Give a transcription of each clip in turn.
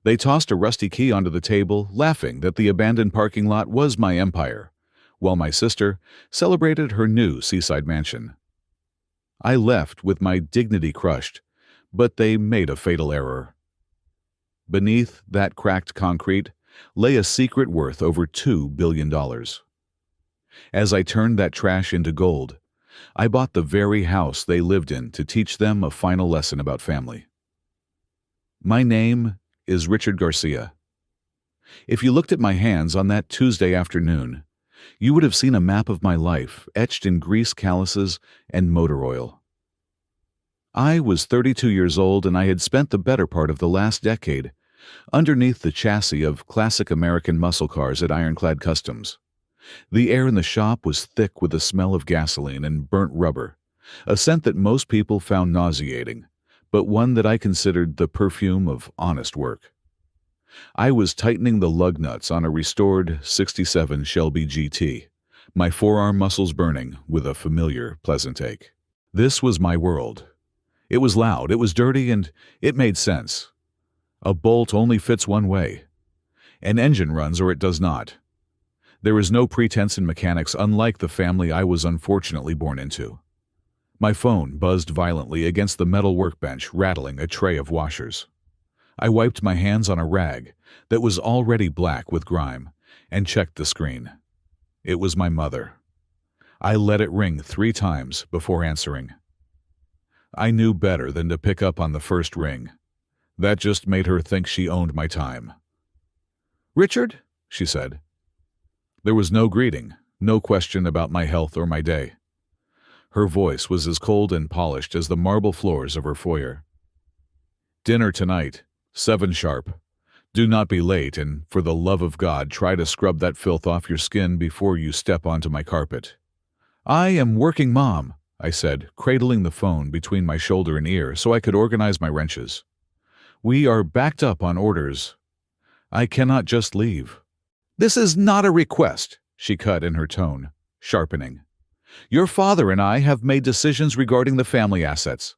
They tossed a rusty key onto the table, laughing that the abandoned parking lot was my empire, while my sister celebrated her new seaside mansion. I left with my dignity crushed, but they made a fatal error. Beneath that cracked concrete lay a secret worth over $2 billion. As I turned that trash into gold, I bought the very house they lived in to teach them a final lesson about family. My name is Richard Garcia. If you looked at my hands on that Tuesday afternoon, you would have seen a map of my life etched in grease calluses and motor oil. I was 32 years old, and I had spent the better part of the last decade underneath the chassis of classic American muscle cars at Ironclad Customs. The air in the shop was thick with the smell of gasoline and burnt rubber, a scent that most people found nauseating, but one that I considered the perfume of honest work. I was tightening the lug nuts on a restored '67 Shelby GT, my forearm muscles burning with a familiar, pleasant ache. This was my world. It was loud, it was dirty, and it made sense. A bolt only fits one way. An engine runs or it does not. There is no pretense in mechanics, unlike the family I was unfortunately born into. My phone buzzed violently against the metal workbench, rattling a tray of washers. I wiped my hands on a rag that was already black with grime and checked the screen. It was my mother. I let it ring 3 times before answering. I knew better than to pick up on the first ring. That just made her think she owned my time. "Richard?" she said. There was no greeting, no question about my health or my day. Her voice was as cold and polished as the marble floors of her foyer. "Dinner tonight, 7 sharp. Do not be late, and for the love of God, try to scrub that filth off your skin before you step onto my carpet." "I am working, Mom," I said, cradling the phone between my shoulder and ear so I could organize my wrenches. "We are backed up on orders. I cannot just leave." "This is not a request," she cut in her tone, sharpening. "Your father and I have made decisions regarding the family assets.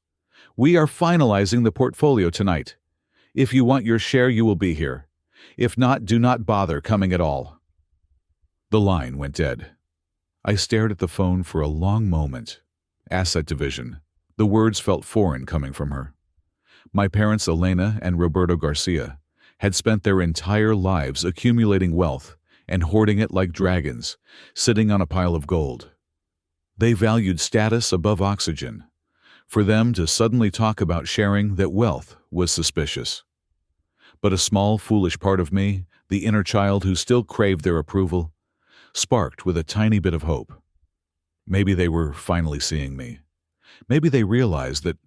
We are finalizing the portfolio tonight. If you want your share, you will be here. If not, do not bother coming at all." The line went dead. I stared at the phone for a long moment. Asset division. The words felt foreign coming from her. My parents, Elena and Roberto Garcia, had spent their entire lives accumulating wealth and hoarding it like dragons, sitting on a pile of gold. They valued status above oxygen. For them to suddenly talk about sharing that wealth was suspicious. But a small, foolish part of me, the inner child who still craved their approval, sparked with a tiny bit of hope. Maybe they were finally seeing me. Maybe they realized that,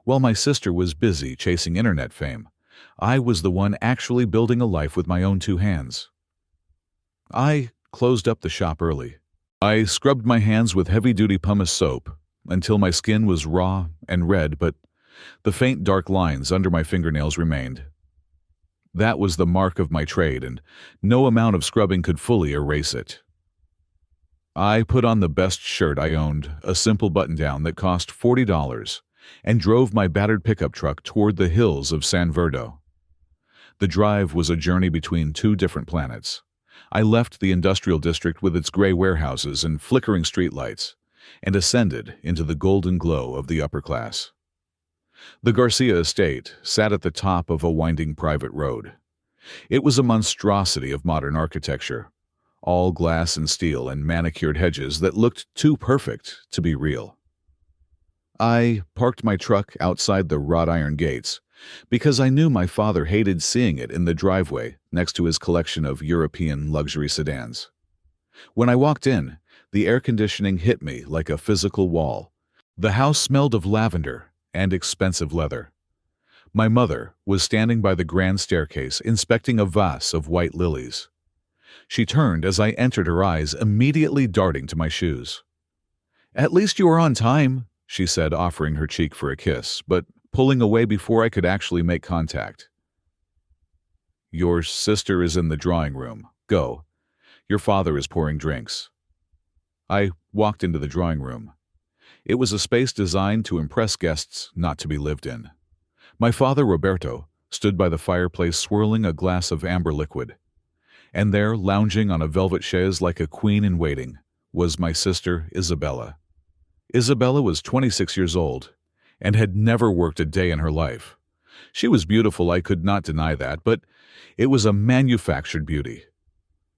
while my sister was busy chasing internet fame, I was the one actually building a life with my own 2 hands. I closed up the shop early. I scrubbed my hands with heavy-duty pumice soap until my skin was raw and red, but the faint dark lines under my fingernails remained. That was the mark of my trade, and no amount of scrubbing could fully erase it. I put on the best shirt I owned, a simple button-down that cost $40, and drove my battered pickup truck toward the hills of San Verdo. The drive was a journey between 2 different planets. I left the industrial district with its gray warehouses and flickering streetlights, and ascended into the golden glow of the upper class. The Garcia estate sat at the top of a winding private road. It was a monstrosity of modern architecture, all glass and steel and manicured hedges that looked too perfect to be real. I parked my truck outside the wrought iron gates because I knew my father hated seeing it in the driveway next to his collection of European luxury sedans. When I walked in, the air conditioning hit me like a physical wall. The house smelled of lavender and expensive leather. My mother was standing by the grand staircase inspecting a vase of white lilies. She turned as I entered, her eyes immediately darting to my shoes. "At least you are on time," she said, offering her cheek for a kiss, but pulling away before I could actually make contact. "Your sister is in the drawing room. Go. Your father is pouring drinks." I walked into the drawing room. It was a space designed to impress guests, not to be lived in. My father, Roberto, stood by the fireplace swirling a glass of amber liquid. And there, lounging on a velvet chaise like a queen in waiting, was my sister, Isabella. Isabella was 26 years old and had never worked a day in her life. She was beautiful, I could not deny that, but it was a manufactured beauty.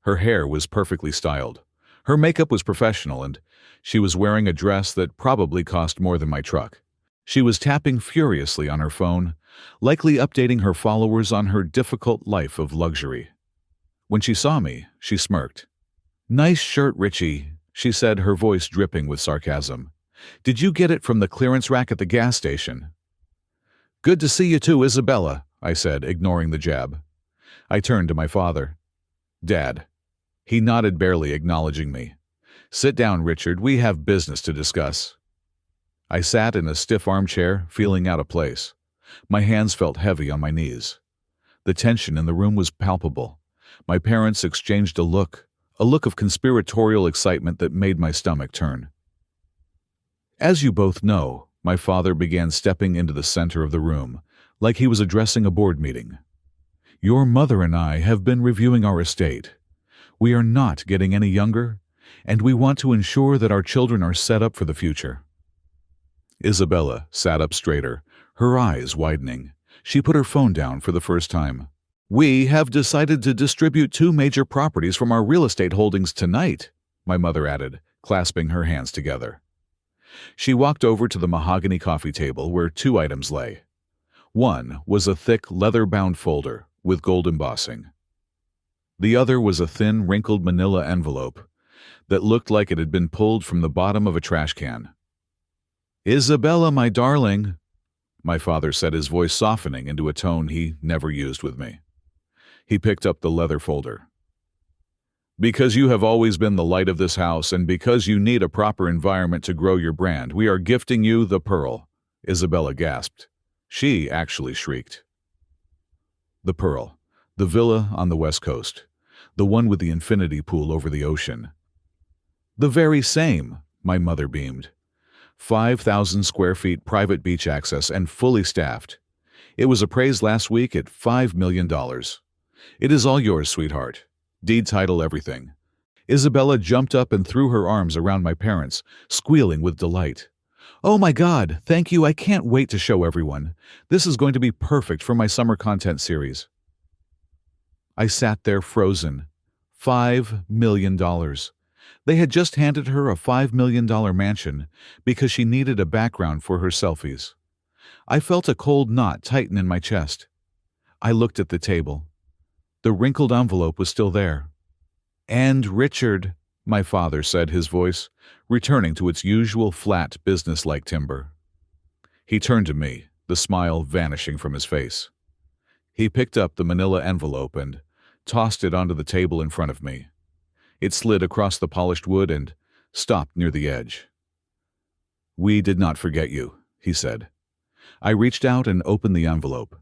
Her hair was perfectly styled. Her makeup was professional, and she was wearing a dress that probably cost more than my truck. She was tapping furiously on her phone, likely updating her followers on her difficult life of luxury. When she saw me, she smirked. "Nice shirt, Richie," she said, her voice dripping with sarcasm. "Did you get it from the clearance rack at the gas station?" "Good to see you too, Isabella," I said, ignoring the jab. I turned to my father. "Dad." He nodded, barely acknowledging me. "Sit down, Richard. We have business to discuss." I sat in a stiff armchair, feeling out of place. My hands felt heavy on my knees. The tension in the room was palpable. My parents exchanged a look of conspiratorial excitement that made my stomach turn. "As you both know," my father began, stepping into the center of the room, like he was addressing a board meeting. "Your mother and I have been reviewing our estate. We are not getting any younger, and we want to ensure that our children are set up for the future." Isabella sat up straighter, her eyes widening. She put her phone down for the first time. "We have decided to distribute 2 major properties from our real estate holdings tonight," my mother added, clasping her hands together. She walked over to the mahogany coffee table where 2 items lay. One was a thick, leather-bound folder with gold embossing. The other was a thin, wrinkled manila envelope that looked like it had been pulled from the bottom of a trash can. "Isabella, my darling," my father said, his voice softening into a tone he never used with me. He picked up the leather folder. "Because you have always been the light of this house and because you need a proper environment to grow your brand, we are gifting you the Pearl," Isabella gasped. She actually shrieked. The Pearl, the villa on the West Coast, the one with the infinity pool over the ocean. "The very same," my mother beamed. 5,000 square feet private beach access and fully staffed. It was appraised last week at $5 million. "It is all yours, sweetheart. Deed, title, everything." Isabella jumped up and threw her arms around my parents, squealing with delight. "Oh my God, thank you. I can't wait to show everyone. This is going to be perfect for my summer content series." I sat there frozen. $5 million. They had just handed her a $5 million mansion because she needed a background for her selfies. I felt a cold knot tighten in my chest. I looked at the table. The wrinkled envelope was still there. "And Richard," my father said, his voice returning to its usual flat, business-like timbre. He turned to me, the smile vanishing from his face. He picked up the manila envelope and tossed it onto the table in front of me. It slid across the polished wood and stopped near the edge. "We did not forget you," he said. I reached out and opened the envelope.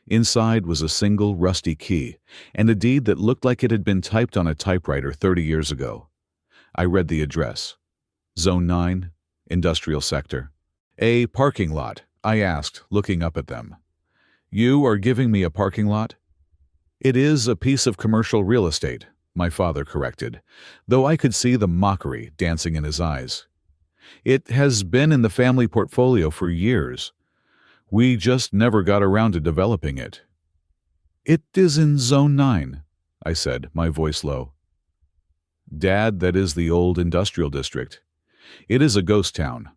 Inside was a single rusty key and a deed that looked like it had been typed on a typewriter 30 years ago. I read the address. Zone 9, Industrial Sector. "A parking lot?" I asked, looking up at them. "You are giving me a parking lot?" "It is a piece of commercial real estate," my father corrected, though I could see the mockery dancing in his eyes. "It has been in the family portfolio for years. We just never got around to developing it." "It is in Zone 9, I said, my voice low. "Dad, that is the old industrial district. It is a ghost town.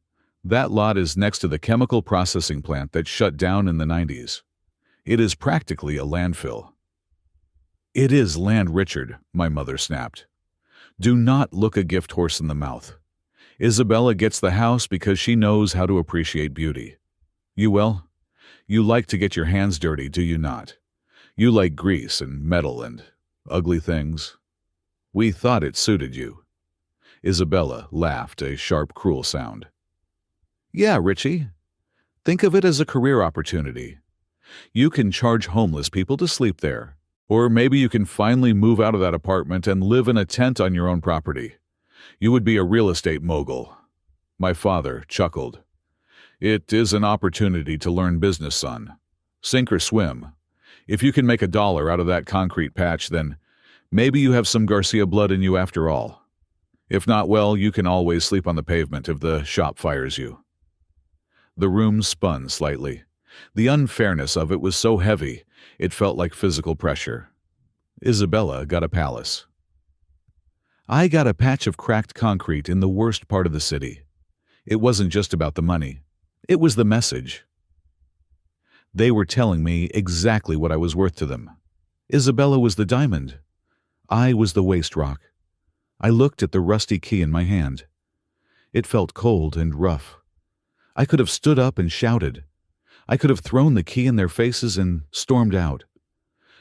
That lot is next to the chemical processing plant that shut down in the 90s. It is practically a landfill." "It is land, Richard," my mother snapped. "Do not look a gift horse in the mouth. Isabella gets the house because she knows how to appreciate beauty. You like to get your hands dirty, do you not? You like grease and metal and ugly things. We thought it suited you." Isabella laughed, a sharp, cruel sound. "Yeah, Richie. Think of it as a career opportunity. You can charge homeless people to sleep there. Or maybe you can finally move out of that apartment and live in a tent on your own property. You would be a real estate mogul." My father chuckled. "It is an opportunity to learn business, son. Sink or swim, If you can make $1 out of that concrete patch, then maybe you have some Garcia blood in you after all. If not, well, you can always sleep on the pavement if the shop fires you." The room spun slightly. The unfairness of it was so heavy, it felt like physical pressure. Isabella got a palace. I got a patch of cracked concrete in the worst part of the city. It wasn't just about the money. It was the message. They were telling me exactly what I was worth to them. Isabella was the diamond. I was the waste rock. I looked at the rusty key in my hand. It felt cold and rough. I could have stood up and shouted. I could have thrown the key in their faces and stormed out.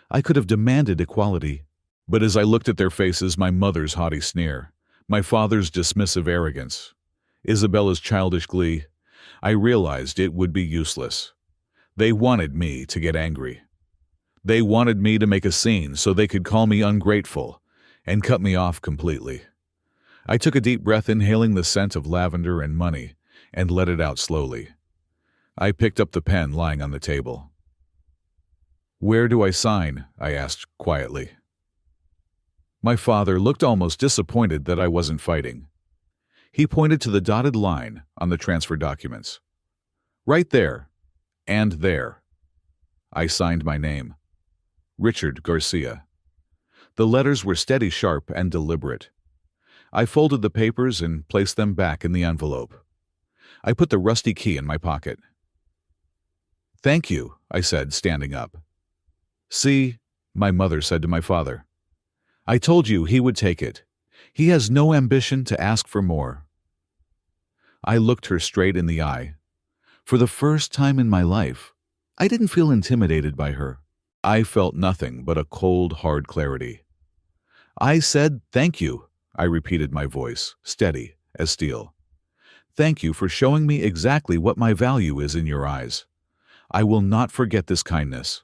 I could have demanded equality. But as I looked at their faces, my mother's haughty sneer, my father's dismissive arrogance, Isabella's childish glee, I realized it would be useless. They wanted me to get angry. They wanted me to make a scene so they could call me ungrateful and cut me off completely. I took a deep breath, inhaling the scent of lavender and money, and let it out slowly. I picked up the pen lying on the table. "Where do I sign?" I asked quietly. My father looked almost disappointed that I wasn't fighting. He pointed to the dotted line on the transfer documents. "Right there, and there." I signed my name. Richard Garcia. The letters were steady, sharp, and deliberate. I folded the papers and placed them back in the envelope. I put the rusty key in my pocket. "Thank you," I said, standing up. "See," my mother said to my father. "I told you he would take it. He has no ambition to ask for more." I looked her straight in the eye. For the first time in my life, I didn't feel intimidated by her. I felt nothing but a cold, hard clarity. "I said thank you," I repeated, my voice steady as steel. "Thank you for showing me exactly what my value is in your eyes. I will not forget this kindness."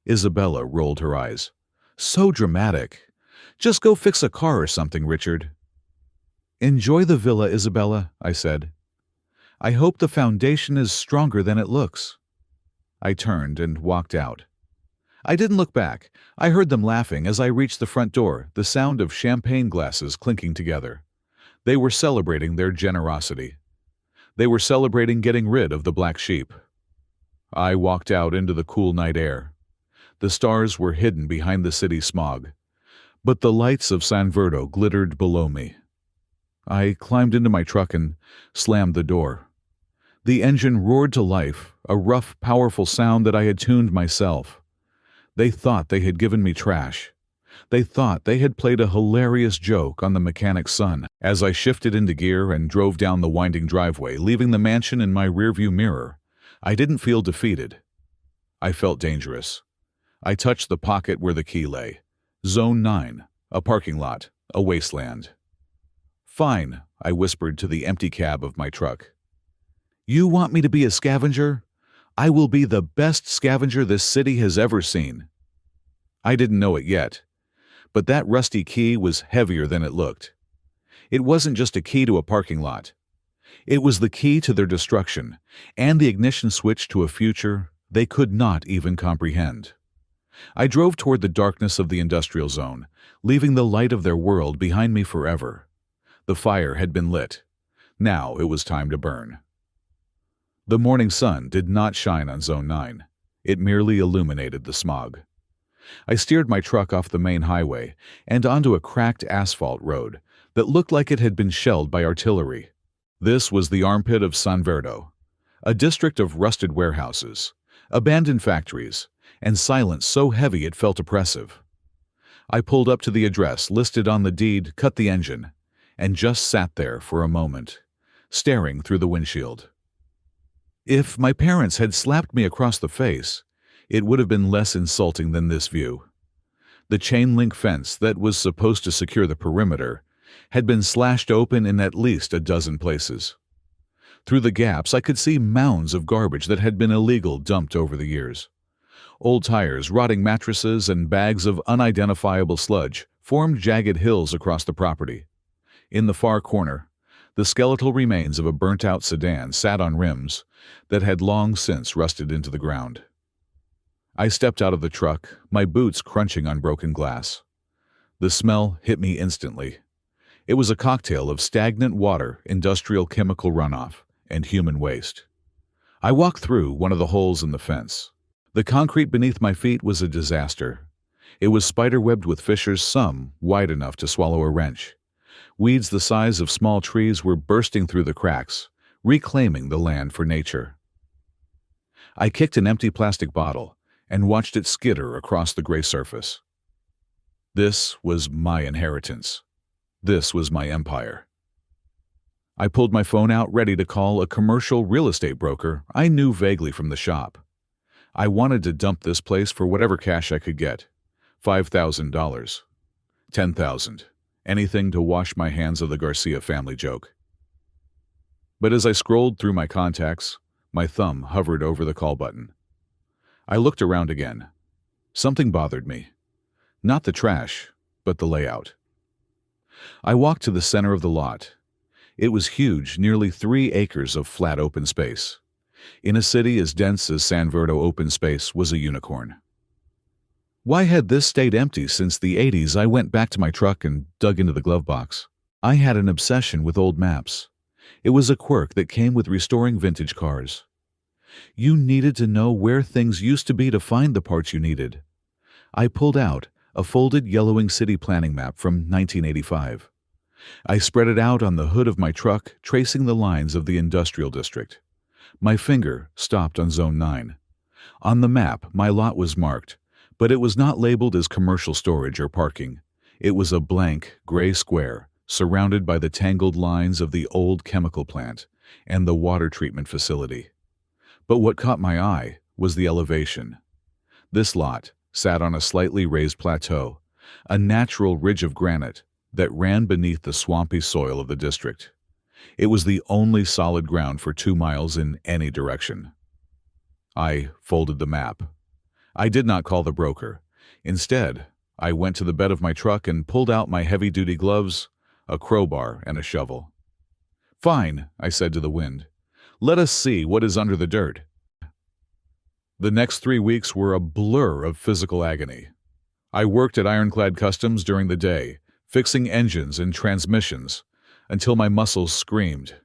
Isabella rolled her eyes. "So dramatic. Just go fix a car or something, Richard." "Enjoy the villa, Isabella," I said. "I hope the foundation is stronger than it looks." I turned and walked out. I didn't look back. I heard them laughing as I reached the front door, the sound of champagne glasses clinking together. They were celebrating their generosity. They were celebrating getting rid of the black sheep. I walked out into the cool night air. The stars were hidden behind the city smog, but the lights of San Verdo glittered below me. I climbed into my truck and slammed the door. The engine roared to life, a rough, powerful sound that I had tuned myself. They thought they had given me trash. They thought they had played a hilarious joke on the mechanic's son. As I shifted into gear and drove down the winding driveway, leaving the mansion in my rearview mirror, I didn't feel defeated. I felt dangerous. I touched the pocket where the key lay. Zone 9, a parking lot, a wasteland. "Fine," I whispered to the empty cab of my truck. "You want me to be a scavenger? I will be the best scavenger this city has ever seen." I didn't know it yet, but that rusty key was heavier than it looked. It wasn't just a key to a parking lot. It was the key to their destruction and the ignition switch to a future they could not even comprehend. I drove toward the darkness of the industrial zone, leaving the light of their world behind me forever. The fire had been lit. Now it was time to burn. The morning sun did not shine on Zone 9. It merely illuminated the smog. I steered my truck off the main highway and onto a cracked asphalt road that looked like it had been shelled by artillery. This was the armpit of San Verdo, a district of rusted warehouses, abandoned factories, and silence so heavy it felt oppressive. I pulled up to the address listed on the deed, cut the engine, and just sat there for a moment, staring through the windshield. If my parents had slapped me across the face, it would have been less insulting than this view. The chain-link fence that was supposed to secure the perimeter had been slashed open in at least a dozen places. Through the gaps, I could see mounds of garbage that had been illegal dumped over the years. Old tires, rotting mattresses, and bags of unidentifiable sludge formed jagged hills across the property. In the far corner, the skeletal remains of a burnt-out sedan sat on rims that had long since rusted into the ground. I stepped out of the truck, my boots crunching on broken glass. The smell hit me instantly. It was a cocktail of stagnant water, industrial chemical runoff, and human waste. I walked through one of the holes in the fence. The concrete beneath my feet was a disaster. It was spider-webbed with fissures, some wide enough to swallow a wrench. Weeds the size of small trees were bursting through the cracks, reclaiming the land for nature. I kicked an empty plastic bottle and watched it skitter across the gray surface. This was my inheritance. This was my empire. I pulled my phone out, ready to call a commercial real estate broker I knew vaguely from the shop. I wanted to dump this place for whatever cash I could get. $5,000. $10,000. Anything to wash my hands of the Garcia family joke. But as I scrolled through my contacts, my thumb hovered over the call button. I looked around again. Something bothered me. Not the trash, but the layout. I walked to the center of the lot. It was huge, nearly 3 acres of flat open space. In a city as dense as San Verdo, open space was a unicorn. Why had this stayed empty since the 80s? I went back to my truck and dug into the glove box. I had an obsession with old maps. It was a quirk that came with restoring vintage cars. You needed to know where things used to be to find the parts you needed. I pulled out a folded yellowing city planning map from 1985. I spread it out on the hood of my truck, tracing the lines of the industrial district. My finger stopped on Zone 9. On the map, my lot was marked, but it was not labeled as commercial storage or parking. It was a blank, gray square, surrounded by the tangled lines of the old chemical plant and the water treatment facility. But what caught my eye was the elevation. This lot sat on a slightly raised plateau, a natural ridge of granite that ran beneath the swampy soil of the district. It was the only solid ground for 2 miles in any direction. I folded the map. I did not call the broker. Instead, I went to the bed of my truck and pulled out my heavy-duty gloves, a crowbar, and a shovel. "Fine," I said to the wind. "Let us see what is under the dirt." The next 3 weeks were a blur of physical agony. I worked at Ironclad Customs during the day, fixing engines and transmissions, until my muscles screamed.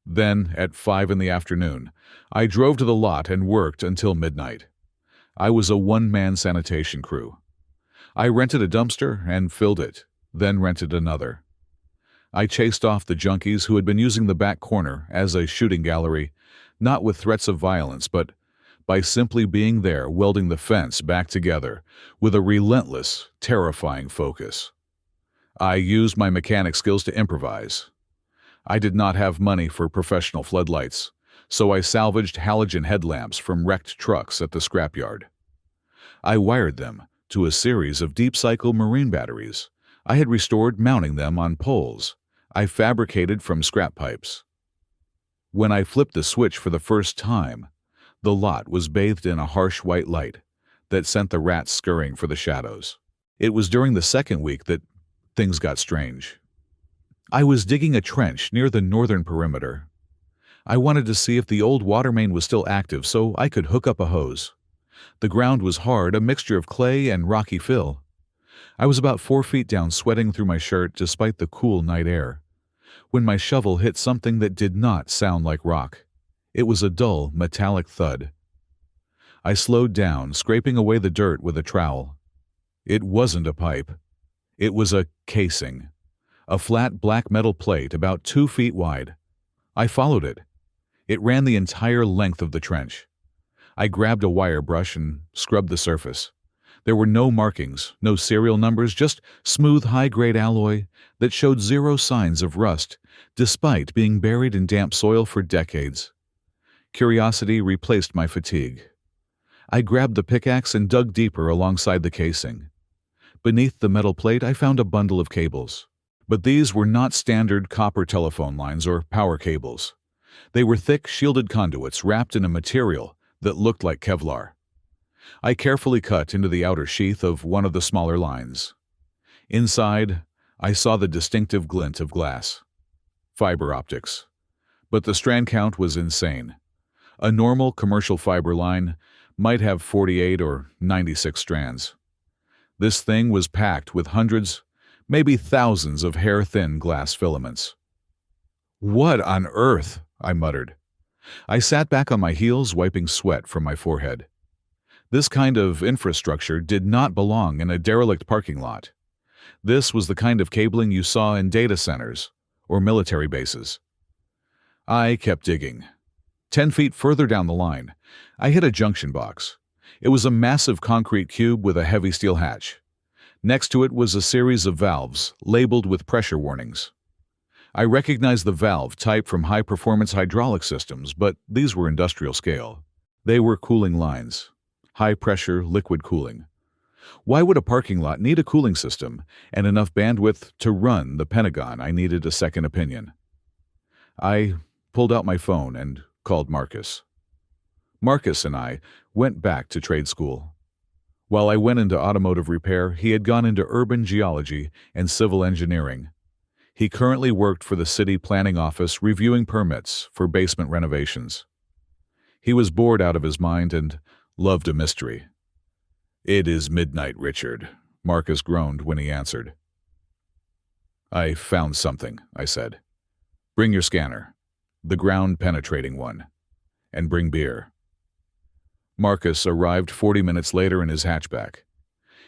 Then, at 5 in the afternoon, I drove to the lot and worked until midnight. I was a one-man sanitation crew. I rented a dumpster and filled it, then rented another. I chased off the junkies who had been using the back corner as a shooting gallery, not with threats of violence, but by simply being there, welding the fence back together with a relentless, terrifying focus. I used my mechanic skills to improvise. I did not have money for professional floodlights, so I salvaged halogen headlamps from wrecked trucks at the scrapyard. I wired them to a series of deep-cycle marine batteries. I had restored, mounting them on poles I fabricated from scrap pipes. When I flipped the switch for the first time, the lot was bathed in a harsh white light that sent the rats scurrying for the shadows. It was during the second week that things got strange. I was digging a trench near the northern perimeter. I wanted to see if the old water main was still active so I could hook up a hose. The ground was hard, a mixture of clay and rocky fill. I was about 4 feet down, sweating through my shirt despite the cool night air, when my shovel hit something that did not sound like rock. It was a dull, metallic thud. I slowed down, scraping away the dirt with a trowel. It wasn't a pipe. It was a casing. A flat black metal plate about 2 feet wide. I followed it. It ran the entire length of the trench. I grabbed a wire brush and scrubbed the surface. There were no markings, no serial numbers, just smooth, high-grade alloy that showed zero signs of rust, despite being buried in damp soil for decades. Curiosity replaced my fatigue. I grabbed the pickaxe and dug deeper alongside the casing. Beneath the metal plate, I found a bundle of cables. But these were not standard copper telephone lines or power cables. They were thick, shielded conduits wrapped in a material that looked like Kevlar. I carefully cut into the outer sheath of one of the smaller lines. Inside, I saw the distinctive glint of glass. Fiber optics. But the strand count was insane. A normal commercial fiber line might have 48 or 96 strands. This thing was packed with hundreds, maybe thousands of hair-thin glass filaments. "What on earth?" I muttered. I sat back on my heels, wiping sweat from my forehead. This kind of infrastructure did not belong in a derelict parking lot. This was the kind of cabling you saw in data centers or military bases. I kept digging. 10 feet further down the line, I hit a junction box. It was a massive concrete cube with a heavy steel hatch. Next to it was a series of valves labeled with pressure warnings. I recognized the valve type from high-performance hydraulic systems, but these were industrial scale. They were cooling lines, high-pressure liquid cooling. Why would a parking lot need a cooling system and enough bandwidth to run the Pentagon? I needed a second opinion. I pulled out my phone and called Marcus. Marcus and I went back to trade school. While I went into automotive repair, he had gone into urban geology and civil engineering. He currently worked for the city planning office reviewing permits for basement renovations. He was bored out of his mind and loved a mystery. "It is midnight, Richard," Marcus groaned when he answered. "I found something," I said. "Bring your scanner, the ground-penetrating one, and bring beer." Marcus arrived 40 minutes later in his hatchback.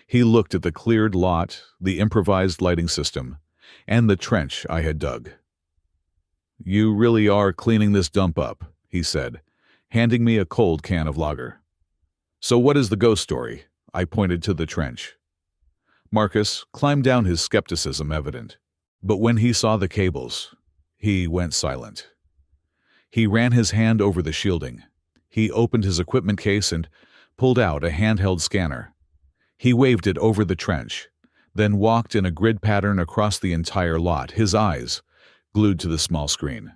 He looked at the cleared lot, the improvised lighting system, and the trench I had dug. "You really are cleaning this dump up," he said, handing me a cold can of lager. "So what is the ghost story?" I pointed to the trench. Marcus climbed down, his skepticism evident. But when he saw the cables, he went silent. He ran his hand over the shielding. He opened his equipment case and pulled out a handheld scanner. He waved it over the trench, then walked in a grid pattern across the entire lot, his eyes glued to the small screen.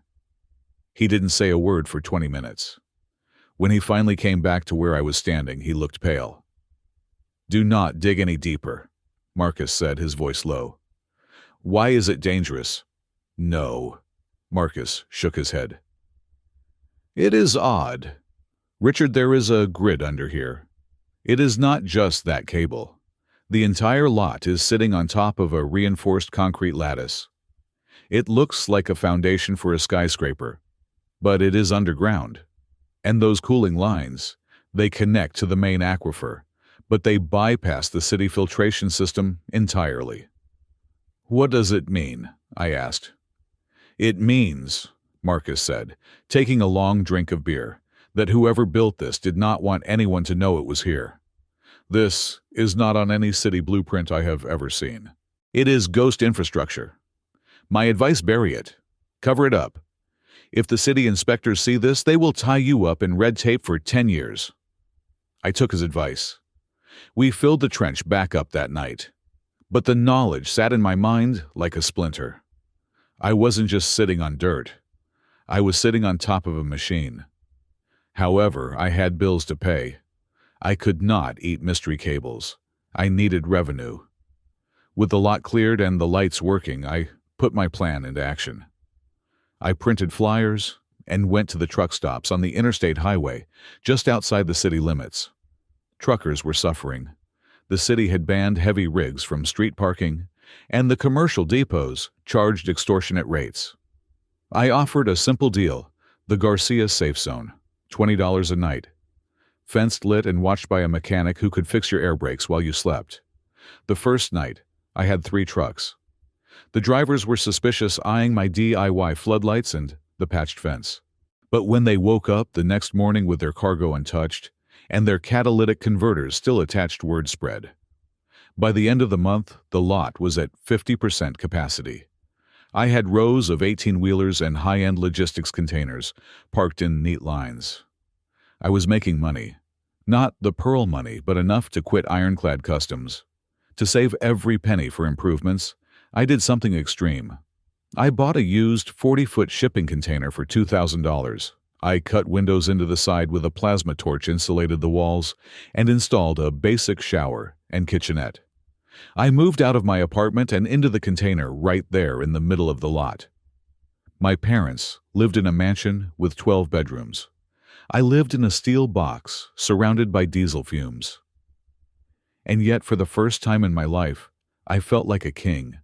He didn't say a word for 20 minutes. When he finally came back to where I was standing, he looked pale. "Do not dig any deeper," Marcus said, his voice low. "Why is it dangerous?" "No." Marcus shook his head. "It is odd. Richard, there is a grid under here. It is not just that cable. The entire lot is sitting on top of a reinforced concrete lattice. It looks like a foundation for a skyscraper, but it is underground. And those cooling lines, they connect to the main aquifer, but they bypass the city filtration system entirely." "What does it mean?" I asked. "It means," Marcus said, taking a long drink of beer, "that whoever built this did not want anyone to know it was here. This is not on any city blueprint I have ever seen. It is ghost infrastructure. My advice, bury it. Cover it up. If the city inspectors see this, they will tie you up in red tape for 10 years. I took his advice. We filled the trench back up that night. But the knowledge sat in my mind like a splinter. I wasn't just sitting on dirt. I was sitting on top of a machine. However, I had bills to pay. I could not eat mystery cables. I needed revenue. With the lot cleared and the lights working, I put my plan into action. I printed flyers and went to the truck stops on the interstate highway just outside the city limits. Truckers were suffering. The city had banned heavy rigs from street parking, and the commercial depots charged extortionate rates. I offered a simple deal, the Garcia Safe Zone, $20 a night. Fenced, lit, and watched by a mechanic who could fix your air brakes while you slept. The first night, I had 3 trucks. The drivers were suspicious, eyeing my DIY floodlights and the patched fence. But when they woke up the next morning with their cargo untouched, and their catalytic converters still attached, word spread. By the end of the month, the lot was at 50% capacity. I had rows of 18-wheelers and high-end logistics containers parked in neat lines. I was making money. Not the pearl money, but enough to quit Ironclad Customs. To save every penny for improvements, I did something extreme. I bought a used 40-foot shipping container for $2,000. I cut windows into the side with a plasma torch, insulated the walls, and installed a basic shower and kitchenette. I moved out of my apartment and into the container right there in the middle of the lot. My parents lived in a mansion with 12 bedrooms. I lived in a steel box, surrounded by diesel fumes. And yet, for the first time in my life, I felt like a king.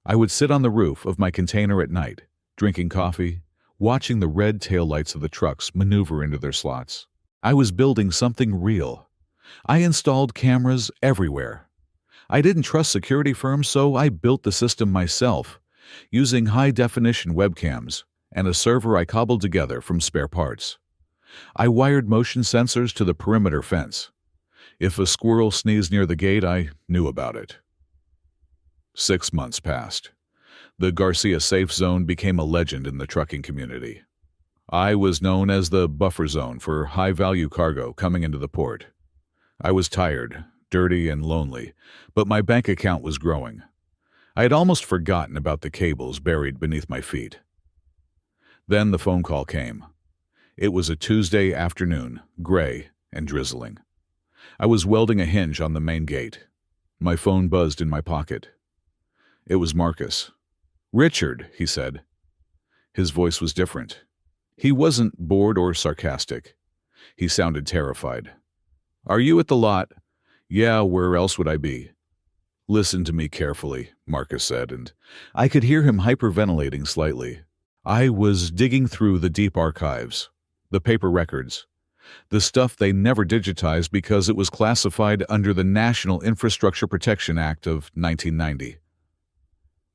I would sit on the roof of my container at night, drinking coffee, watching the red taillights of the trucks maneuver into their slots. I was building something real. I installed cameras everywhere. I didn't trust security firms, so I built the system myself, using high-definition webcams and a server I cobbled together from spare parts. I wired motion sensors to the perimeter fence. If a squirrel sneezed near the gate, I knew about it. 6 months passed. The Garcia Safe Zone became a legend in the trucking community. I was known as the buffer zone for high-value cargo coming into the port. I was tired, dirty, and lonely, but my bank account was growing. I had almost forgotten about the cables buried beneath my feet. Then the phone call came. It was a Tuesday afternoon, gray and drizzling. I was welding a hinge on the main gate. My phone buzzed in my pocket. It was Marcus. "Richard," he said. His voice was different. He wasn't bored or sarcastic. He sounded terrified. "Are you at the lot?" "Yeah, where else would I be?" "Listen to me carefully," Marcus said, and I could hear him hyperventilating slightly. I was digging through the deep archives, the paper records, the stuff they never digitized because it was classified under the National Infrastructure Protection Act of 1990.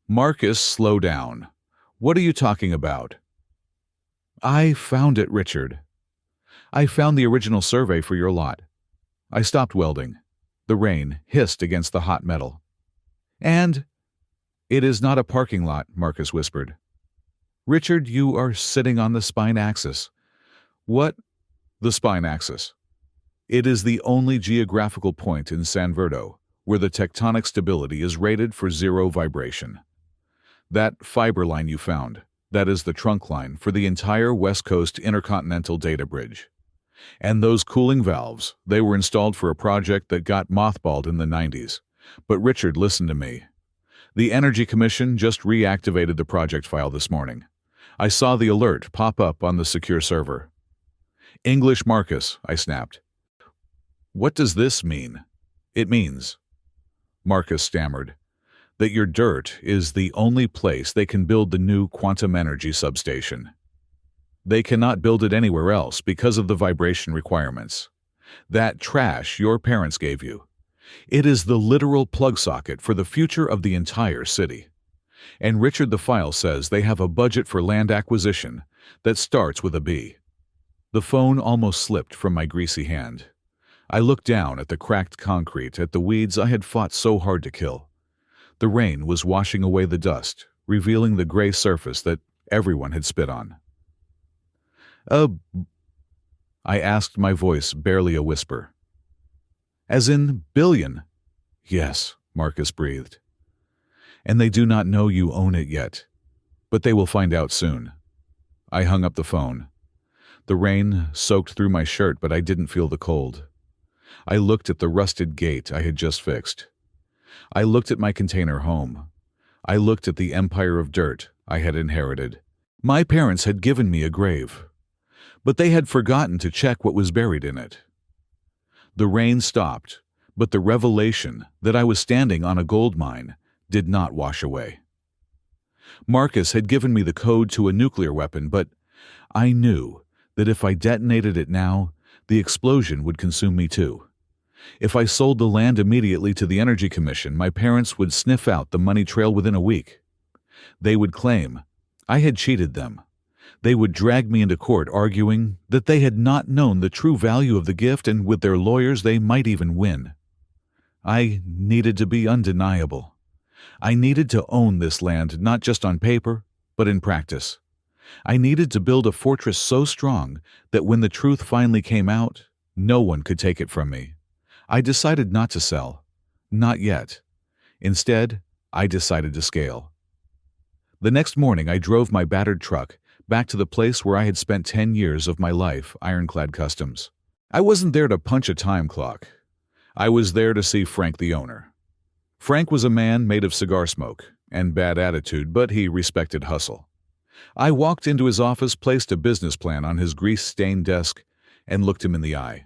"Marcus, slow down. What are you talking about?" "I found it, Richard. I found the original survey for your lot." I stopped welding. The rain hissed against the hot metal. "And it is not a parking lot," Marcus whispered. "Richard, you are sitting on the spine axis." "What?" "The spine axis. It is the only geographical point in San Verdo where the tectonic stability is rated for 0 vibration. That fiber line you found, that is the trunk line for the entire West Coast Intercontinental Data Bridge. And those cooling valves, they were installed for a project that got mothballed in the 90s. But Richard, listen to me. The Energy Commission just reactivated the project file this morning. I saw the alert pop up on the secure server." "English, Marcus," I snapped. "What does this mean?" "It means," Marcus stammered, "that your dirt is the only place they can build the new quantum energy substation. They cannot build it anywhere else because of the vibration requirements. That trash your parents gave you. It is the literal plug socket for the future of the entire city. And Richard, the file says they have a budget for land acquisition that starts with a B." The phone almost slipped from my greasy hand. I looked down at the cracked concrete, at the weeds I had fought so hard to kill. The rain was washing away the dust, revealing the gray surface that everyone had spit on. I asked, my voice barely a whisper. "As in billion?" "Yes," Marcus breathed. "And they do not know you own it yet, but they will find out soon." I hung up the phone. The rain soaked through my shirt, but I didn't feel the cold. I looked at the rusted gate I had just fixed. I looked at my container home. I looked at the empire of dirt I had inherited. My parents had given me a grave, but they had forgotten to check what was buried in it. The rain stopped, but the revelation that I was standing on a gold mine did not wash away. Marcus had given me the code to a nuclear weapon, but I knew that if I detonated it now, the explosion would consume me too. If I sold the land immediately to the Energy Commission, my parents would sniff out the money trail within a week. They would claim I had cheated them. They would drag me into court arguing that they had not known the true value of the gift, and with their lawyers they might even win. I needed to be undeniable. I needed to own this land not just on paper, but in practice. I needed to build a fortress so strong that when the truth finally came out, no one could take it from me. I decided not to sell. Not yet. Instead, I decided to scale. The next morning I drove my battered truck back to the place where I had spent 10 years of my life, Ironclad Customs. I wasn't there to punch a time clock. I was there to see Frank, the owner. Frank was a man made of cigar smoke and bad attitude, but he respected hustle. I walked into his office, placed a business plan on his grease-stained desk, and looked him in the eye.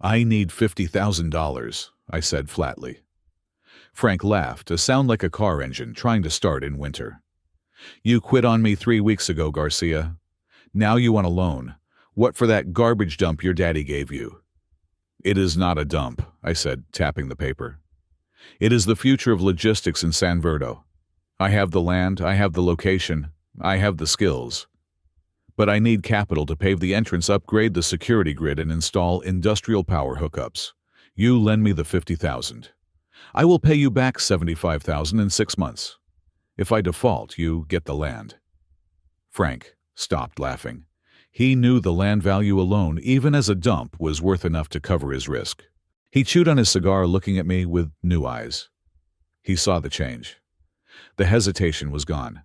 "I need $50,000, I said flatly. Frank laughed, a sound like a car engine trying to start in winter. "You quit on me 3 weeks ago, Garcia. Now you want a loan. What for that garbage dump your daddy gave you?" "It is not a dump," I said, tapping the paper. "It is the future of logistics in San Verdo. I have the land, I have the location, I have the skills. But I need capital to pave the entrance, upgrade the security grid, and install industrial power hookups. You lend me the $50,000. I will pay you back $75,000 in 6 months. If I default, you get the land." Frank stopped laughing. He knew the land value alone, even as a dump, was worth enough to cover his risk. He chewed on his cigar, looking at me with new eyes. He saw the change. The hesitation was gone.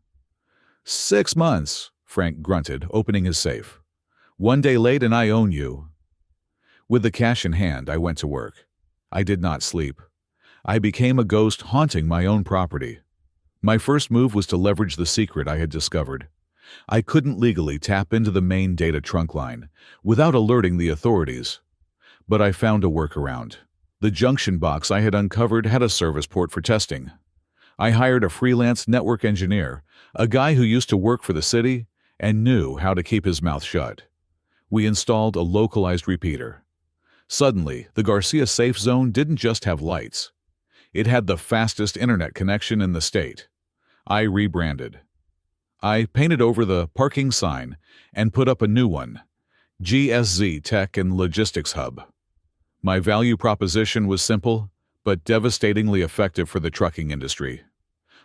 6 months, Frank grunted, opening his safe. 1 day late and I own you. With the cash in hand, I went to work. I did not sleep. I became a ghost haunting my own property. My first move was to leverage the secret I had discovered. I couldn't legally tap into the main data trunk line without alerting the authorities. But I found a workaround. The junction box I had uncovered had a service port for testing. I hired a freelance network engineer, a guy who used to work for the city and knew how to keep his mouth shut. We installed a localized repeater. Suddenly, the Garcia Safe Zone didn't just have lights. It had the fastest internet connection in the state. I rebranded. I painted over the parking sign and put up a new one, GSZ Tech and Logistics Hub. My value proposition was simple, but devastatingly effective for the trucking industry.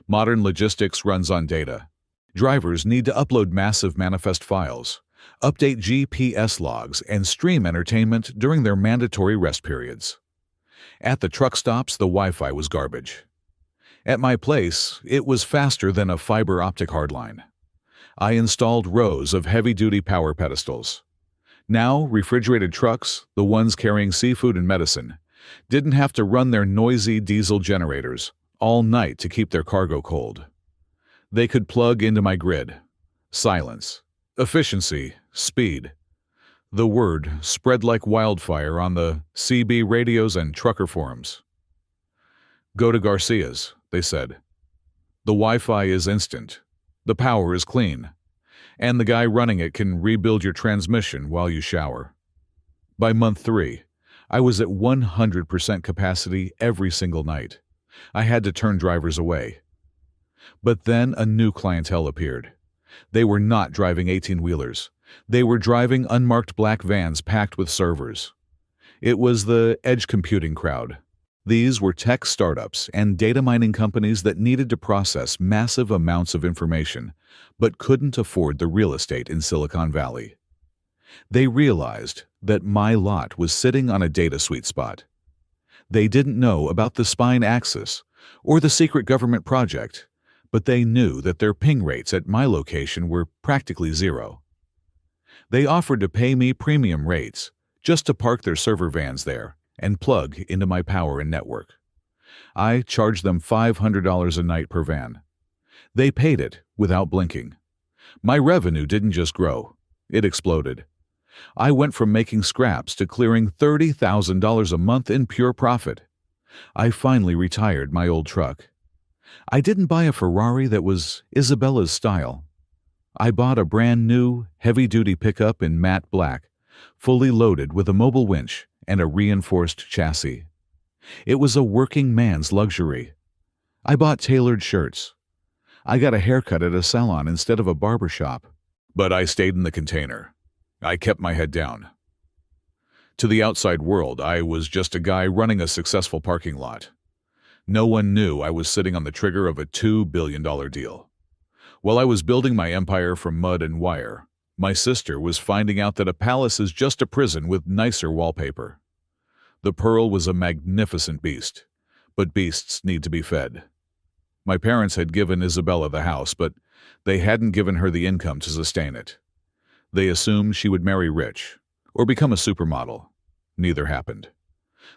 Modern logistics runs on data. Drivers need to upload massive manifest files, update GPS logs, and stream entertainment during their mandatory rest periods. At the truck stops, the Wi-Fi was garbage. At my place, it was faster than a fiber optic hardline. I installed rows of heavy-duty power pedestals. Now, refrigerated trucks, the ones carrying seafood and medicine, didn't have to run their noisy diesel generators all night to keep their cargo cold. They could plug into my grid. Silence, efficiency, speed. The word spread like wildfire on the CB radios and trucker forums. "Go to Garcia's," they said. "The Wi-Fi is instant. The power is clean. And the guy running it can rebuild your transmission while you shower." By month 3, I was at 100% capacity every single night. I had to turn drivers away. But then a new clientele appeared. They were not driving 18-wheelers. They were driving unmarked black vans packed with servers. It was the edge computing crowd. These were tech startups and data mining companies that needed to process massive amounts of information, but couldn't afford the real estate in Silicon Valley. They realized that my lot was sitting on a data sweet spot. They didn't know about the spine axis or the secret government project, but they knew that their ping rates at my location were practically zero. They offered to pay me premium rates just to park their server vans there and plug into my power and network. I charged them $500 a night per van. They paid it without blinking. My revenue didn't just grow, it exploded. I went from making scraps to clearing $30,000 a month in pure profit. I finally retired my old truck. I didn't buy a Ferrari that was Isabella's style. I bought a brand new, heavy-duty pickup in matte black, fully loaded with a mobile winch and a reinforced chassis. It was a working man's luxury. I bought tailored shirts. I got a haircut at a salon instead of a barber shop. But I stayed in the container. I kept my head down. To the outside world, I was just a guy running a successful parking lot. No one knew I was sitting on the trigger of a $2 billion deal. While I was building my empire from mud and wire, my sister was finding out that a palace is just a prison with nicer wallpaper. The Pearl was a magnificent beast, but beasts need to be fed. My parents had given Isabella the house, but they hadn't given her the income to sustain it. They assumed she would marry rich or become a supermodel. Neither happened.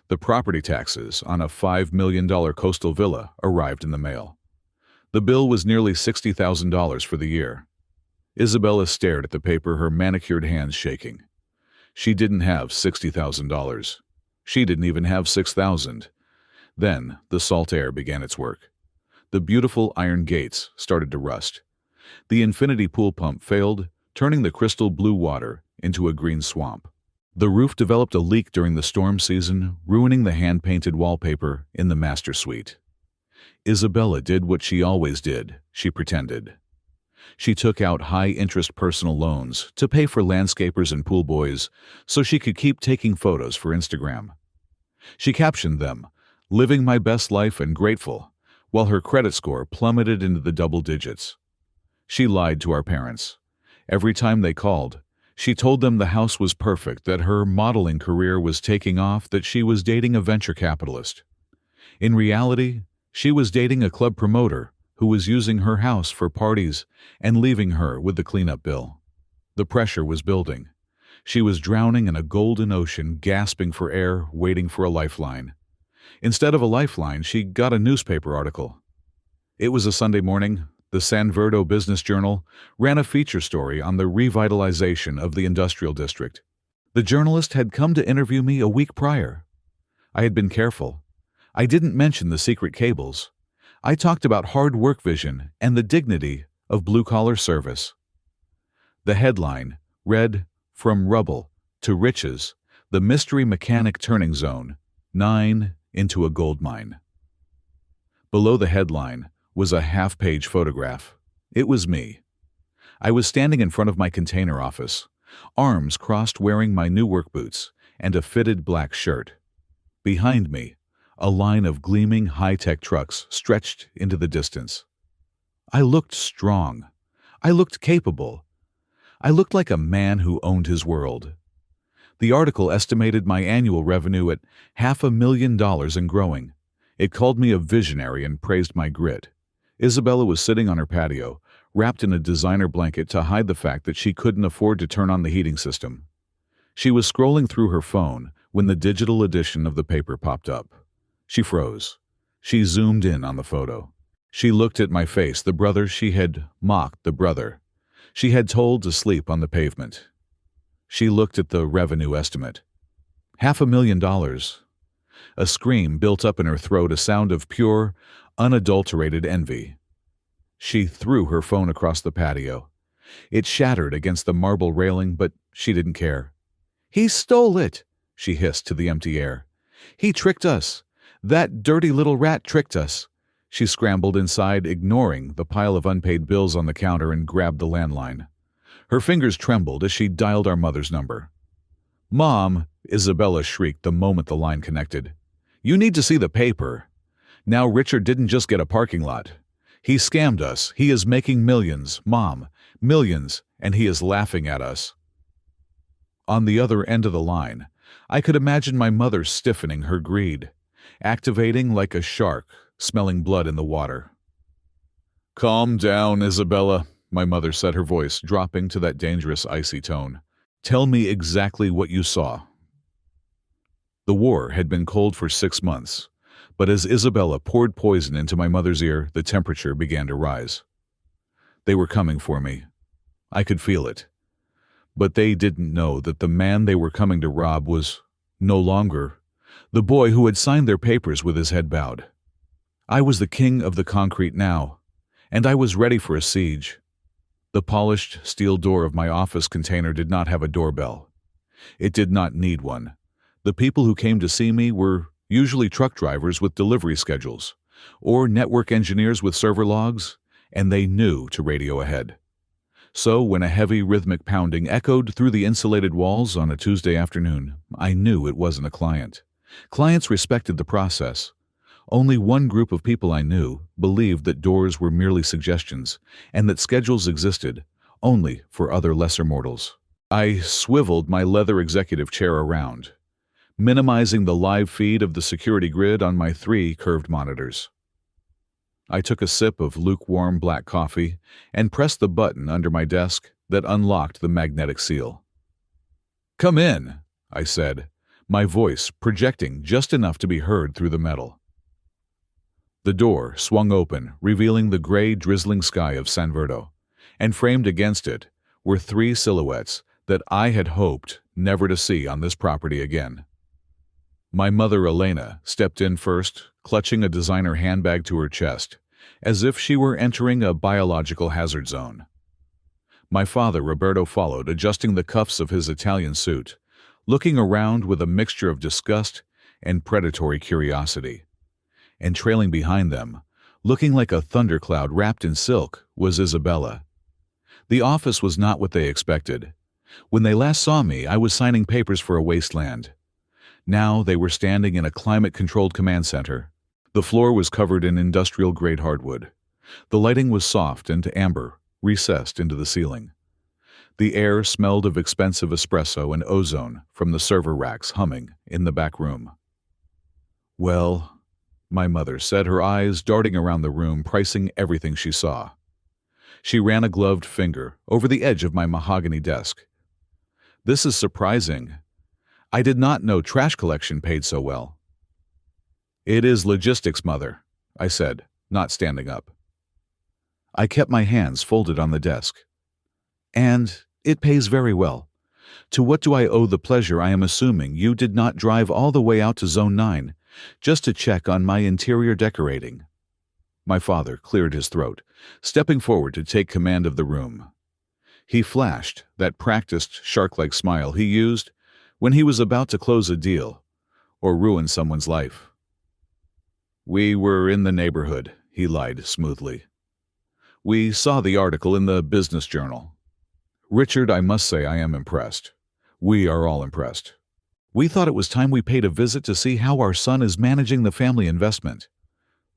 The property taxes on a $5 million coastal villa arrived in the mail. The bill was nearly $60,000 for the year. Isabella stared at the paper, her manicured hands shaking. She didn't have $60,000. She didn't even have 6,000. Then the salt air began its work. The beautiful iron gates started to rust. The infinity pool pump failed, turning the crystal blue water into a green swamp. The roof developed a leak during the storm season, ruining the hand-painted wallpaper in the master suite. Isabella did what she always did. She pretended. She took out high-interest personal loans to pay for landscapers and pool boys so she could keep taking photos for Instagram. She captioned them, "Living my best life and grateful," while her credit score plummeted into the double digits. She lied to our parents. Every time they called, she told them the house was perfect, that her modeling career was taking off, that she was dating a venture capitalist. In reality, she was dating a club promoter who was using her house for parties and leaving her with the cleanup bill. The pressure was building. She was drowning in a golden ocean, gasping for air, waiting for a lifeline. Instead of a lifeline, she got a newspaper article. It was a Sunday morning. The San Verdo Business Journal ran a feature story on the revitalization of the industrial district. The journalist had come to interview me a week prior. I had been careful. I didn't mention the secret cables. I talked about hard work vision and the dignity of blue-collar service. The headline read, "From Rubble to Riches, the Mystery Mechanic Turning Zone, 9 into a Gold Mine." Below the headline was a half-page photograph. It was me. I was standing in front of my container office, arms crossed, wearing my new work boots and a fitted black shirt. Behind me, a line of gleaming high-tech trucks stretched into the distance. I looked strong. I looked capable. I looked like a man who owned his world. The article estimated my annual revenue at $500,000 and growing. It called me a visionary and praised my grit. Isabella was sitting on her patio, wrapped in a designer blanket to hide the fact that she couldn't afford to turn on the heating system. She was scrolling through her phone when the digital edition of the paper popped up. She froze. She zoomed in on the photo. She looked at my face, the brother she had mocked, the brother she had told to sleep on the pavement. She looked at the revenue estimate. $500,000. A scream built up in her throat, a sound of pure, unadulterated envy. She threw her phone across the patio. It shattered against the marble railing, but she didn't care. "He stole it," she hissed to the empty air. "He tricked us. That dirty little rat tricked us." She scrambled inside, ignoring the pile of unpaid bills on the counter, and grabbed the landline. Her fingers trembled as she dialed our mother's number. "Mom," Isabella shrieked the moment the line connected. "You need to see the paper. Now Richard didn't just get a parking lot. He scammed us. He is making millions, Mom, millions, and he is laughing at us." On the other end of the line, I could imagine my mother stiffening, her greed activating like a shark, smelling blood in the water. "Calm down, Isabella," my mother said, her voice dropping to that dangerous icy tone. "Tell me exactly what you saw." The war had been cold for 6 months, but as Isabella poured poison into my mother's ear, the temperature began to rise. They were coming for me. I could feel it. But they didn't know that the man they were coming to rob was no longer the boy who had signed their papers with his head bowed. I was the king of the concrete now, and I was ready for a siege. The polished steel door of my office container did not have a doorbell. It did not need one. The people who came to see me were usually truck drivers with delivery schedules, or network engineers with server logs, and they knew to radio ahead. So when a heavy rhythmic pounding echoed through the insulated walls on a Tuesday afternoon, I knew it wasn't a client. Clients respected the process. Only one group of people I knew believed that doors were merely suggestions and that schedules existed only for other lesser mortals. I swiveled my leather executive chair around, minimizing the live feed of the security grid on my 3 curved monitors. I took a sip of lukewarm black coffee and pressed the button under my desk that unlocked the magnetic seal. "Come in," I said, my voice projecting just enough to be heard through the metal. The door swung open, revealing the gray, drizzling sky of San Verdo, and framed against it were 3 silhouettes that I had hoped never to see on this property again. My mother, Elena, stepped in first, clutching a designer handbag to her chest, as if she were entering a biological hazard zone. My father, Roberto, followed, adjusting the cuffs of his Italian suit, looking around with a mixture of disgust and predatory curiosity. And trailing behind them, looking like a thundercloud wrapped in silk, was Isabella. The office was not what they expected. When they last saw me, I was signing papers for a wasteland. Now they were standing in a climate-controlled command center. The floor was covered in industrial-grade hardwood. The lighting was soft and amber, recessed into the ceiling. The air smelled of expensive espresso and ozone from the server racks humming in the back room. "Well," my mother said, her eyes darting around the room, pricing everything she saw. She ran a gloved finger over the edge of my mahogany desk. "This is surprising. I did not know trash collection paid so well." "It is logistics, Mother," I said, not standing up. I kept my hands folded on the desk. "And it pays very well. To what do I owe the pleasure I am assuming you did not drive all the way out to Zone 9 just to check on my interior decorating?" My father cleared his throat, stepping forward to take command of the room. He flashed that practiced shark-like smile he used when he was about to close a deal or ruin someone's life. "We were in the neighborhood," he lied smoothly. "We saw the article in the Business Journal. Richard, I must say I am impressed. We are all impressed. We thought it was time we paid a visit to see how our son is managing the family investment."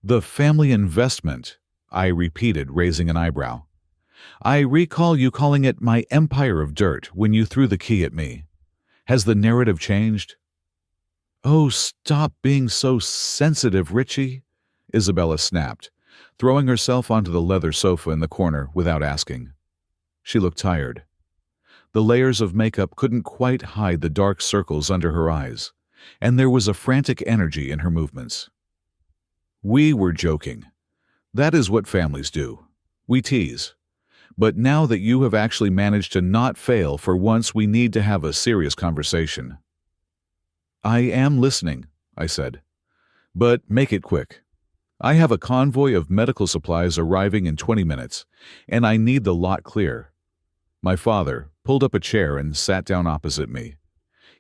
"The family investment," I repeated, raising an eyebrow. "I recall you calling it my empire of dirt when you threw the key at me. Has the narrative changed?" "Oh, stop being so sensitive, Richie," Isabella snapped, throwing herself onto the leather sofa in the corner without asking. She looked tired. The layers of makeup couldn't quite hide the dark circles under her eyes, and there was a frantic energy in her movements. "We were joking. That is what families do. We tease. But now that you have actually managed to not fail for once, we need to have a serious conversation." "I am listening," I said. "But make it quick. I have a convoy of medical supplies arriving in 20 minutes, and I need the lot clear." My father pulled up a chair and sat down opposite me.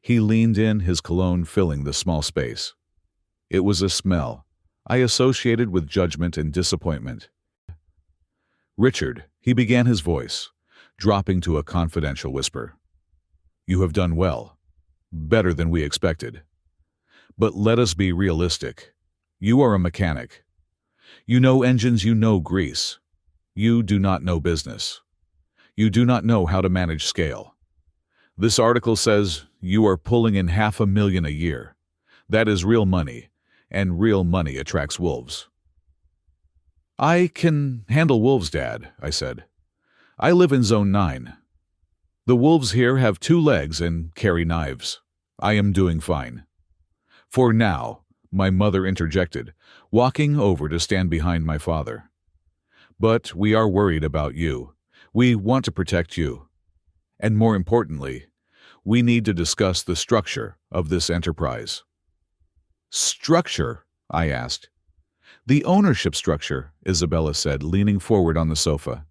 He leaned in, his cologne filling the small space. It was a smell I associated with judgment and disappointment. "Richard," he began, his voice dropping to a confidential whisper. "You have done well. Better than we expected. But let us be realistic. You are a mechanic. You know engines, you know grease. You do not know business. You do not know how to manage scale. This article says you are pulling in $500,000 a year. That is real money, and real money attracts wolves." "I can handle wolves, Dad," I said. "I live in Zone 9. The wolves here have 2 legs and carry knives. I am doing fine." "For now," my mother interjected, walking over to stand behind my father. "But we are worried about you. We want to protect you. And more importantly, we need to discuss the structure of this enterprise." "Structure?" I asked. "The ownership structure," Isabella said, leaning forward on the sofa.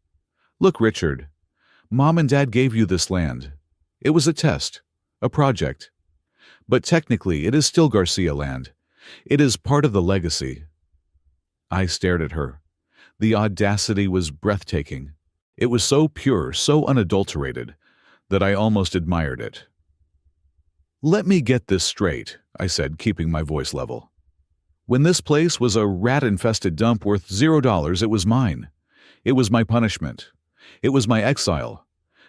"Look, Richard, Mom and Dad gave you this land. It was a test, a project. But technically, it is still Garcia land. It is part of the legacy." I stared at her. The audacity was breathtaking. It was so pure, so unadulterated, that I almost admired it. "Let me get this straight," I said, keeping my voice level. "When this place was a rat-infested dump worth $0, it was mine. It was my punishment. It was my exile.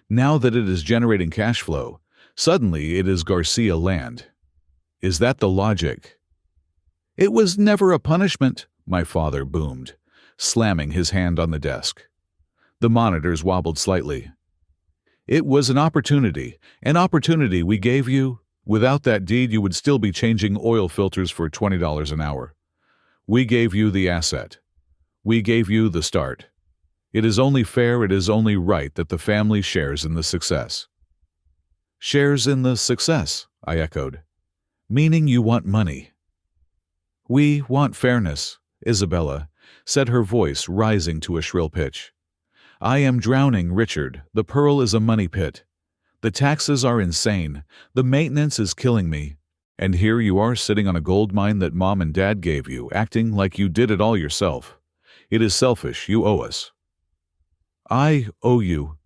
Now that it is generating cash flow, suddenly it is Garcia land. Is that the logic?" "It was never a punishment," my father boomed, slamming his hand on the desk. The monitors wobbled slightly. "It was an opportunity we gave you. Without that deed, you would still be changing oil filters for $20 an hour. We gave you the asset. We gave you the start. It is only fair, it is only right that the family shares in the success." Shares in the success, I echoed. Meaning you want money. We want fairness, Isabella said, her voice rising to a shrill pitch. I am drowning, Richard. The Pearl is a money pit. The taxes are insane. The maintenance is killing me. And here you are sitting on a gold mine that Mom and Dad gave you, acting like you did it all yourself. It is selfish. You owe us. I owe you.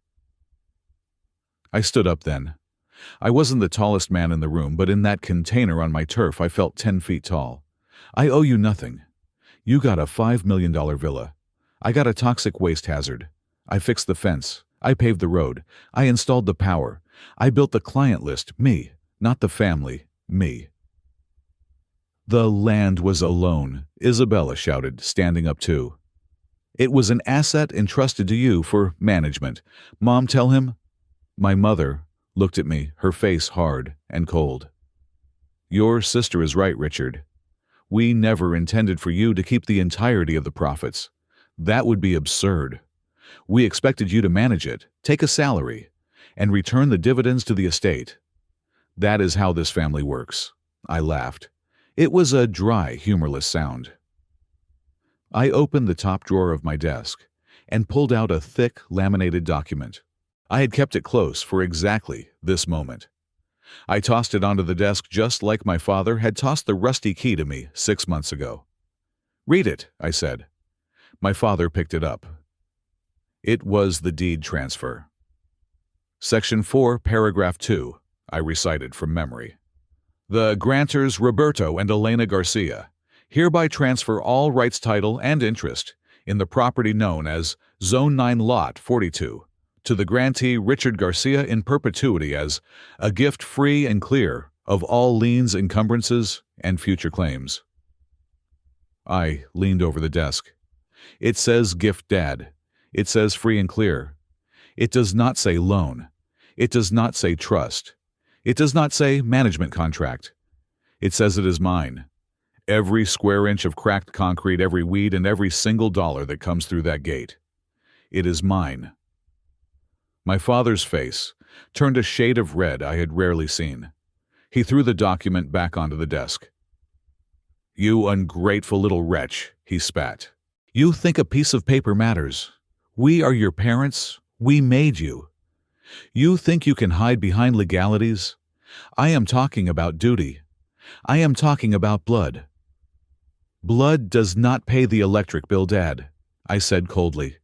I stood up then. I wasn't the tallest man in the room, but in that container on my turf I felt 10 feet tall. I owe you nothing. You got a $5 million villa. I got a toxic waste hazard. I fixed the fence. I paved the road. I installed the power. I built the client list. Me, not the family. Me. The land was a loan, Isabella shouted, standing up too. It was an asset entrusted to you for management. Mom, tell him. My mother looked at me, her face hard and cold. Your sister is right, Richard. We never intended for you to keep the entirety of the profits. That would be absurd. We expected you to manage it, take a salary, and return the dividends to the estate. That is how this family works. I laughed. It was a dry, humorless sound. I opened the top drawer of my desk and pulled out a thick, laminated document. I had kept it close for exactly this moment. I tossed it onto the desk just like my father had tossed the rusty key to me 6 months ago. Read it, I said. My father picked it up. It was the deed transfer. Section 4, paragraph 2, I recited from memory. The grantors Roberto and Elena Garcia hereby transfer all rights, title, and interest in the property known as Zone 9 Lot 42 to the grantee Richard Garcia in perpetuity as a gift free and clear of all liens, encumbrances, and future claims. I leaned over the desk. It says gift, Dad. It says free and clear. It does not say loan. It does not say trust. It does not say management contract. It says it is mine. Every square inch of cracked concrete, every weed, and every single dollar that comes through that gate. It is mine. My father's face turned a shade of red I had rarely seen. He threw the document back onto the desk. You ungrateful little wretch, he spat. You think a piece of paper matters. We are your parents. We made you. You think you can hide behind legalities? I am talking about duty. I am talking about blood. Blood does not pay the electric bill, Dad, I said coldly.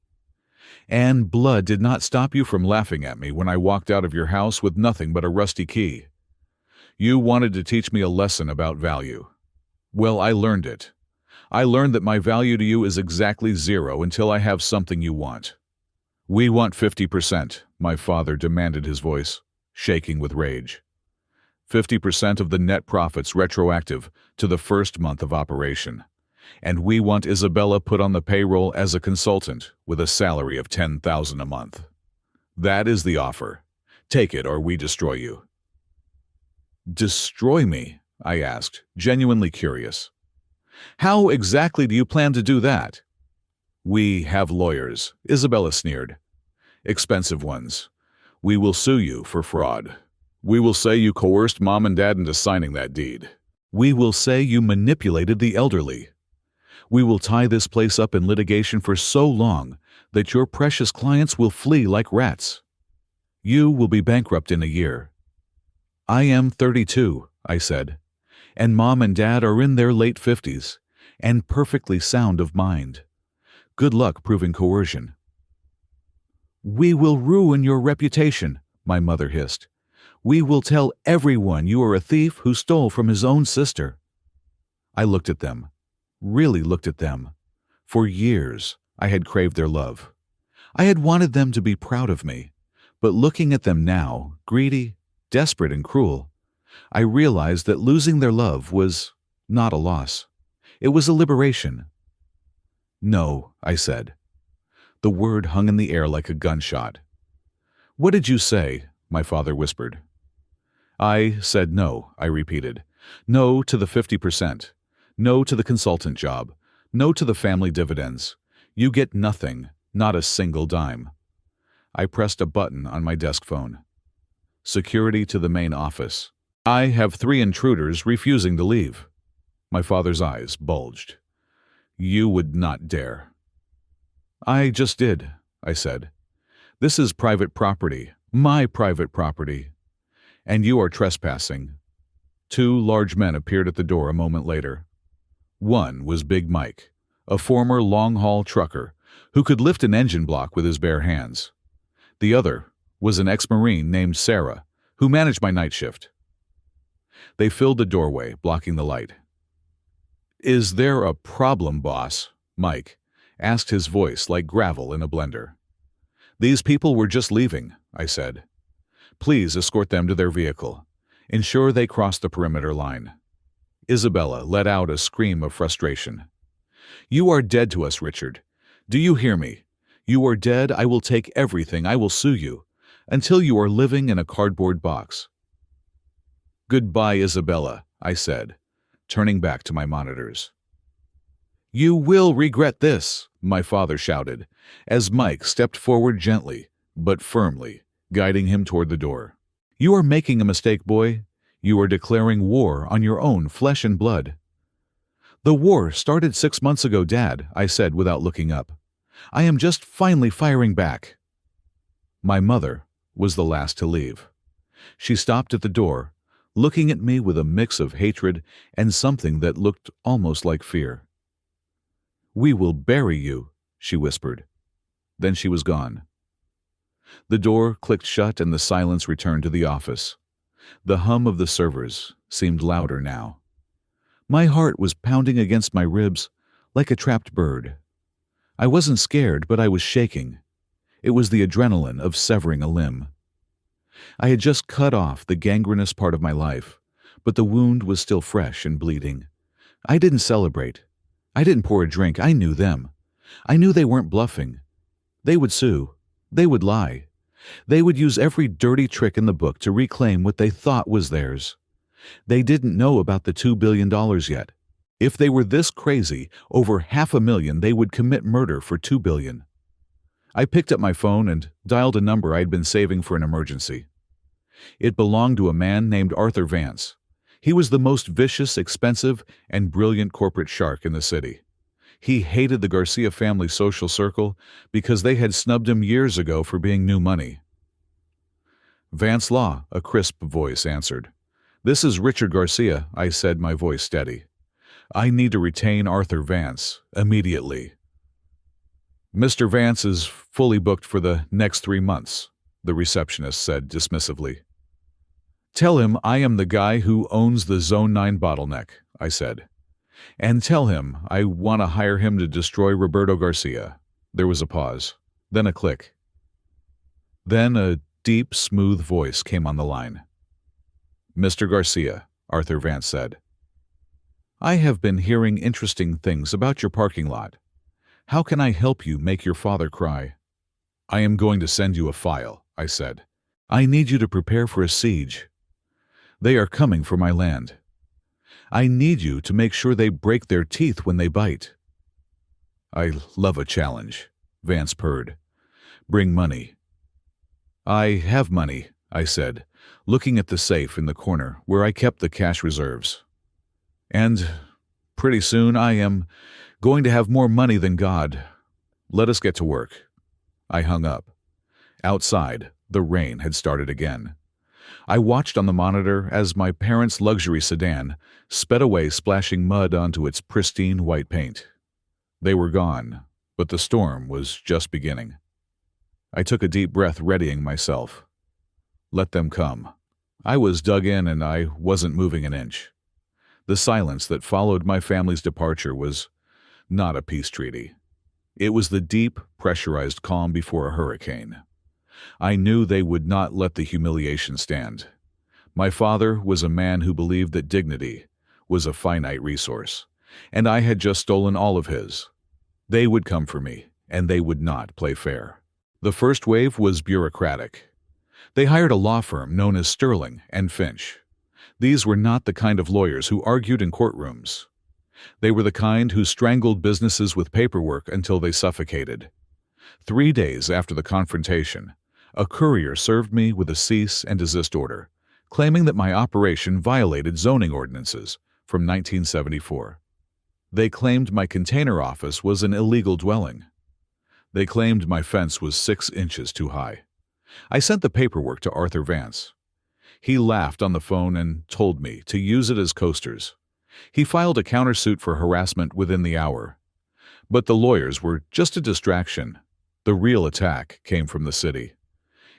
And blood did not stop you from laughing at me when I walked out of your house with nothing but a rusty key. You wanted to teach me a lesson about value. Well, I learned it. I learned that my value to you is exactly zero until I have something you want. We want 50%, my father demanded, his voice shaking with rage. 50% of the net profits retroactive to the first month of operation. And we want Isabella put on the payroll as a consultant with a salary of $10,000 a month. That is the offer. Take it or we destroy you. Destroy me? I asked, genuinely curious. How exactly do you plan to do that? We have lawyers, Isabella sneered. Expensive ones. We will sue you for fraud. We will say you coerced Mom and Dad into signing that deed. We will say you manipulated the elderly. We will tie this place up in litigation for so long that your precious clients will flee like rats. You will be bankrupt in a year. I am 32, I said, and Mom and Dad are in their late 50s and perfectly sound of mind. Good luck proving coercion. We will ruin your reputation, my mother hissed. We will tell everyone you are a thief who stole from his own sister. I looked at them, really looked at them. For years, I had craved their love. I had wanted them to be proud of me, but looking at them now, greedy, desperate, and cruel, I realized that losing their love was not a loss. It was a liberation. No, I said. The word hung in the air like a gunshot. What did you say? My father whispered. I said no, I repeated. No to the 50%. No to the consultant job. No to the family dividends. You get nothing, not a single dime. I pressed a button on my desk phone. security to the main office. I have 3 intruders refusing to leave. My father's eyes bulged. You would not dare. I just did, I said. This is private property, my private property, and you are trespassing. 2 large men appeared at the door a moment later. One was Big Mike, a former long-haul trucker who could lift an engine block with his bare hands. The other was an ex-Marine named Sarah, who managed my night shift. They filled the doorway, blocking the light. Is there a problem, boss? Mike asked, his voice like gravel in a blender. These people were just leaving, I said. Please escort them to their vehicle. Ensure they cross the perimeter line. Isabella let out a scream of frustration. You are dead to us, Richard. Do you hear me? You are dead. I will take everything. I will sue you until you are living in a cardboard box. Goodbye, Isabella, I said, turning back to my monitors. You will regret this, my father shouted, as Mike stepped forward gently, but firmly, guiding him toward the door. You are making a mistake, boy. You are declaring war on your own flesh and blood. The war started 6 months ago, Dad, I said without looking up. I am just finally firing back. My mother was the last to leave. She stopped at the door, looking at me with a mix of hatred and something that looked almost like fear. We will bury you, she whispered. Then she was gone. The door clicked shut and the silence returned to the office. The hum of the servers seemed louder now. My heart was pounding against my ribs like a trapped bird. I wasn't scared, but I was shaking. It was the adrenaline of severing a limb. I had just cut off the gangrenous part of my life, but the wound was still fresh and bleeding. I didn't celebrate. I didn't pour a drink. I knew them. I knew they weren't bluffing. They would sue. They would lie. They would use every dirty trick in the book to reclaim what they thought was theirs. They didn't know about the $2 billion yet. If they were this crazy, over $500,000 they would commit murder for $2 billion. I picked up my phone and dialed a number I'd been saving for an emergency. It belonged to a man named Arthur Vance. He was the most vicious, expensive, and brilliant corporate shark in the city. He hated the Garcia family social circle because they had snubbed him years ago for being new money. Vance Law, a crisp voice answered. This is Richard Garcia, I said, my voice steady. I need to retain Arthur Vance immediately. Mr. Vance is fully booked for the next 3 months, the receptionist said dismissively. Tell him I am the guy who owns the Zone 9 bottleneck, I said. And tell him I want to hire him to destroy Roberto Garcia. There was a pause, then a click. Then a deep, smooth voice came on the line. Mr. Garcia, Arthur Vance said. I have been hearing interesting things about your parking lot. How can I help you make your father cry? I am going to send you a file, I said. I need you to prepare for a siege. They are coming for my land. I need you to make sure they break their teeth when they bite. I love a challenge, Vance purred. Bring money. I have money, I said, looking at the safe in the corner where I kept the cash reserves. And pretty soon I am going to have more money than God. Let us get to work. I hung up. Outside, the rain had started again. I watched on the monitor as my parents' luxury sedan sped away, splashing mud onto its pristine white paint. They were gone, but the storm was just beginning. I took a deep breath, readying myself. Let them come. I was dug in and I wasn't moving an inch. The silence that followed my family's departure was not a peace treaty. It was the deep, pressurized calm before a hurricane. I knew they would not let the humiliation stand. My father was a man who believed that dignity was a finite resource, and I had just stolen all of his. They would come for me, and they would not play fair. The first wave was bureaucratic. They hired a law firm known as Sterling and Finch. These were not the kind of lawyers who argued in courtrooms. They were the kind who strangled businesses with paperwork until they suffocated. 3 days after the confrontation, A courier served me with a cease and desist order, claiming that my operation violated zoning ordinances from 1974. They claimed my container office was an illegal dwelling. They claimed my fence was 6 inches too high. I sent the paperwork to Arthur Vance. He laughed on the phone and told me to use it as coasters. He filed a countersuit for harassment within the hour. But the lawyers were just a distraction. The real attack came from the city.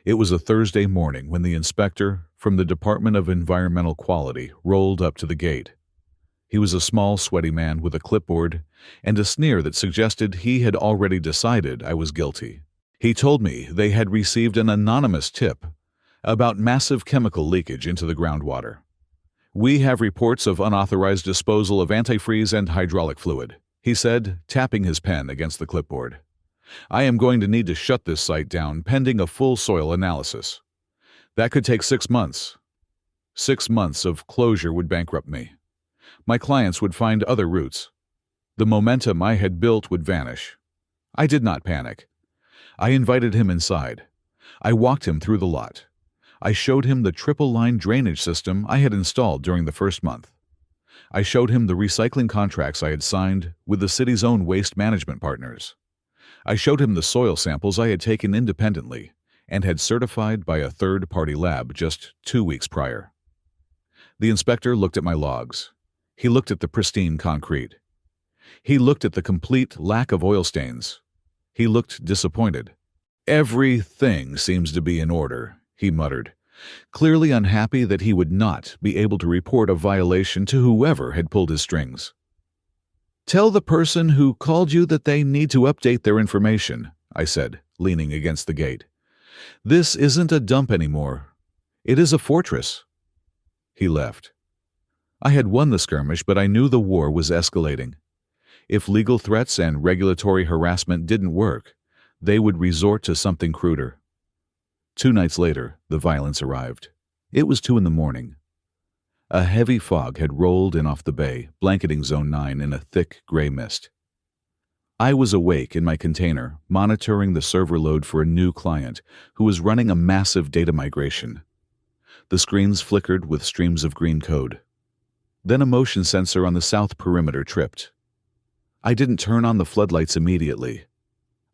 It was a Thursday morning when the inspector from the Department of Environmental Quality rolled up to the gate. He was a small, sweaty man with a clipboard and a sneer that suggested he had already decided I was guilty. He told me they had received an anonymous tip about massive chemical leakage into the groundwater. "We have reports of unauthorized disposal of antifreeze and hydraulic fluid," he said, tapping his pen against the clipboard. "I am going to need to shut this site down pending a full soil analysis. That could take 6 months. 6 months of closure would bankrupt me. My clients would find other routes. The momentum I had built would vanish." I did not panic. I invited him inside. I walked him through the lot. I showed him the triple-line drainage system I had installed during the first month. I showed him the recycling contracts I had signed with the city's own waste management partners. I showed him the soil samples I had taken independently and had certified by a third-party lab just 2 weeks prior. The inspector looked at my logs. He looked at the pristine concrete. He looked at the complete lack of oil stains. He looked disappointed. "Everything seems to be in order," he muttered, clearly unhappy that he would not be able to report a violation to whoever had pulled his strings. "Tell the person who called you that they need to update their information," I said, leaning against the gate. "This isn't a dump anymore. It is a fortress." He left. I had won the skirmish, but I knew the war was escalating. If legal threats and regulatory harassment didn't work, they would resort to something cruder. 2 nights later, the violence arrived. It was 2 in the morning. A heavy fog had rolled in off the bay, blanketing Zone 9 in a thick gray mist. I was awake in my container, monitoring the server load for a new client who was running a massive data migration. The screens flickered with streams of green code. Then a motion sensor on the south perimeter tripped. I didn't turn on the floodlights immediately.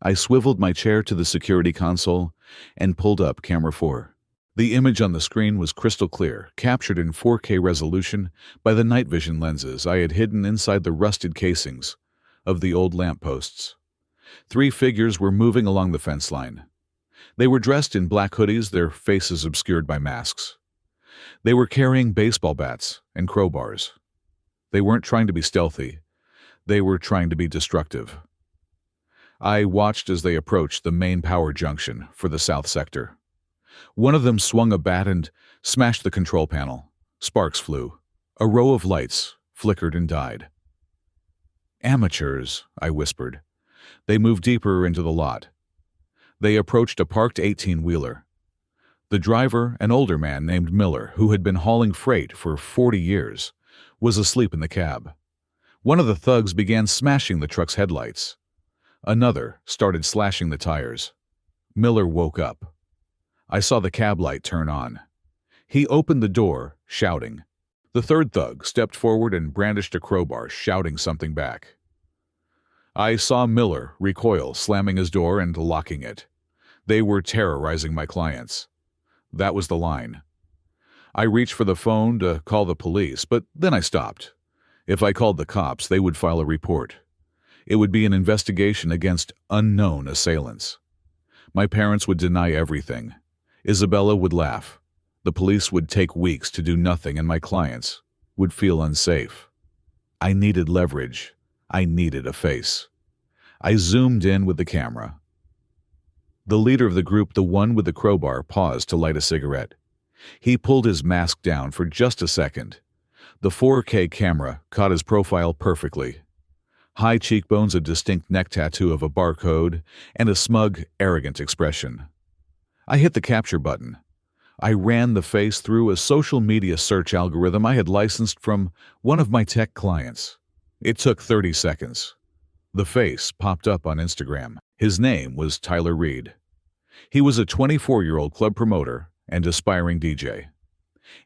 I swiveled my chair to the security console and pulled up camera 4. The image on the screen was crystal clear, captured in 4K resolution by the night vision lenses I had hidden inside the rusted casings of the old lampposts. 3 figures were moving along the fence line. They were dressed in black hoodies, their faces obscured by masks. They were carrying baseball bats and crowbars. They weren't trying to be stealthy. They were trying to be destructive. I watched as they approached the main power junction for the south sector. One of them swung a bat and smashed the control panel. Sparks flew. A row of lights flickered and died. "Amateurs," I whispered. They moved deeper into the lot. They approached a parked 18-wheeler. The driver, an older man named Miller, who had been hauling freight for 40 years, was asleep in the cab. One of the thugs began smashing the truck's headlights. Another started slashing the tires. Miller woke up. I saw the cab light turn on. He opened the door, shouting. The third thug stepped forward and brandished a crowbar, shouting something back. I saw Miller recoil, slamming his door and locking it. They were terrorizing my clients. That was the line. I reached for the phone to call the police, but then I stopped. If I called the cops, they would file a report. It would be an investigation against unknown assailants. My parents would deny everything. Isabella would laugh. The police would take weeks to do nothing, and my clients would feel unsafe. I needed leverage. I needed a face. I zoomed in with the camera. The leader of the group, the one with the crowbar, paused to light a cigarette. He pulled his mask down for just a second. The 4K camera caught his profile perfectly. High cheekbones, a distinct neck tattoo of a barcode, and a smug, arrogant expression. I hit the capture button. I ran the face through a social media search algorithm I had licensed from one of my tech clients. It took 30 seconds. The face popped up on Instagram. His name was Tyler Reed. He was a 24-year-old club promoter and aspiring DJ.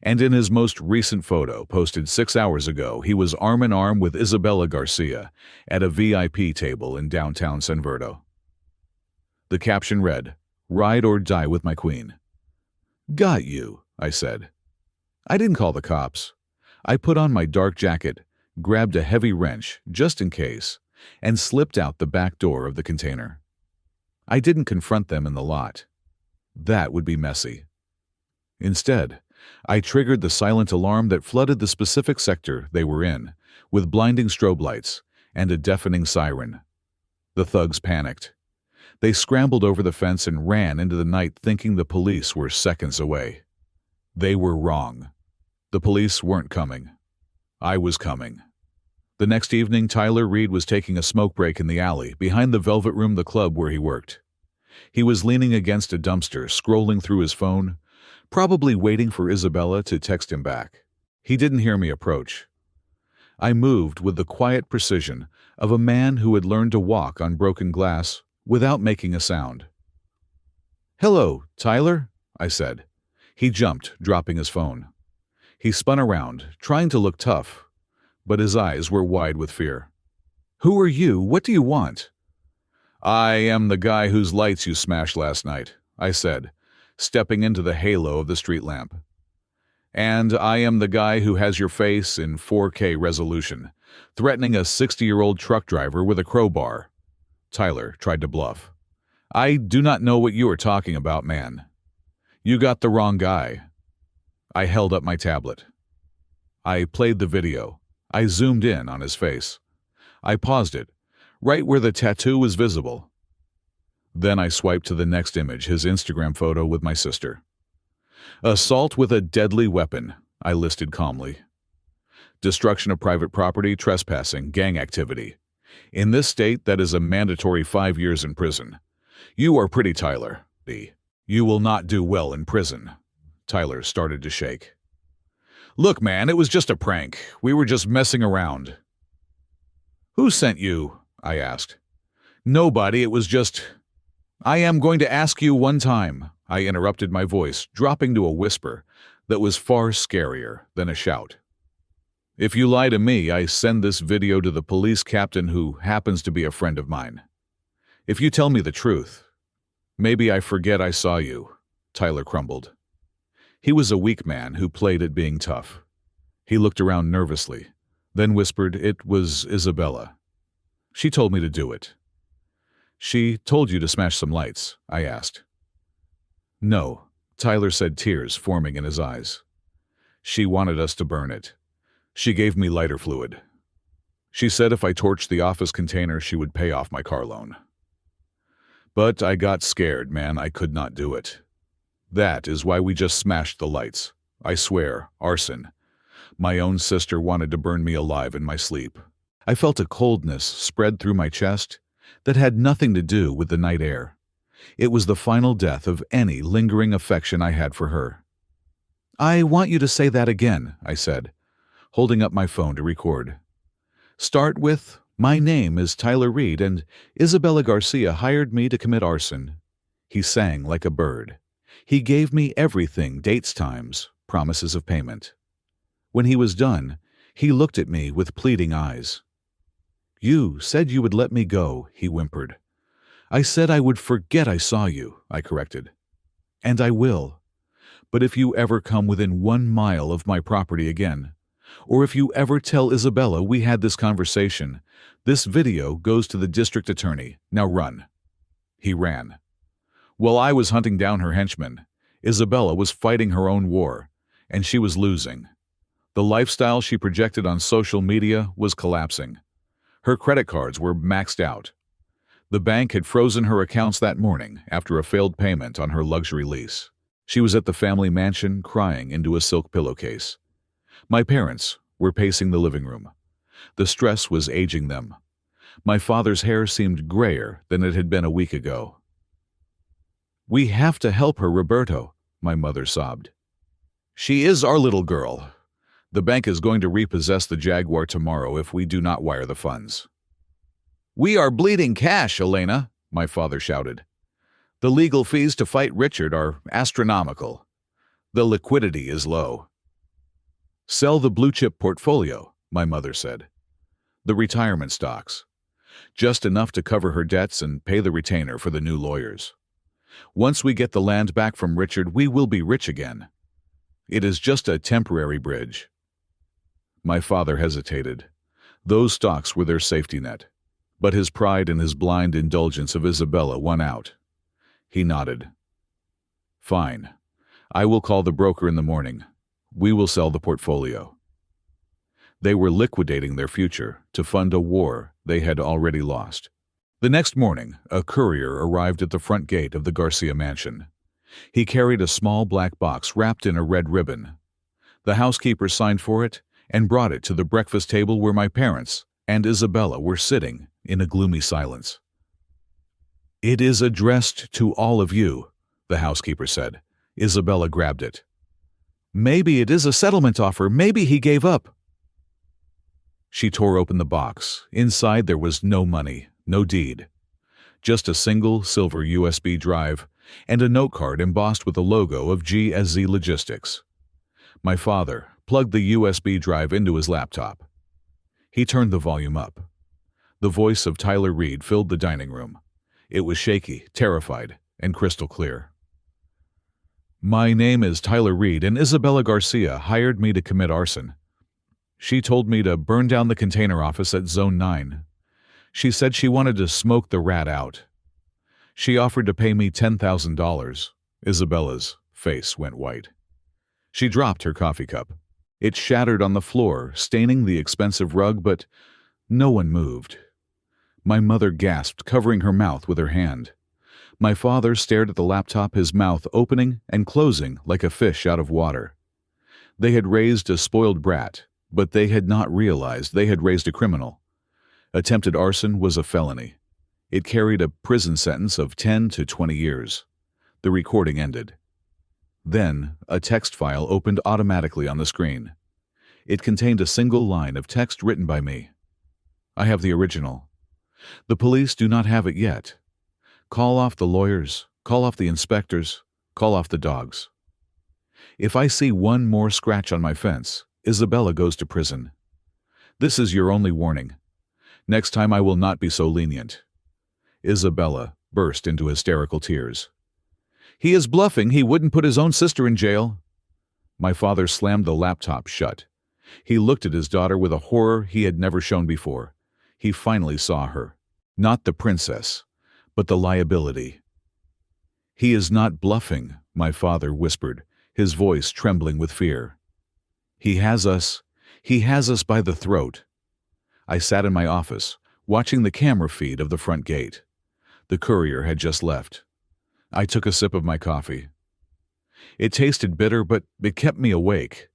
And in his most recent photo, posted 6 hours ago, he was arm in arm with Isabella Garcia at a VIP table in downtown San Verdo. The caption read, "Ride or die with my queen." "Got you," I said. I didn't call the cops. I put on my dark jacket, grabbed a heavy wrench, just in case, and slipped out the back door of the container. I didn't confront them in the lot. That would be messy. Instead, I triggered the silent alarm that flooded the specific sector they were in, with blinding strobe lights and a deafening siren. The thugs panicked. They scrambled over the fence and ran into the night thinking the police were seconds away. They were wrong. The police weren't coming. I was coming. The next evening, Tyler Reed was taking a smoke break in the alley behind the Velvet Room, the club where he worked. He was leaning against a dumpster, scrolling through his phone, probably waiting for Isabella to text him back. He didn't hear me approach. I moved with the quiet precision of a man who had learned to walk on broken glass without making a sound. "Hello, Tyler," I said. He jumped, dropping his phone. He spun around, trying to look tough, but his eyes were wide with fear. "Who are you? What do you want?" "I am the guy whose lights you smashed last night," I said, stepping into the halo of the street lamp. "And I am the guy who has your face in 4K resolution, threatening a 60-year-old truck driver with a crowbar." Tyler tried to bluff. "I do not know what you are talking about, man. You got the wrong guy." I held up my tablet. I played the video. I zoomed in on his face. I paused it, right where the tattoo was visible. Then I swiped to the next image, his Instagram photo with my sister. "Assault with a deadly weapon," I listed calmly. "Destruction of private property, trespassing, gang activity. In this state, that is a mandatory 5 years in prison. You are pretty, Tyler. You will not do well in prison." Tyler started to shake. "Look, man, it was just a prank. We were just messing around." "Who sent you?" I asked. "Nobody, it was just—" "I am going to ask you one time," I interrupted, my voice dropping to a whisper that was far scarier than a shout. "If you lie to me, I send this video to the police captain who happens to be a friend of mine. If you tell me the truth, maybe I forget I saw you." Tyler crumbled. He was a weak man who played at being tough. He looked around nervously, then whispered, "It was Isabella. She told me to do it." "She told you to smash some lights?" I asked. "No," Tyler said, tears forming in his eyes. "She wanted us to burn it. She gave me lighter fluid. She said if I torched the office container, she would pay off my car loan. But I got scared, man. I could not do it. That is why we just smashed the lights. I swear, arson. My own sister wanted to burn me alive in my sleep." I felt a coldness spread through my chest that had nothing to do with the night air. It was the final death of any lingering affection I had for her. "I want you to say that again," I said, holding up my phone to record. "Start with, 'My name is Tyler Reed, and Isabella Garcia hired me to commit arson.'" He sang like a bird. He gave me everything, dates, times, promises of payment. When he was done, he looked at me with pleading eyes. "You said you would let me go," he whimpered. "I said I would forget I saw you," I corrected. "And I will. But if you ever come within 1 mile of my property again, or if you ever tell Isabella we had this conversation, this video goes to the district attorney. Now run." He ran. While I was hunting down her henchmen, Isabella was fighting her own war, and she was losing. The lifestyle she projected on social media was collapsing. Her credit cards were maxed out. The bank had frozen her accounts that morning after a failed payment on her luxury lease. She was at the family mansion crying into a silk pillowcase. My parents were pacing the living room. The stress was aging them. My father's hair seemed grayer than it had been a week ago. "We have to help her, Roberto," my mother sobbed. "She is our little girl. The bank is going to repossess the Jaguar tomorrow if we do not wire the funds." "We are bleeding cash, Elena," my father shouted. The legal fees to fight Richard are astronomical. The liquidity is low. Sell the blue-chip portfolio, my mother said. The retirement stocks. Just enough to cover her debts and pay the retainer for the new lawyers. Once we get the land back from Richard, we will be rich again. It is just a temporary bridge. My father hesitated. Those stocks were their safety net. But his pride and his blind indulgence of Isabella won out. He nodded. Fine. I will call the broker in the morning. We will sell the portfolio. They were liquidating their future to fund a war they had already lost. The next morning, a courier arrived at the front gate of the Garcia mansion. He carried a small black box wrapped in a red ribbon. The housekeeper signed for it and brought it to the breakfast table where my parents and Isabella were sitting in a gloomy silence. It is addressed to all of you, the housekeeper said. Isabella grabbed it. Maybe it is a settlement offer. Maybe he gave up. She tore open the box. Inside there was no money, no deed. Just a single silver USB drive and a note card embossed with the logo of G&Z Logistics. My father plugged the USB drive into his laptop. He turned the volume up. The voice of Tyler Reed filled the dining room. It was shaky, terrified, and crystal clear. My name is Tyler Reed, and Isabella Garcia hired me to commit arson. She told me to burn down the container office at Zone 9. She said she wanted to smoke the rat out. She offered to pay me $10,000. Isabella's face went white. She dropped her coffee cup. It shattered on the floor, staining the expensive rug, but no one moved. My mother gasped, covering her mouth with her hand. My father stared at the laptop, his mouth opening and closing like a fish out of water. They had raised a spoiled brat, but they had not realized they had raised a criminal. Attempted arson was a felony. It carried a prison sentence of 10 to 20 years. The recording ended. Then, a text file opened automatically on the screen. It contained a single line of text written by me. I have the original. The police do not have it yet. Call off the lawyers, call off the inspectors, call off the dogs. If I see one more scratch on my fence, Isabella goes to prison. This is your only warning. Next time I will not be so lenient. Isabella burst into hysterical tears. He is bluffing. He wouldn't put his own sister in jail. My father slammed the laptop shut. He looked at his daughter with a horror he had never shown before. He finally saw her. Not the princess, but the liability. He is not bluffing, my father whispered, his voice trembling with fear. He has us by the throat. I sat in my office, watching the camera feed of the front gate. The courier had just left. I took a sip of my coffee. It tasted bitter, but it kept me awake.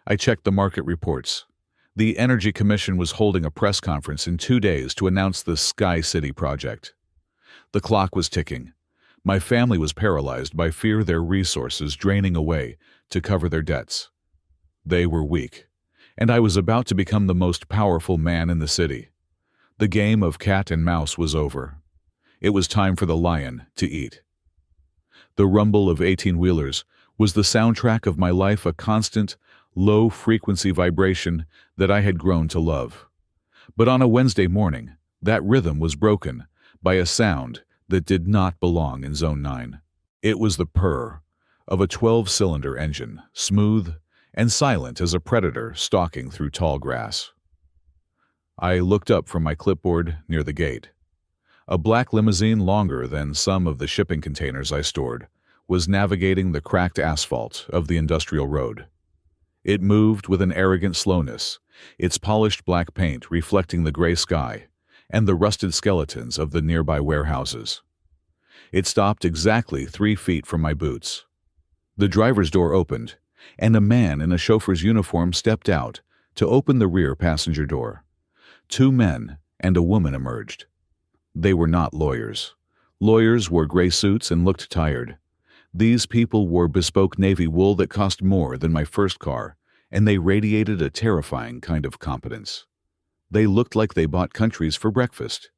I checked the market reports. The Energy Commission was holding a press conference in 2 days to announce the Sky City project. The clock was ticking. My family was paralyzed by fear, their resources draining away to cover their debts. They were weak, and I was about to become the most powerful man in the city. The game of cat and mouse was over. It was time for the lion to eat. The rumble of 18-wheelers was the soundtrack of my life, a constant, low-frequency vibration that I had grown to love. But on a Wednesday morning, that rhythm was broken by a sound that did not belong in Zone 9. It was the purr of a 12-cylinder engine, smooth and silent as a predator stalking through tall grass. I looked up from my clipboard near the gate. A black limousine, longer than some of the shipping containers I stored, was navigating the cracked asphalt of the industrial road. It moved with an arrogant slowness, its polished black paint reflecting the gray sky and the rusted skeletons of the nearby warehouses. It stopped exactly 3 feet from my boots. The driver's door opened, and a man in a chauffeur's uniform stepped out to open the rear passenger door. 2 men and a woman emerged. They were not lawyers. Lawyers wore gray suits and looked tired. These people wore bespoke navy wool that cost more than my first car, and they radiated a terrifying kind of competence. They looked like they bought countries for breakfast.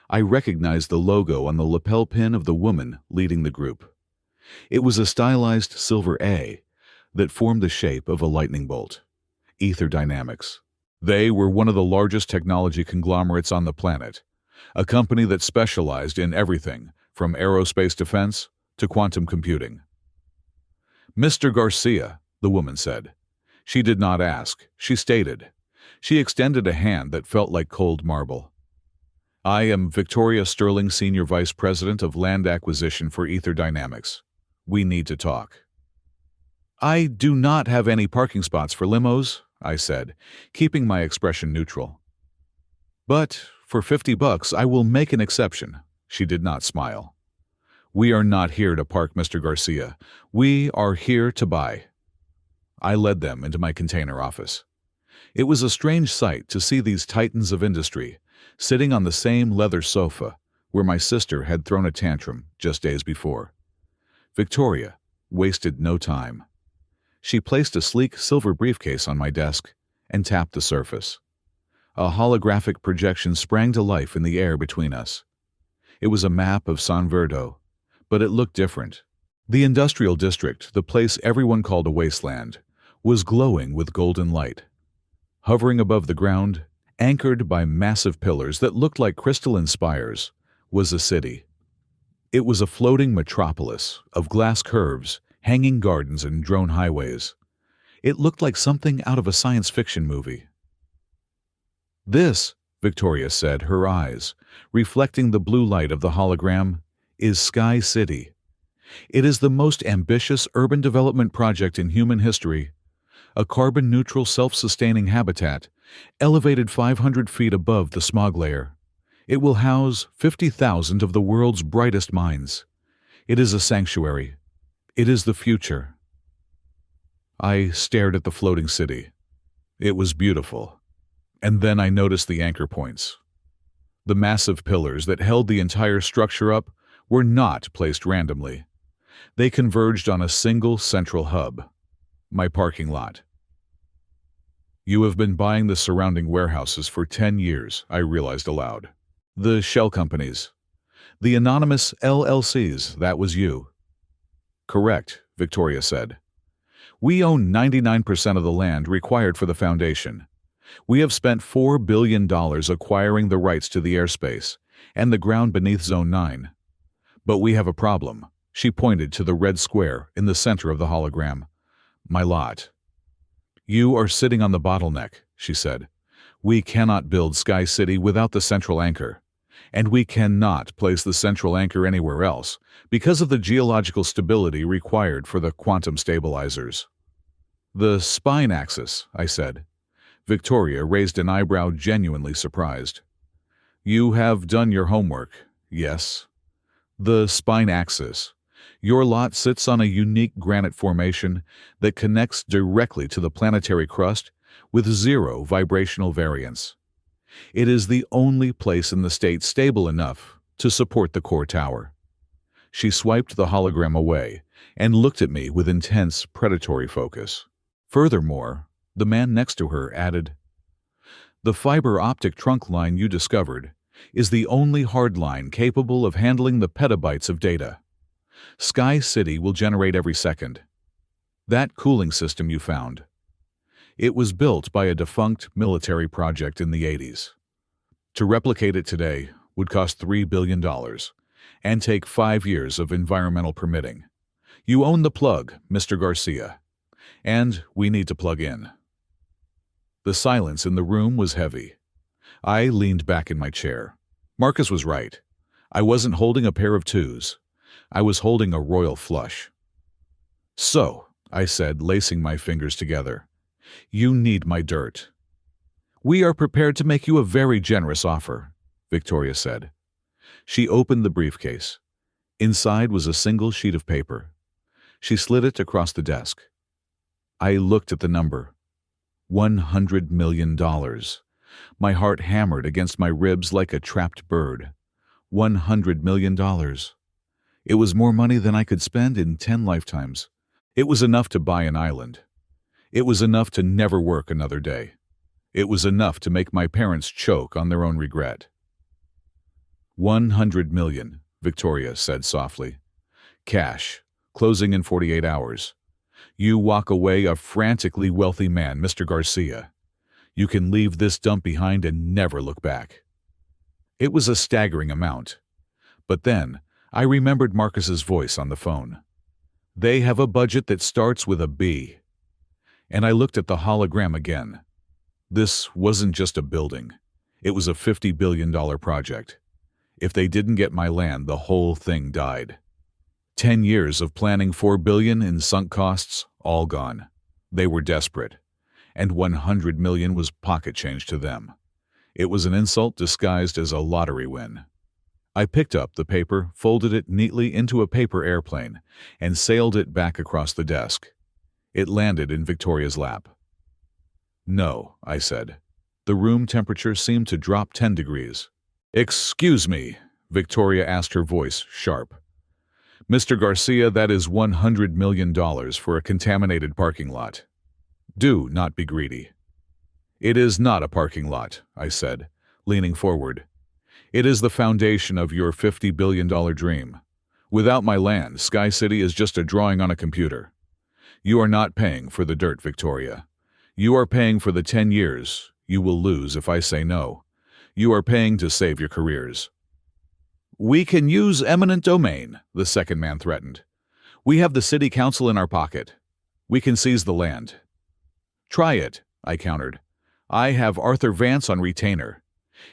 I recognized the logo on the lapel pin of the woman leading the group. It was a stylized silver A that formed the shape of a lightning bolt. Ether Dynamics. They were one of the largest technology conglomerates on the planet, a company that specialized in everything from aerospace defense to quantum computing. "Mr. Garcia," the woman said. She did not ask, she stated. She extended a hand that felt like cold marble. "I am Victoria Sterling, Senior Vice President of Land Acquisition for Ether Dynamics. We need to talk." "I do not have any parking spots for limos," I said, keeping my expression neutral. "But for $50, I will make an exception." She did not smile. "We are not here to park, Mr. Garcia. We are here to buy." I led them into my container office. It was a strange sight to see these titans of industry sitting on the same leather sofa where my sister had thrown a tantrum just days before. Victoria wasted no time. She placed a sleek silver briefcase on my desk and tapped the surface. A holographic projection sprang to life in the air between us. It was a map of San Verdo, but it looked different. The industrial district, the place everyone called a wasteland, was glowing with golden light. Hovering above the ground, anchored by massive pillars that looked like crystalline spires, was a city. It was a floating metropolis of glass curves, hanging gardens, and drone highways. It looked like something out of a science fiction movie. "This," Victoria said, her eyes, reflecting the blue light of the hologram, "is Sky City. It is the most ambitious urban development project in human history. A carbon-neutral, self-sustaining habitat, elevated 500 feet above the smog layer. It will house 50,000 of the world's brightest minds. It is a sanctuary. It is the future." I stared at the floating city. It was beautiful. And then I noticed the anchor points. The massive pillars that held the entire structure up were not placed randomly. They converged on a single central hub, my parking lot. "You have been buying the surrounding warehouses for 10 years, I realized aloud. The shell companies. The anonymous LLCs, that was you." "Correct," Victoria said. "We own 99% of the land required for the foundation. We have spent $4 billion acquiring the rights to the airspace and the ground beneath Zone 9. But we have a problem." She pointed to the red square in the center of the hologram. "My lot." "You are sitting on the bottleneck," she said. "We cannot build Sky City without the central anchor. And we cannot place the central anchor anywhere else because of the geological stability required for the quantum stabilizers." "The spine axis," I said. Victoria raised an eyebrow, genuinely surprised. "You have done your homework, yes. The spine axis. Your lot sits on a unique granite formation that connects directly to the planetary crust with zero vibrational variance. It is the only place in the state stable enough to support the core tower." She swiped the hologram away and looked at me with intense, predatory focus. Furthermore, the man next to her added, "The fiber optic trunk line you discovered is the only hard line capable of handling the petabytes of data. Sky City will generate every second. That cooling system you found. It was built by a defunct military project in the 80s. To replicate it today would cost $3 billion and take 5 years of environmental permitting. You own the plug, Mr. Garcia, and we need to plug in." The silence in the room was heavy. I leaned back in my chair. Marcus was right. I wasn't holding a pair of twos. I was holding a royal flush. "So," I said, lacing my fingers together, "you need my dirt." "We are prepared to make you a very generous offer," Victoria said. She opened the briefcase. Inside was a single sheet of paper. She slid it across the desk. I looked at the number. $100 million. My heart hammered against my ribs like a trapped bird. $100 million. It was more money than I could spend in 10 lifetimes. It was enough to buy an island. It was enough to never work another day. It was enough to make my parents choke on their own regret. 100 million, Victoria said softly. Cash, closing in 48 hours. You walk away a frantically wealthy man, Mr. Garcia. You can leave this dump behind and never look back. It was a staggering amount. But then, I remembered Marcus's voice on the phone. They have a budget that starts with a B. And I looked at the hologram again. This wasn't just a building. It was a $50 billion project. If they didn't get my land, the whole thing died. 10 years of planning $4 billion in sunk costs, all gone. They were desperate. And 100 million was pocket change to them. It was an insult disguised as a lottery win. I picked up the paper, folded it neatly into a paper airplane, and sailed it back across the desk. It landed in Victoria's lap. No, I said. The room temperature seemed to drop 10 degrees. Excuse me, Victoria asked, her voice sharp. Mr. Garcia, that is $100 million for a contaminated parking lot. Do not be greedy. It is not a parking lot, I said, leaning forward. It is the foundation of your $50 billion dream. Without my land, Sky City is just a drawing on a computer. You are not paying for the dirt, Victoria. You are paying for the 10 years you will lose if I say no. You are paying to save your careers. We can use eminent domain, the second man threatened. We have the city council in our pocket. We can seize the land. Try it, I countered. I have Arthur Vance on retainer.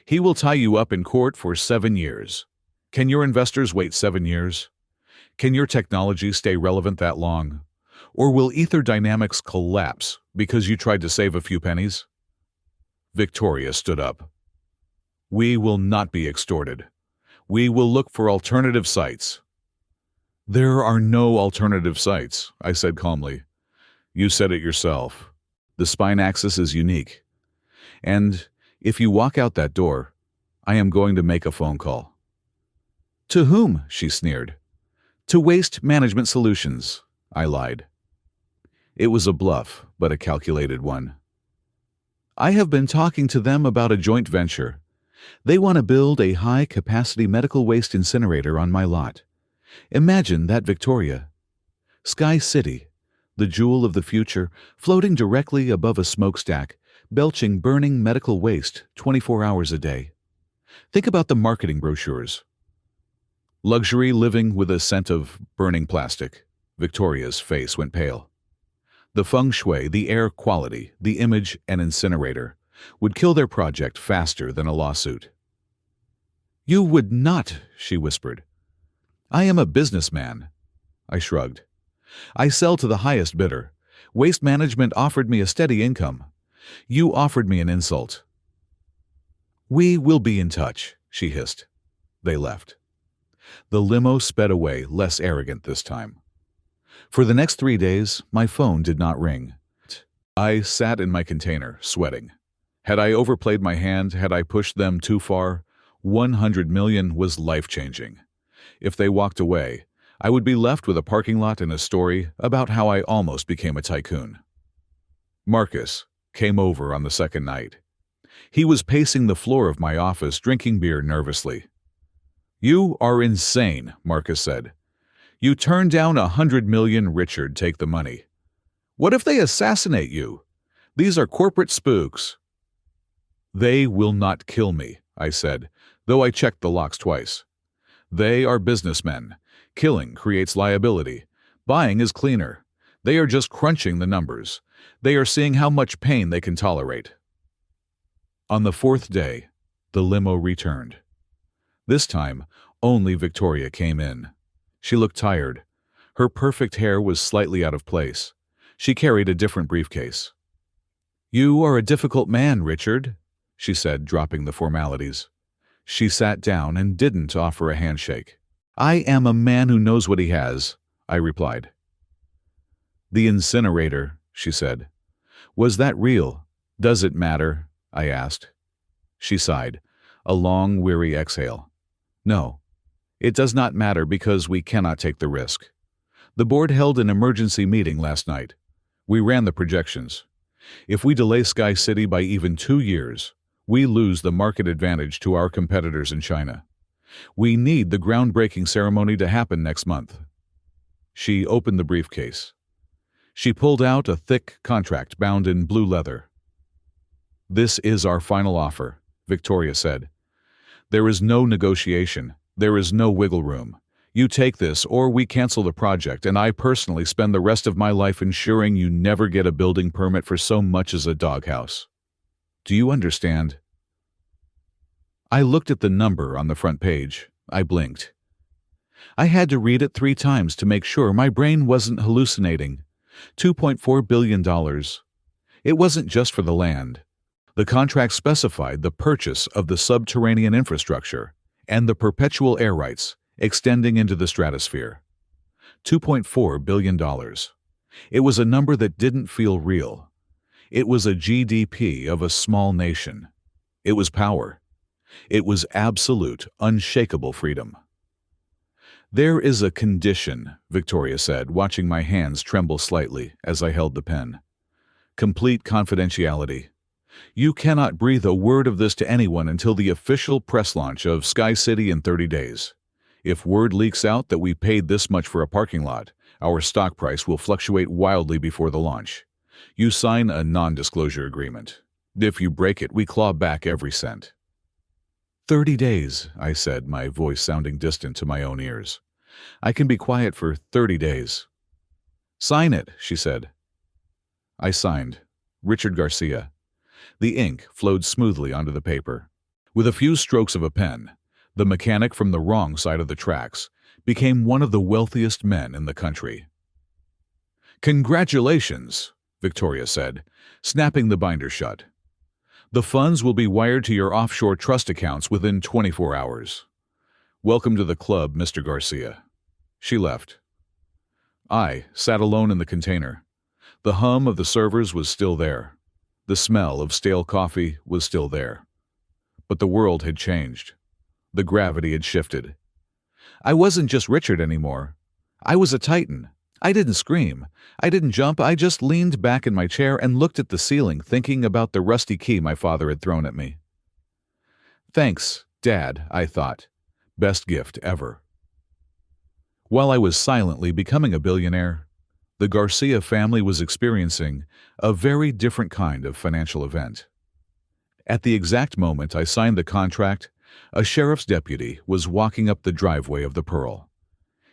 He will tie you up in court for 7 years. Can your investors wait 7 years? Can your technology stay relevant that long? Or will ether dynamics collapse because you tried to save a few pennies? Victoria stood up. We will not be extorted. We will look for alternative sites. There are no alternative sites, I said calmly. You said it yourself. The spine axis is unique. And if you walk out that door, I am going to make a phone call. To whom? She sneered. To Waste Management Solutions, I lied. It was a bluff, but a calculated one. I have been talking to them about a joint venture. They want to build a high-capacity medical waste incinerator on my lot. Imagine that, Victoria. Sky City, the jewel of the future, floating directly above a smokestack, belching burning medical waste 24 hours a day. Think about the marketing brochures. Luxury living with a scent of burning plastic. Victoria's face went pale. The feng shui, the air quality, the image, an incinerator, would kill their project faster than a lawsuit. You would not, she whispered. I am a businessman. I shrugged. I sell to the highest bidder. Waste Management offered me a steady income. You offered me an insult. We will be in touch, she hissed. They left. The limo sped away, less arrogant this time. For the next 3 days, my phone did not ring. I sat in my container, sweating. Had I overplayed my hand? Had I pushed them too far? 100 million was life-changing. If they walked away, I would be left with a parking lot and a story about how I almost became a tycoon. Marcus came over on the second night. He was pacing the floor of my office, drinking beer nervously. You are insane, Marcus said. You turned down 100 million, Richard, take the money. What if they assassinate you? These are corporate spooks. They will not kill me, I said, though I checked the locks twice. They are businessmen. Killing creates liability. Buying is cleaner. They are just crunching the numbers. They are seeing how much pain they can tolerate. On the 4th day, the limo returned. This time, only Victoria came in. She looked tired. Her perfect hair was slightly out of place. She carried a different briefcase. You are a difficult man, Richard, she said, dropping the formalities. She sat down and didn't offer a handshake. I am a man who knows what he has, I replied. The incinerator, she said. Was that real? Does it matter? I asked. She sighed, a long, weary exhale. No, it does not matter because we cannot take the risk. The board held an emergency meeting last night. We ran the projections. If we delay Sky City by even 2 years, we lose the market advantage to our competitors in China. We need the groundbreaking ceremony to happen next month." She opened the briefcase. She pulled out a thick contract bound in blue leather. "This is our final offer," Victoria said. "There is no negotiation. There is no wiggle room. You take this or we cancel the project, and I personally spend the rest of my life ensuring you never get a building permit for so much as a doghouse. Do you understand?" I looked at the number on the front page. I blinked. I had to read it 3 times to make sure my brain wasn't hallucinating. $2.4 billion. It wasn't just for the land. The contract specified the purchase of the subterranean infrastructure and the perpetual air rights extending into the stratosphere. $2.4 billion. It was a number that didn't feel real. It was a GDP of a small nation. It was power. It was absolute, unshakable freedom. "There is a condition," Victoria said, watching my hands tremble slightly as I held the pen. "Complete confidentiality. You cannot breathe a word of this to anyone until the official press launch of Sky City in 30 days. If word leaks out that we paid this much for a parking lot, our stock price will fluctuate wildly before the launch. You sign a non-disclosure agreement. If you break it, we claw back every cent." 30 days, I said, my voice sounding distant to my own ears. "I can be quiet for 30 days. "Sign it," she said. I signed. Richard Garcia. The ink flowed smoothly onto the paper. With a few strokes of a pen, the mechanic from the wrong side of the tracks became one of the wealthiest men in the country. "Congratulations," Victoria said, snapping the binder shut. "The funds will be wired to your offshore trust accounts within 24 hours. Welcome to the club, Mr. Garcia." She left. I sat alone in the container. The hum of the servers was still there. The smell of stale coffee was still there. But the world had changed. The gravity had shifted. I wasn't just Richard anymore. I was a titan. I didn't scream. I didn't jump. I just leaned back in my chair and looked at the ceiling, thinking about the rusty key my father had thrown at me. "Thanks, Dad," I thought. Best gift ever. While I was silently becoming a billionaire, the Garcia family was experiencing a very different kind of financial event. At the exact moment I signed the contract, a sheriff's deputy was walking up the driveway of the Pearl.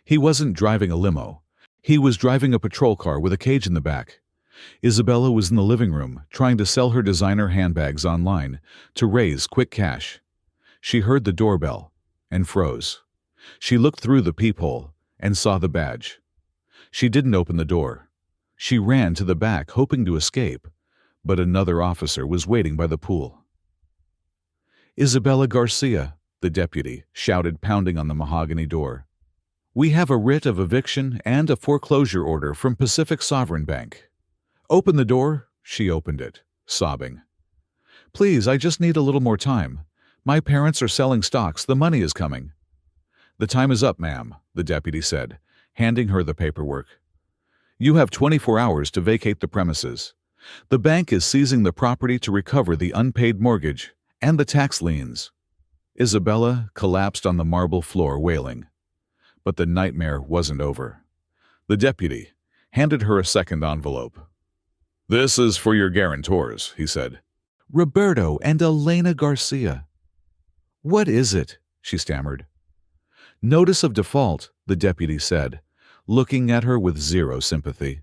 He wasn't driving a limo. He was driving a patrol car with a cage in the back. Isabella was in the living room, trying to sell her designer handbags online to raise quick cash. She heard the doorbell and froze. She looked through the peephole and saw the badge. She didn't open the door. She ran to the back, hoping to escape, but another officer was waiting by the pool. "Isabella Garcia," the deputy shouted, pounding on the mahogany door. "We have a writ of eviction and a foreclosure order from Pacific Sovereign Bank." "Open the door." She opened it, sobbing. "Please, I just need a little more time. My parents are selling stocks. The money is coming." "The time is up, ma'am," the deputy said, handing her the paperwork. "You have 24 hours to vacate the premises. The bank is seizing the property to recover the unpaid mortgage and the tax liens." Isabella collapsed on the marble floor, wailing. But the nightmare wasn't over. The deputy handed her a second envelope. "This is for your guarantors," he said. "Roberto and Elena Garcia." "What is it?" she stammered. "Notice of default," the deputy said, looking at her with zero sympathy.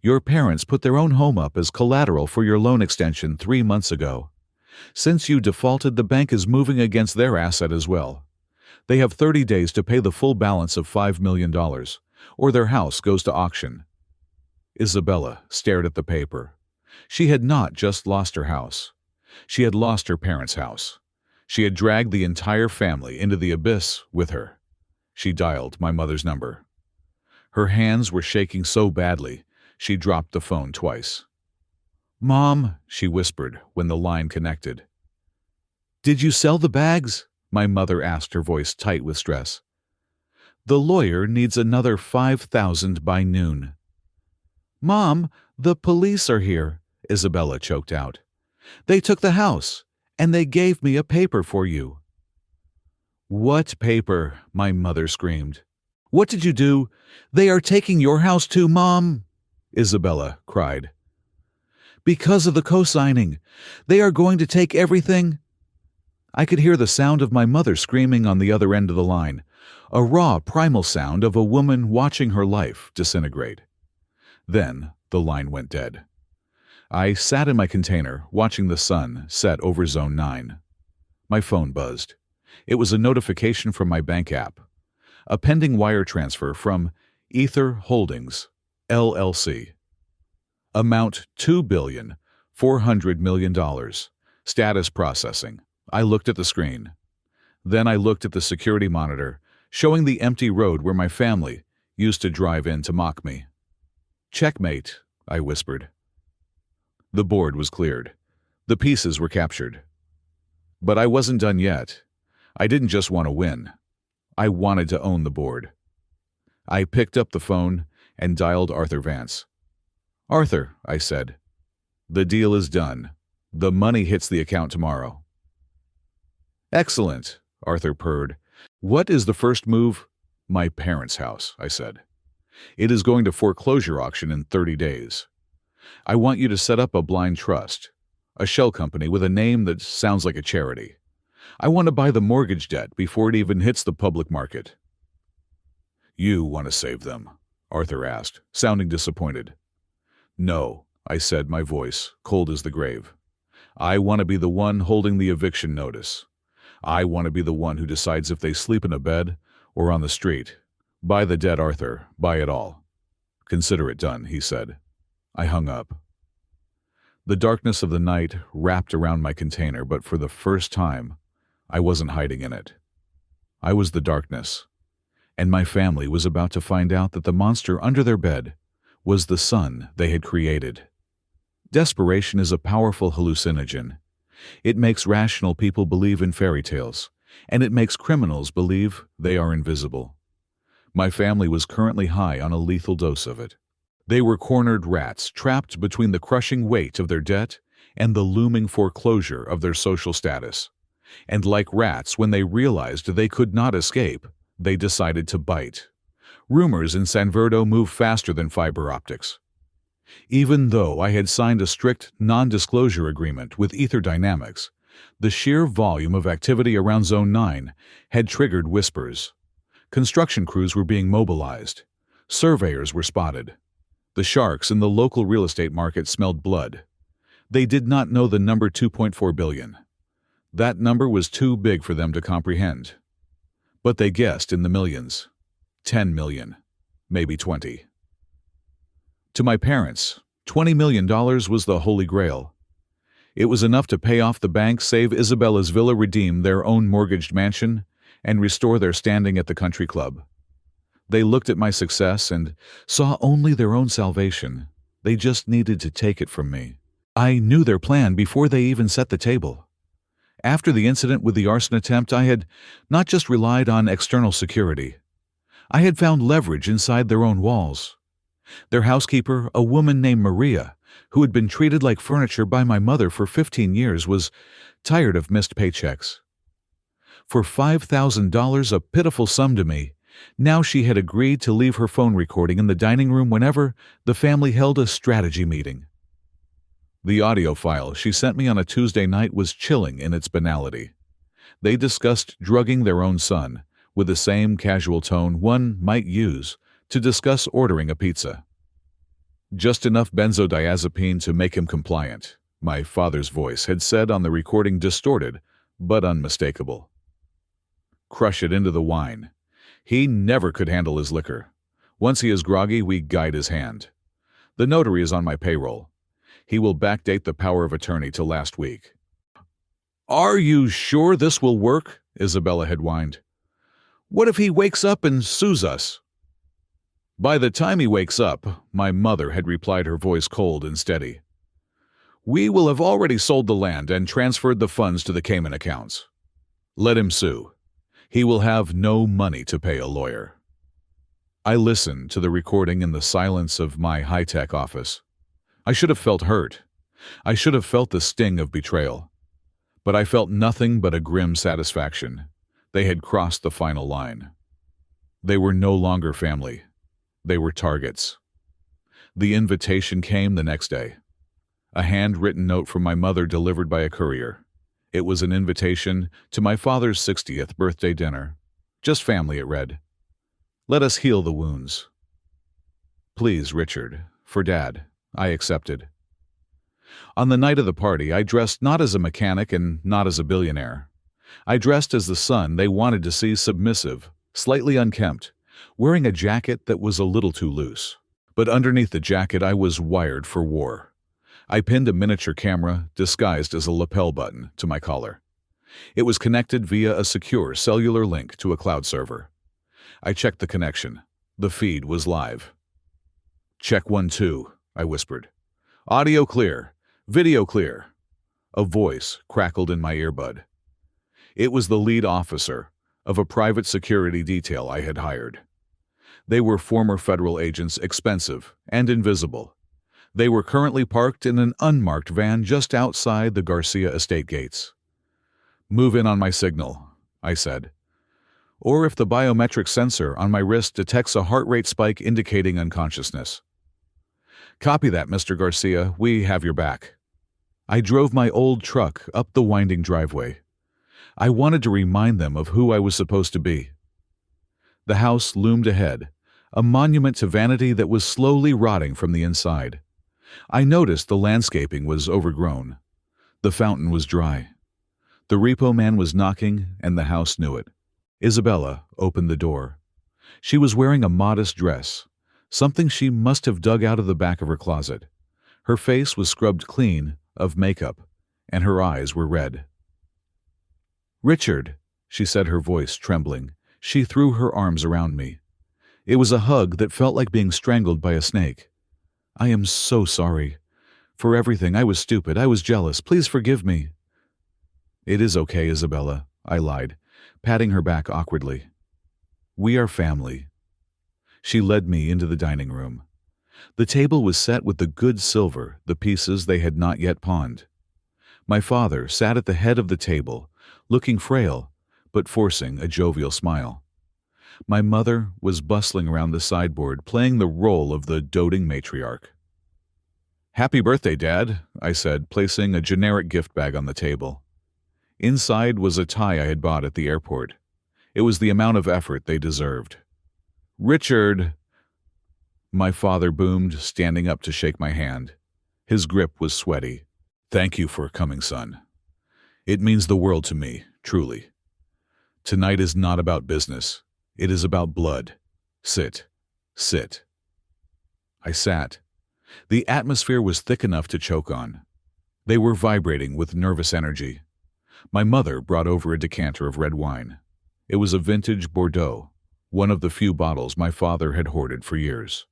"Your parents put their own home up as collateral for your loan extension 3 months ago. Since you defaulted, the bank is moving against their asset as well. They have 30 days to pay the full balance of $5 million, or their house goes to auction." Isabella stared at the paper. She had not just lost her house. She had lost her parents' house. She had dragged the entire family into the abyss with her. She dialed my mother's number. Her hands were shaking so badly, she dropped the phone twice. "Mom," she whispered when the line connected. "Did you sell the bags?" my mother asked, her voice tight with stress. "The lawyer needs another 5,000 by noon." "Mom, the police are here," Isabella choked out. "They took the house, and they gave me a paper for you." "What paper?" my mother screamed. "What did you do? They are taking your house too, Mom!" Isabella cried. "Because of the co-signing. They are going to take everything." I could hear the sound of my mother screaming on the other end of the line, a raw, primal sound of a woman watching her life disintegrate. Then the line went dead. I sat in my container, watching the sun set over Zone 9. My phone buzzed. It was a notification from my bank app. A pending wire transfer from Ether Holdings, LLC. Amount $2,400,000,000. Status processing. I looked at the screen. Then I looked at the security monitor, showing the empty road where my family used to drive in to mock me. "Checkmate," I whispered. The board was cleared. The pieces were captured. But I wasn't done yet. I didn't just want to win. I wanted to own the board. I picked up the phone and dialed Arthur Vance. "Arthur," I said, "the deal is done. The money hits the account tomorrow." "Excellent," Arthur purred. "What is the first move?" "My parents' house," I said. "It is going to foreclosure auction in 30 days. I want you to set up a blind trust, a shell company with a name that sounds like a charity. I want to buy the mortgage debt before it even hits the public market." "You want to save them?" Arthur asked, sounding disappointed. "No," I said, my voice cold as the grave. "I want to be the one holding the eviction notice. I want to be the one who decides if they sleep in a bed or on the street. Buy the debt, Arthur. Buy it all." "Consider it done," he said. I hung up. The darkness of the night wrapped around my container, but for the first time, I wasn't hiding in it. I was the darkness, and my family was about to find out that the monster under their bed was the sun they had created. Desperation is a powerful hallucinogen. It makes rational people believe in fairy tales, and it makes criminals believe they are invisible. My family was currently high on a lethal dose of it. They were cornered rats, trapped between the crushing weight of their debt and the looming foreclosure of their social status. And like rats, when they realized they could not escape, they decided to bite. Rumors in San Verdo move faster than fiber optics. Even though I had signed a strict non-disclosure agreement with Ether Dynamics, the sheer volume of activity around Zone 9 had triggered whispers. Construction crews were being mobilized. Surveyors were spotted. The sharks in the local real estate market smelled blood. They did not know the number 2.4 billion. That number was too big for them to comprehend. But they guessed in the millions. 10 million, maybe 20. To my parents, $20 million was the holy grail. It was enough to pay off the bank, save Isabella's villa, redeem their own mortgaged mansion, and restore their standing at the country club. They looked at my success and saw only their own salvation. They just needed to take it from me. I knew their plan before they even set the table. After the incident with the arson attempt, I had not just relied on external security. I had found leverage inside their own walls. Their housekeeper, a woman named Maria, who had been treated like furniture by my mother for 15 years, was tired of missed paychecks. For $5,000, a pitiful sum to me, now she had agreed to leave her phone recording in the dining room whenever the family held a strategy meeting. The audio file she sent me on a Tuesday night was chilling in its banality. They discussed drugging their own son, with the same casual tone one might use to discuss ordering a pizza. "Just enough benzodiazepine to make him compliant," my father's voice had said on the recording, distorted but unmistakable. "Crush it into the wine. He never could handle his liquor. Once he is groggy, we guide his hand. The notary is on my payroll. He will backdate the power of attorney to last week." "Are you sure this will work?" Isabella had whined. "What if he wakes up and sues us?" "By the time he wakes up," my mother had replied, her voice cold and steady, "we will have already sold the land and transferred the funds to the Cayman accounts. Let him sue. He will have no money to pay a lawyer." I listened to the recording in the silence of my high-tech office. I should have felt hurt. I should have felt the sting of betrayal. But I felt nothing but a grim satisfaction. They had crossed the final line. They were no longer family. They were targets. The invitation came the next day. A handwritten note from my mother delivered by a courier. It was an invitation to my father's 60th birthday dinner. Just family, it read. Let us heal the wounds. Please, Richard, for Dad, I accepted. On the night of the party, I dressed not as a mechanic and not as a billionaire. I dressed as the son they wanted to see, submissive, slightly unkempt, wearing a jacket that was a little too loose. But underneath the jacket I was wired for war. I pinned a miniature camera, disguised as a lapel button, to my collar. It was connected via a secure cellular link to a cloud server. I checked the connection. The feed was live. Check 1, 2, I whispered. Audio clear. Video clear. A voice crackled in my earbud. It was the lead officer of a private security detail I had hired. They were former federal agents, expensive and invisible. They were currently parked in an unmarked van just outside the Garcia estate gates. Move in on my signal, I said. Or if the biometric sensor on my wrist detects a heart rate spike indicating unconsciousness. Copy that, Mr. Garcia. We have your back. I drove my old truck up the winding driveway. I wanted to remind them of who I was supposed to be. The house loomed ahead, a monument to vanity that was slowly rotting from the inside. I noticed the landscaping was overgrown. The fountain was dry. The repo man was knocking, and the house knew it. Isabella opened the door. She was wearing a modest dress, something she must have dug out of the back of her closet. Her face was scrubbed clean of makeup, and her eyes were red. Richard, she said, her voice trembling. She threw her arms around me. It was a hug that felt like being strangled by a snake. I am so sorry. For everything, I was stupid. I was jealous. Please forgive me. It is okay, Isabella, I lied, patting her back awkwardly. We are family. She led me into the dining room. The table was set with the good silver, the pieces they had not yet pawned. My father sat at the head of the table, looking frail, but forcing a jovial smile. My mother was bustling around the sideboard, playing the role of the doting matriarch. Happy birthday, Dad, I said, placing a generic gift bag on the table. Inside was a tie I had bought at the airport. It was the amount of effort they deserved. Richard, my father boomed, standing up to shake my hand. His grip was sweaty. Thank you for coming, son. It means the world to me, truly. Tonight is not about business. It is about blood. Sit. Sit. I sat. The atmosphere was thick enough to choke on. They were vibrating with nervous energy. My mother brought over a decanter of red wine. It was a vintage Bordeaux, one of the few bottles my father had hoarded for years.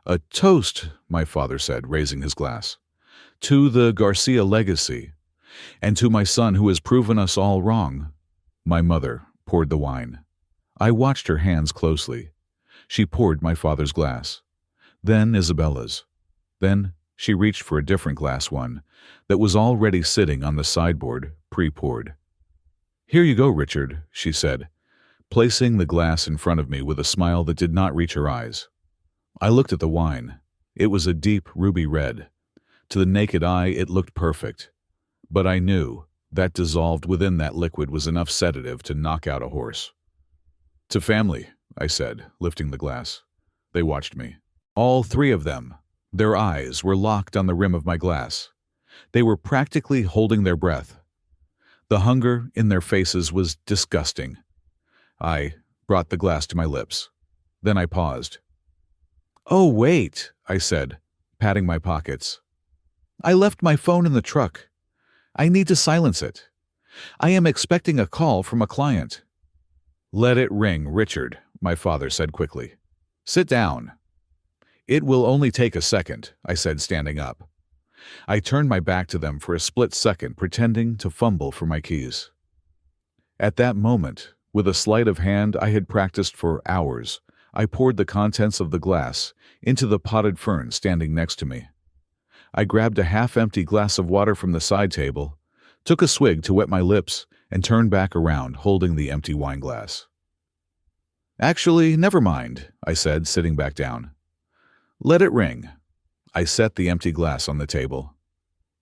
A toast, my father said, raising his glass, to the Garcia legacy, and to my son who has proven us all wrong. My mother poured the wine. I watched her hands closely. She poured my father's glass. Then Isabella's. Then she reached for a different glass, one that was already sitting on the sideboard, pre-poured. Here you go, Richard, she said, placing the glass in front of me with a smile that did not reach her eyes. I looked at the wine. It was a deep ruby red. To the naked eye, it looked perfect. But I knew that dissolved within that liquid was enough sedative to knock out a horse. To family, I said, lifting the glass. They watched me. All three of them. Their eyes were locked on the rim of my glass. They were practically holding their breath. The hunger in their faces was disgusting. I brought the glass to my lips. Then I paused. Oh, wait, I said, patting my pockets. I left my phone in the truck. I need to silence it. I am expecting a call from a client. Let it ring, Richard, my father said quickly. Sit down. It will only take a second, I said, standing up. I turned my back to them for a split second, pretending to fumble for my keys. At that moment, with a sleight of hand I had practiced for hours, I poured the contents of the glass into the potted fern standing next to me. I grabbed a half-empty glass of water from the side table, took a swig to wet my lips, and turned back around, holding the empty wine glass. "Actually, never mind," I said, sitting back down. "Let it ring." I set the empty glass on the table.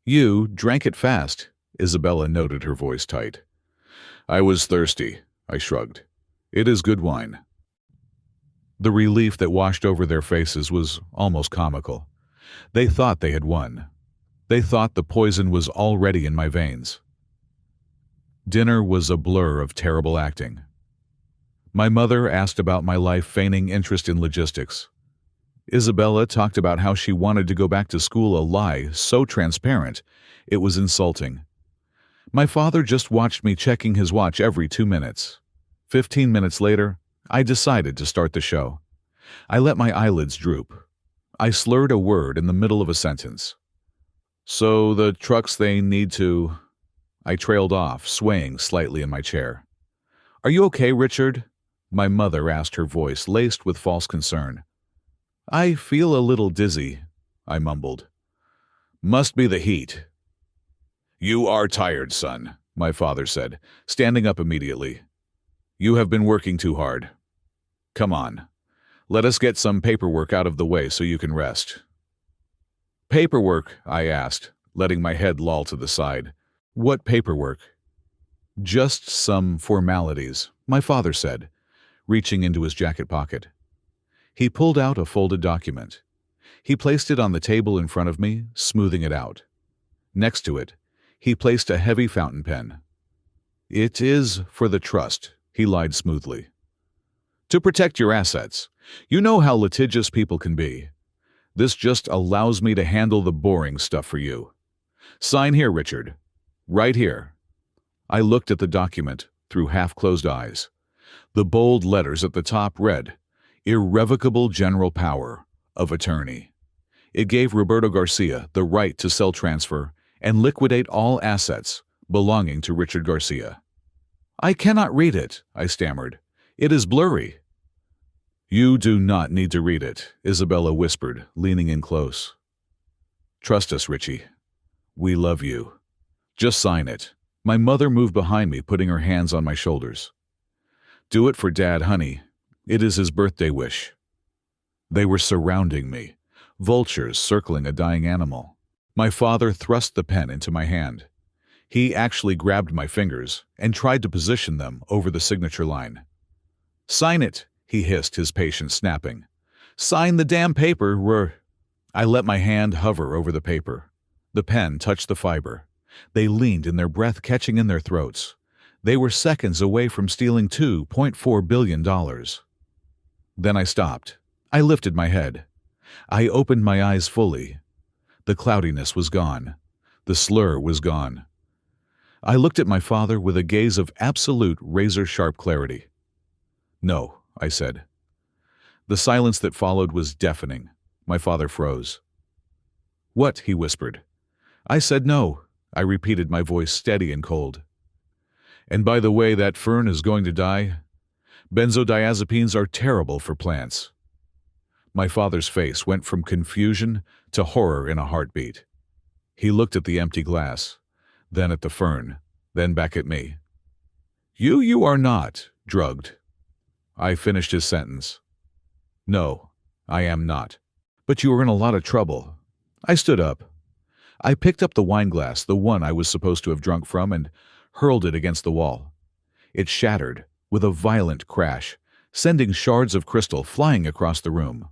"You drank it fast," Isabella noted, her voice tight. "I was thirsty," I shrugged. "It is good wine." The relief that washed over their faces was almost comical. They thought they had won. They thought the poison was already in my veins. Dinner was a blur of terrible acting. My mother asked about my life, feigning interest in logistics. Isabella talked about how she wanted to go back to school, a lie so transparent it was insulting. My father just watched me checking his watch every 2 minutes. 15 minutes later, I decided to start the show. I let my eyelids droop. I slurred a word in the middle of a sentence. "So the trucks, they need to..." I trailed off, swaying slightly in my chair. "Are you okay, Richard?" My mother asked, her voice laced with false concern. "I feel a little dizzy," I mumbled. "Must be the heat." "You are tired, son," my father said, standing up immediately. "You have been working too hard. Come on, let us get some paperwork out of the way so you can rest." "Paperwork?" I asked, letting my head loll to the side. "What paperwork?" "Just some formalities," my father said, reaching into his jacket pocket. He pulled out a folded document. He placed it on the table in front of me, smoothing it out. Next to it, he placed a heavy fountain pen. "It is for the trust," he lied smoothly. "To protect your assets. You know how litigious people can be. This just allows me to handle the boring stuff for you. Sign here, Richard. Right here." I looked at the document through half-closed eyes. The bold letters at the top read, "Irrevocable general power of attorney." It gave Roberto Garcia the right to sell, transfer, and liquidate all assets belonging to Richard Garcia. "I cannot read it," I stammered. "It is blurry." "You do not need to read it," Isabella whispered, leaning in close. "Trust us, Richie. We love you. Just sign it." My mother moved behind me, putting her hands on my shoulders. "Do it for Dad, honey. It is his birthday wish." They were surrounding me, vultures circling a dying animal. My father thrust the pen into my hand. He actually grabbed my fingers and tried to position them over the signature line. "Sign it," he hissed, his patience snapping. "Sign the damn paper, I let my hand hover over the paper. The pen touched the fiber. They leaned in, their breath catching in their throats. They were seconds away from stealing $2.4 billion. Then I stopped. I lifted my head. I opened my eyes fully. The cloudiness was gone. The slur was gone. I looked at my father with a gaze of absolute razor-sharp clarity. "No," I said. The silence that followed was deafening. My father froze. "What?" he whispered. I said no. I repeated, my voice steady and cold. "And by the way, that fern is going to die. Benzodiazepines are terrible for plants." My father's face went from confusion to horror in a heartbeat. He looked at the empty glass, then at the fern, then back at me. You are not drugged." I finished his sentence. "No, I am not. But you are in a lot of trouble." I stood up. I picked up the wine glass, the one I was supposed to have drunk from, and hurled it against the wall. It shattered with a violent crash, sending shards of crystal flying across the room.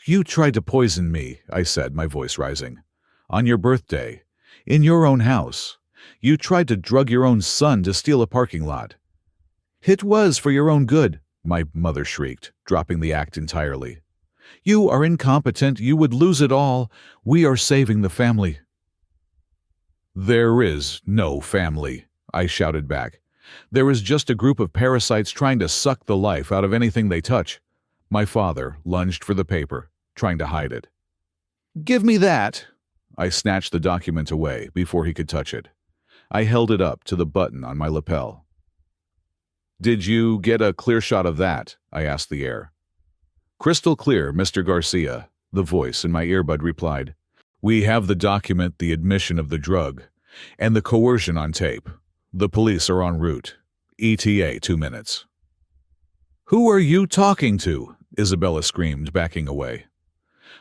"You tried to poison me," I said, my voice rising. "On your birthday. In your own house. You tried to drug your own son to steal a parking lot." "It was for your own good," my mother shrieked, dropping the act entirely. "You are incompetent. You would lose it all. We are saving the family." "There is no family," I shouted back. "There is just a group of parasites trying to suck the life out of anything they touch." My father lunged for the paper, trying to hide it. "Give me that!" I snatched the document away before he could touch it. I held it up to the button on my lapel. "Did you get a clear shot of that?" I asked the air. "Crystal clear, Mr. Garcia," the voice in my earbud replied. "We have the document, the admission of the drug, and the coercion on tape. The police are en route. ETA 2 minutes. Who are you talking to? Isabella screamed, backing away.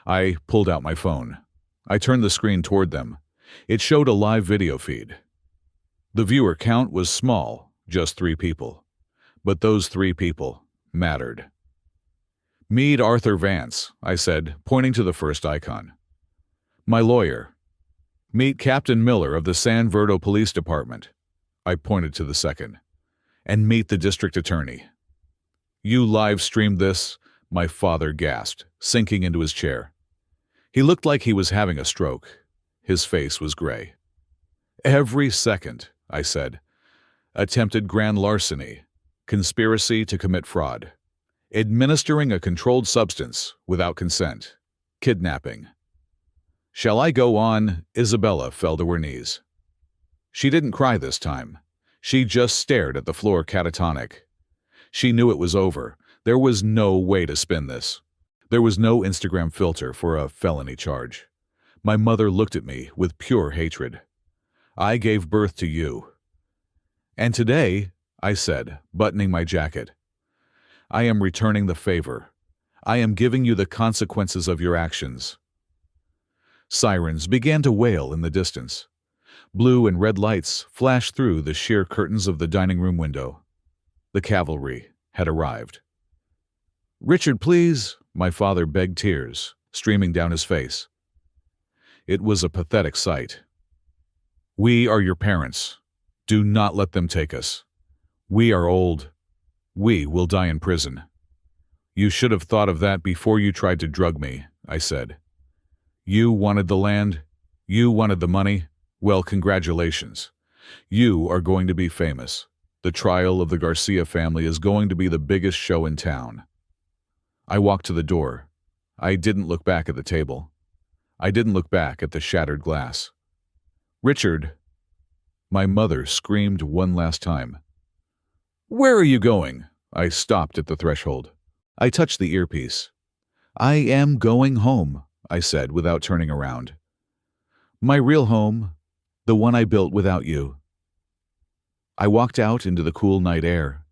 I pulled out my phone. I turned the screen toward them. It showed a live video feed. The viewer count was small, just 3 people. But those 3 people mattered. Meet Arthur Vance, I said, pointing to the first icon. My lawyer. Meet Captain Miller of the San Verdo Police Department. I pointed to the second. And meet the district attorney. You live-streamed this? My father gasped, sinking into his chair. He looked like he was having a stroke. His face was gray. Every second, I said. Attempted grand larceny, conspiracy to commit fraud, administering a controlled substance without consent, kidnapping. Shall I go on? Isabella fell to her knees. She didn't cry this time. She just stared at the floor catatonic. She knew it was over. There was no way to spin this. There was no Instagram filter for a felony charge. My mother looked at me with pure hatred. I gave birth to you. And today, I said, buttoning my jacket, I am returning the favor. I am giving you the consequences of your actions. Sirens began to wail in the distance. Blue and red lights flashed through the sheer curtains of the dining room window. The cavalry had arrived. Richard, please, my father begged, tears streaming down his face. It was a pathetic sight. We are your parents. Do not let them take us. We are old. We will die in prison. You should have thought of that before you tried to drug me, I said. You wanted the land. You wanted the money. Well, congratulations. You are going to be famous. The trial of the Garcia family is going to be the biggest show in town. I walked to the door. I didn't look back at the table. I didn't look back at the shattered glass. Richard, my mother screamed one last time. Where are you going? I stopped at the threshold. I touched the earpiece. I am going home, I said without turning around. My real home, the one I built without you. I walked out into the cool night air.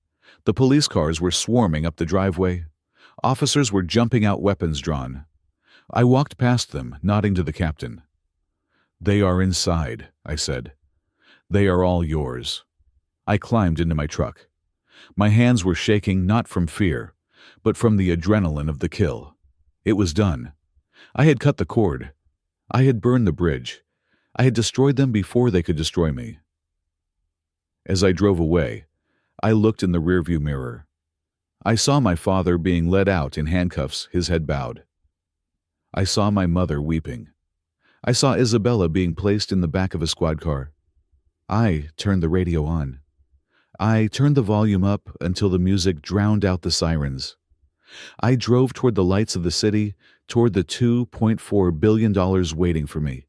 The police cars were swarming up the driveway. Officers were jumping out, weapons drawn. I walked past them, nodding to the captain. They are inside, I said. They are all yours. I climbed into my truck. My hands were shaking not from fear, but from the adrenaline of the kill. It was done. I had cut the cord. I had burned the bridge. I had destroyed them before they could destroy me. As I drove away, I looked in the rearview mirror. I saw my father being led out in handcuffs, his head bowed. I saw my mother weeping. I saw Isabella being placed in the back of a squad car. I turned the radio on. I turned the volume up until the music drowned out the sirens. I drove toward the lights of the city, toward the $2.4 billion waiting for me.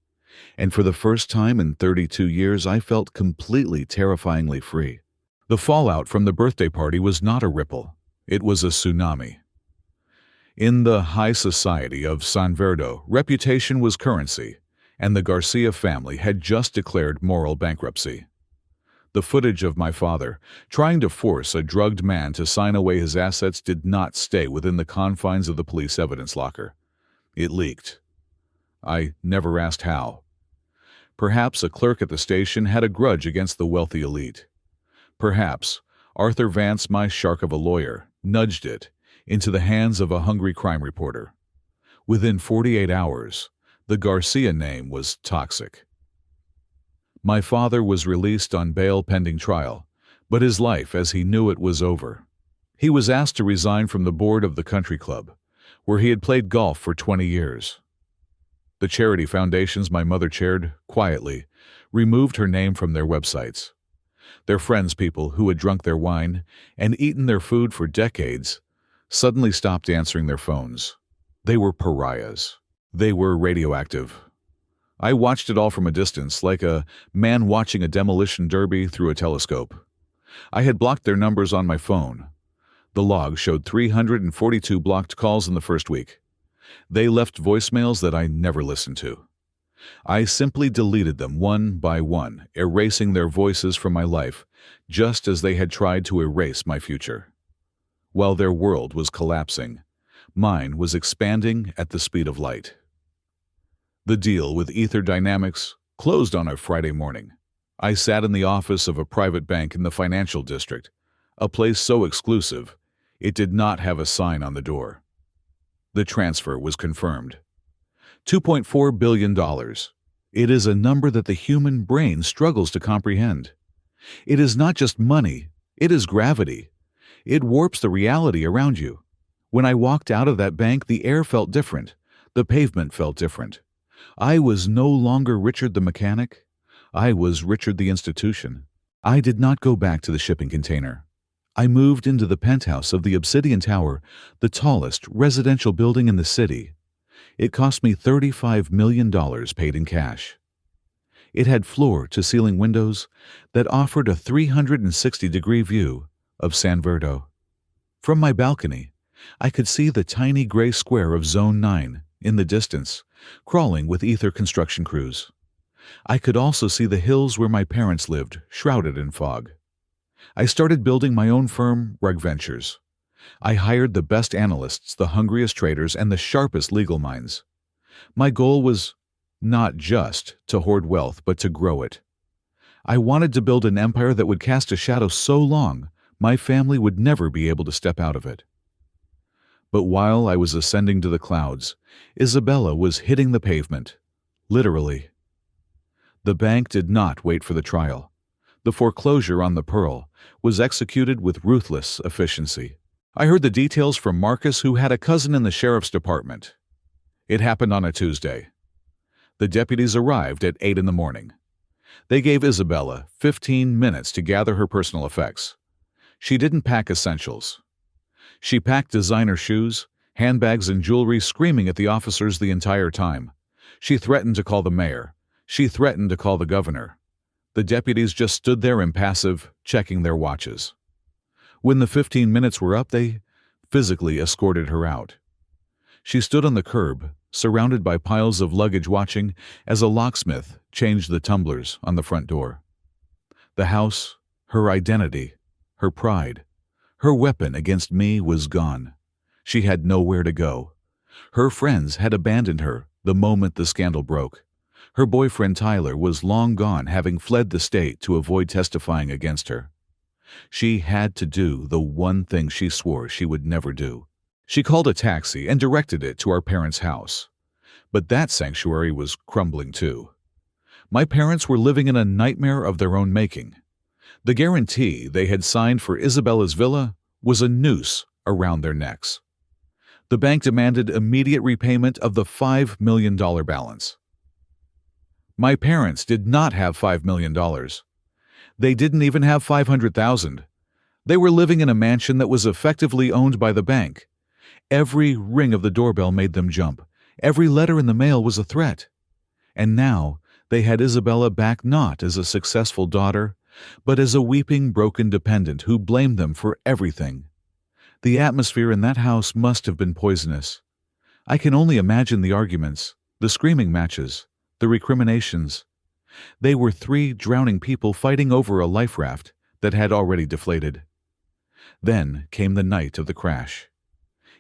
And for the first time in 32 years, I felt completely, terrifyingly free. The fallout from the birthday party was not a ripple. It was a tsunami. In the high society of San Verdo, reputation was currency, and the Garcia family had just declared moral bankruptcy. The footage of my father trying to force a drugged man to sign away his assets did not stay within the confines of the police evidence locker. It leaked. I never asked how. Perhaps a clerk at the station had a grudge against the wealthy elite. Perhaps Arthur Vance, my shark of a lawyer, nudged it into the hands of a hungry crime reporter. Within 48 hours, the Garcia name was toxic. My father was released on bail pending trial, but his life as he knew it was over. He was asked to resign from the board of the country club, where he had played golf for 20 years. The charity foundations my mother chaired, quietly, removed her name from their websites. Their friends, people who had drunk their wine and eaten their food for decades, suddenly stopped answering their phones. They were pariahs. They were radioactive. I watched it all from a distance, like a man watching a demolition derby through a telescope. I had blocked their numbers on my phone. The log showed 342 blocked calls in the first week. They left voicemails that I never listened to. I simply deleted them one by one, erasing their voices from my life, just as they had tried to erase my future. While their world was collapsing, mine was expanding at the speed of light. The deal with Ether Dynamics closed on a Friday morning. I sat in the office of a private bank in the financial district, a place so exclusive, it did not have a sign on the door. The transfer was confirmed. $2.4 billion. It is a number that the human brain struggles to comprehend. It is not just money, it is gravity. It warps the reality around you. When I walked out of that bank, the air felt different. The pavement felt different. I was no longer Richard the mechanic. I was Richard the institution. I did not go back to the shipping container. I moved into the penthouse of the Obsidian Tower, the tallest residential building in the city. It cost me $35 million paid in cash. It had floor-to-ceiling windows that offered a 360-degree view of San Verdo. From my balcony, I could see the tiny gray square of Zone 9 in the distance, crawling with Ether construction crews. I could also see the hills where my parents lived, shrouded in fog. I started building my own firm, Rug Ventures. I hired the best analysts, the hungriest traders, and the sharpest legal minds. My goal was not just to hoard wealth, but to grow it. I wanted to build an empire that would cast a shadow so long my family would never be able to step out of it. But while I was ascending to the clouds, Isabella was hitting the pavement, literally. The bank did not wait for the trial. The foreclosure on the Pearl was executed with ruthless efficiency. I heard the details from Marcus, who had a cousin in the sheriff's department. It happened on a Tuesday. The deputies arrived at 8 in the morning. They gave Isabella 15 minutes to gather her personal effects. She didn't pack essentials. She packed designer shoes, handbags, and jewelry, screaming at the officers the entire time. She threatened to call the mayor. She threatened to call the governor. The deputies just stood there impassive, checking their watches. When the 15 minutes were up, they physically escorted her out. She stood on the curb, surrounded by piles of luggage, watching as a locksmith changed the tumblers on the front door. The house, her identity, her pride, her weapon against me was gone. She had nowhere to go. Her friends had abandoned her the moment the scandal broke. Her boyfriend Tyler was long gone, having fled the state to avoid testifying against her. She had to do the one thing she swore she would never do. She called a taxi and directed it to our parents' house. But that sanctuary was crumbling too. My parents were living in a nightmare of their own making. The guarantee they had signed for Isabella's villa was a noose around their necks. The bank demanded immediate repayment of the $5 million balance. My parents did not have $5 million. They didn't even have $500,000. They were living in a mansion that was effectively owned by the bank. Every ring of the doorbell made them jump. Every letter in the mail was a threat. And now they had Isabella back not as a successful daughter, but as a weeping, broken dependent who blamed them for everything. The atmosphere in that house must have been poisonous. I can only imagine the arguments, the screaming matches, the recriminations. They were 3 drowning people fighting over a life raft that had already deflated. Then came the night of the crash.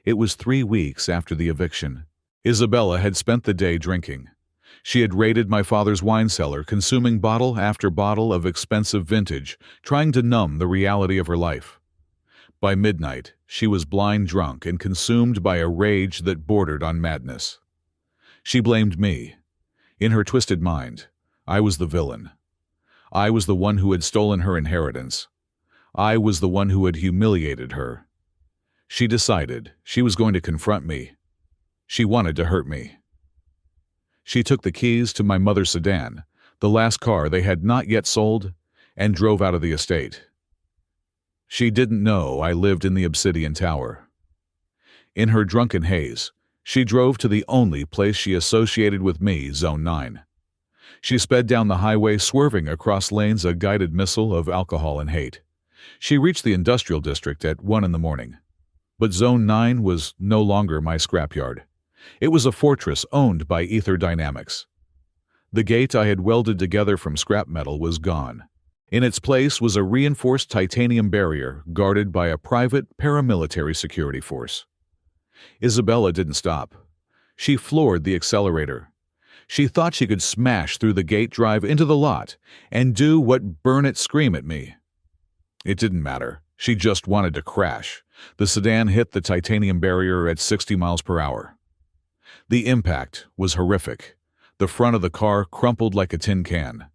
It was 3 weeks after the eviction. Isabella had spent the day drinking. She had raided my father's wine cellar, consuming bottle after bottle of expensive vintage, trying to numb the reality of her life. By midnight, she was blind drunk and consumed by a rage that bordered on madness. She blamed me. In her twisted mind, I was the villain. I was the one who had stolen her inheritance. I was the one who had humiliated her. She decided she was going to confront me. She wanted to hurt me. She took the keys to my mother's sedan, the last car they had not yet sold, and drove out of the estate. She didn't know I lived in the Obsidian Tower. In her drunken haze, she drove to the only place she associated with me, Zone 9. She sped down the highway, swerving across lanes, a guided missile of alcohol and hate. She reached the industrial district at 1 in the morning. But Zone 9 was no longer my scrapyard. It was a fortress owned by Ether Dynamics. The gate I had welded together from scrap metal was gone. In its place was a reinforced titanium barrier guarded by a private paramilitary security force. Isabella didn't stop. She floored the accelerator. She thought she could smash through the gate drive into the lot and do what burn it scream at me. It didn't matter. She just wanted to crash. The sedan hit the titanium barrier at 60 miles per hour. The impact was horrific. The front of the car crumpled like a tin can.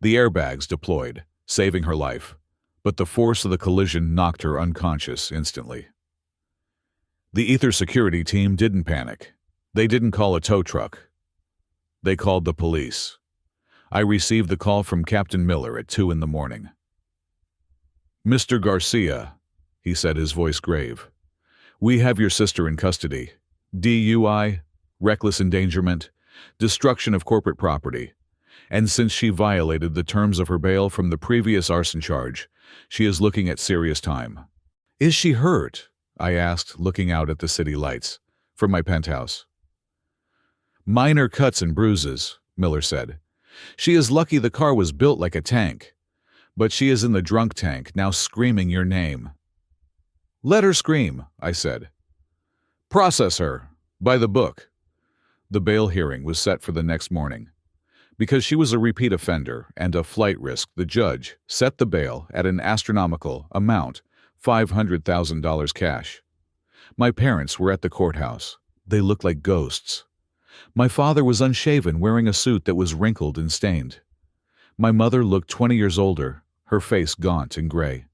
The airbags deployed, saving her life, but the force of the collision knocked her unconscious instantly. The Ether security team didn't panic. They didn't call a tow truck. They called the police. I received the call from Captain Miller at 2 in the morning. "Mr. Garcia," he said, his voice grave, "we have your sister in custody. DUI, reckless endangerment, destruction of corporate property. And since she violated the terms of her bail from the previous arson charge, she is looking at serious time." "Is she hurt?" I asked, looking out at the city lights from my penthouse. "Minor cuts and bruises," Miller said. "She is lucky the car was built like a tank. But she is in the drunk tank, now screaming your name." "Let her scream," I said. "Process her. By the book." The bail hearing was set for the next morning. Because she was a repeat offender and a flight risk, the judge set the bail at an astronomical amount, $500,000 cash. My parents were at the courthouse. They looked like ghosts. My father was unshaven, wearing a suit that was wrinkled and stained. My mother looked 20 years older, her face gaunt and gray.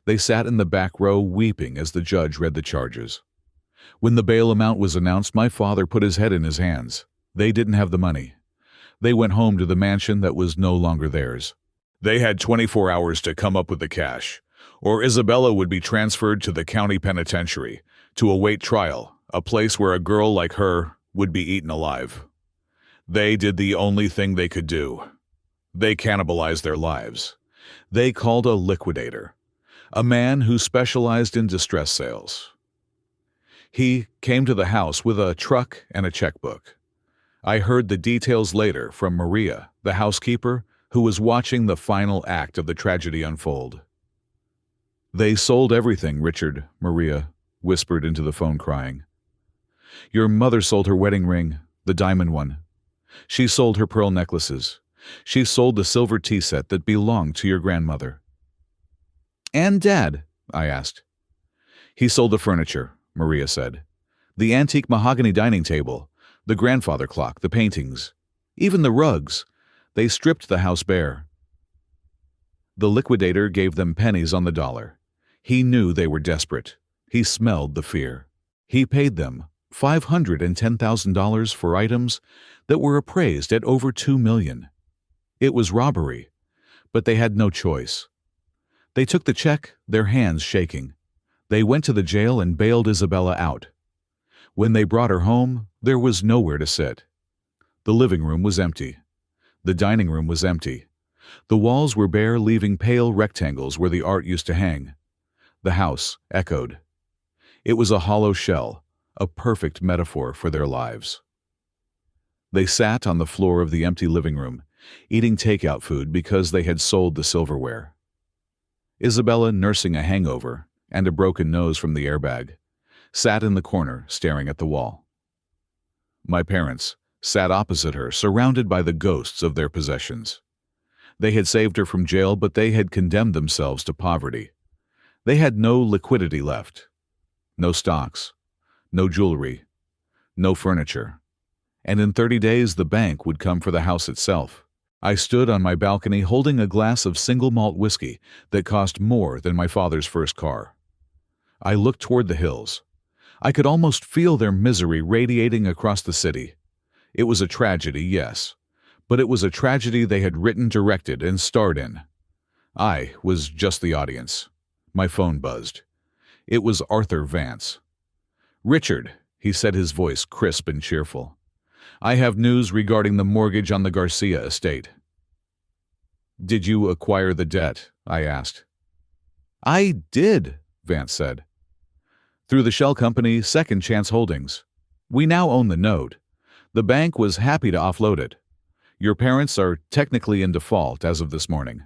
They sat in the back row weeping as the judge read the charges. When the bail amount was announced, my father put his head in his hands. They didn't have the money. They went home to the mansion that was no longer theirs. They had 24 hours to come up with the cash, or Isabella would be transferred to the county penitentiary to await trial, a place where a girl like her would be eaten alive. They did the only thing they could do. They cannibalized their lives. They called a liquidator, a man who specialized in distress sales. He came to the house with a truck and a checkbook. I heard the details later from Maria, the housekeeper, who was watching the final act of the tragedy unfold. "They sold everything, Richard," Maria whispered into the phone, crying. "Your mother sold her wedding ring, the diamond one. She sold her pearl necklaces. She sold the silver tea set that belonged to your grandmother." "And Dad?" I asked. "He sold the furniture," Maria said. "The antique mahogany dining table, the grandfather clock, the paintings, even the rugs. They stripped the house bare." The liquidator gave them pennies on the dollar. He knew they were desperate. He smelled the fear. He paid them $510,000 for items that were appraised at over $2 million. It was robbery, but they had no choice. They took the check, their hands shaking. They went to the jail and bailed Isabella out. When they brought her home, there was nowhere to sit. The living room was empty. The dining room was empty. The walls were bare, leaving pale rectangles where the art used to hang. The house echoed. It was a hollow shell, a perfect metaphor for their lives. They sat on the floor of the empty living room, eating takeout food because they had sold the silverware. Isabella, nursing a hangover and a broken nose from the airbag, sat in the corner staring at the wall. My parents sat opposite her, surrounded by the ghosts of their possessions. They had saved her from jail, but they had condemned themselves to poverty. They had no liquidity left. No stocks, no jewelry, no furniture. And in 30 days the bank would come for the house itself. I stood on my balcony holding a glass of single malt whiskey that cost more than my father's first car. I looked toward the hills. I could almost feel their misery radiating across the city. It was a tragedy, yes, but it was a tragedy they had written, directed, and starred in. I was just the audience. My phone buzzed. It was Arthur Vance. "Richard," he said, his voice crisp and cheerful. "I have news regarding the mortgage on the Garcia estate." "Did you acquire the debt?" I asked. "I did," Vance said. "Through the shell company Second Chance Holdings. We now own the note. The bank was happy to offload it. Your parents are technically in default as of this morning."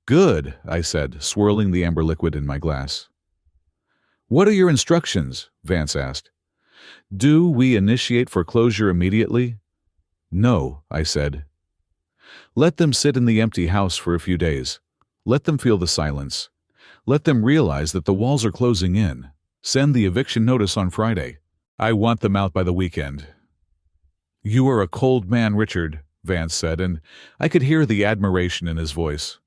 "Good," I said, swirling the amber liquid in my glass. "What are your instructions?" Vance asked. "Do we initiate foreclosure immediately?" "No," I said. "Let them sit in the empty house for a few days. Let them feel the silence. Let them realize that the walls are closing in. Send the eviction notice on Friday. I want them out by the weekend." "You are a cold man, Richard," Vance said, and I could hear the admiration in his voice.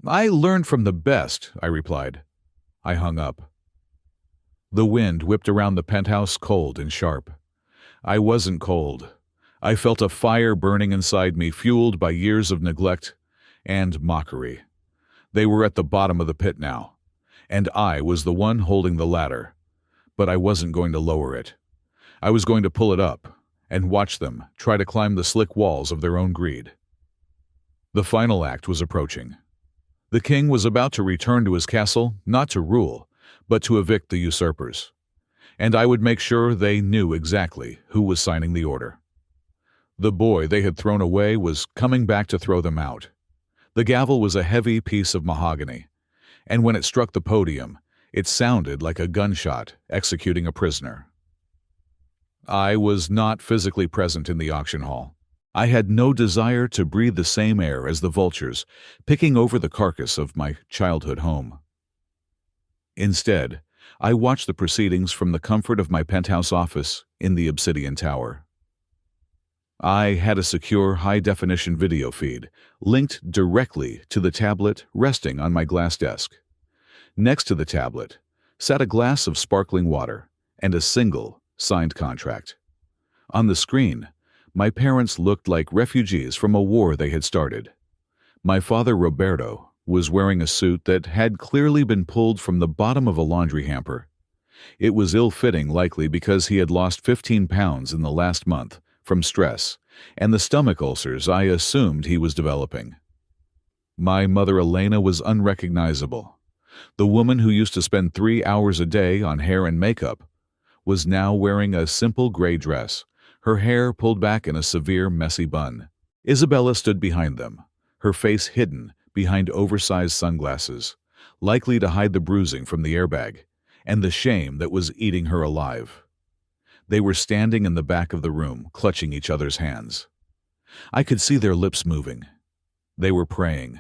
"I learned from the best," I replied. I hung up. The wind whipped around the penthouse, cold and sharp. I wasn't cold. I felt a fire burning inside me, fueled by years of neglect and mockery. They were at the bottom of the pit now, and I was the one holding the ladder. But I wasn't going to lower it. I was going to pull it up and watch them try to climb the slick walls of their own greed. The final act was approaching. The king was about to return to his castle, not to rule, but to evict the usurpers. And I would make sure they knew exactly who was signing the order. The boy they had thrown away was coming back to throw them out. The gavel was a heavy piece of mahogany, and when it struck the podium, it sounded like a gunshot executing a prisoner. I was not physically present in the auction hall. I had no desire to breathe the same air as the vultures picking over the carcass of my childhood home. Instead, I watched the proceedings from the comfort of my penthouse office in the Obsidian Tower. I had a secure high-definition video feed linked directly to the tablet resting on my glass desk. Next to the tablet sat a glass of sparkling water and a single signed contract. On the screen, my parents looked like refugees from a war they had started. My father, Roberto, was wearing a suit that had clearly been pulled from the bottom of a laundry hamper. It was ill-fitting, likely because he had lost 15 pounds in the last month from stress and the stomach ulcers I assumed he was developing. My mother, Elena, was unrecognizable. The woman who used to spend 3 hours a day on hair and makeup was now wearing a simple gray dress, her hair pulled back in a severe, messy bun. Isabella stood behind them, her face hidden behind oversized sunglasses, likely to hide the bruising from the airbag and the shame that was eating her alive. They were standing in the back of the room, clutching each other's hands. I could see their lips moving. They were praying.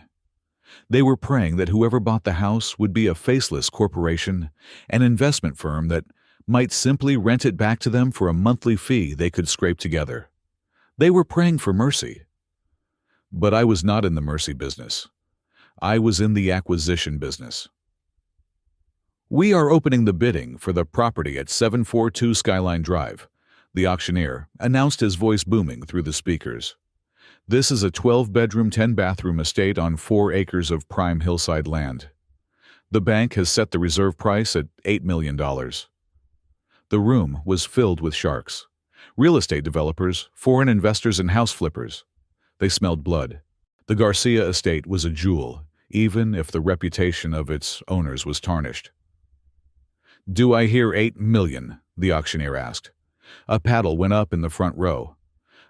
They were praying that whoever bought the house would be a faceless corporation, an investment firm that might simply rent it back to them for a monthly fee they could scrape together. They were praying for mercy. But I was not in the mercy business. I was in the acquisition business. "We are opening the bidding for the property at 742 Skyline Drive," the auctioneer announced, his voice booming through the speakers. "This is a 12-bedroom, 10-bathroom estate on 4 acres of prime hillside land. The bank has set the reserve price at $8 million. The room was filled with sharks, real estate developers, foreign investors, and house flippers. They smelled blood. The Garcia estate was a jewel, even if the reputation of its owners was tarnished. "Do I hear 8 million?" the auctioneer asked. A paddle went up in the front row.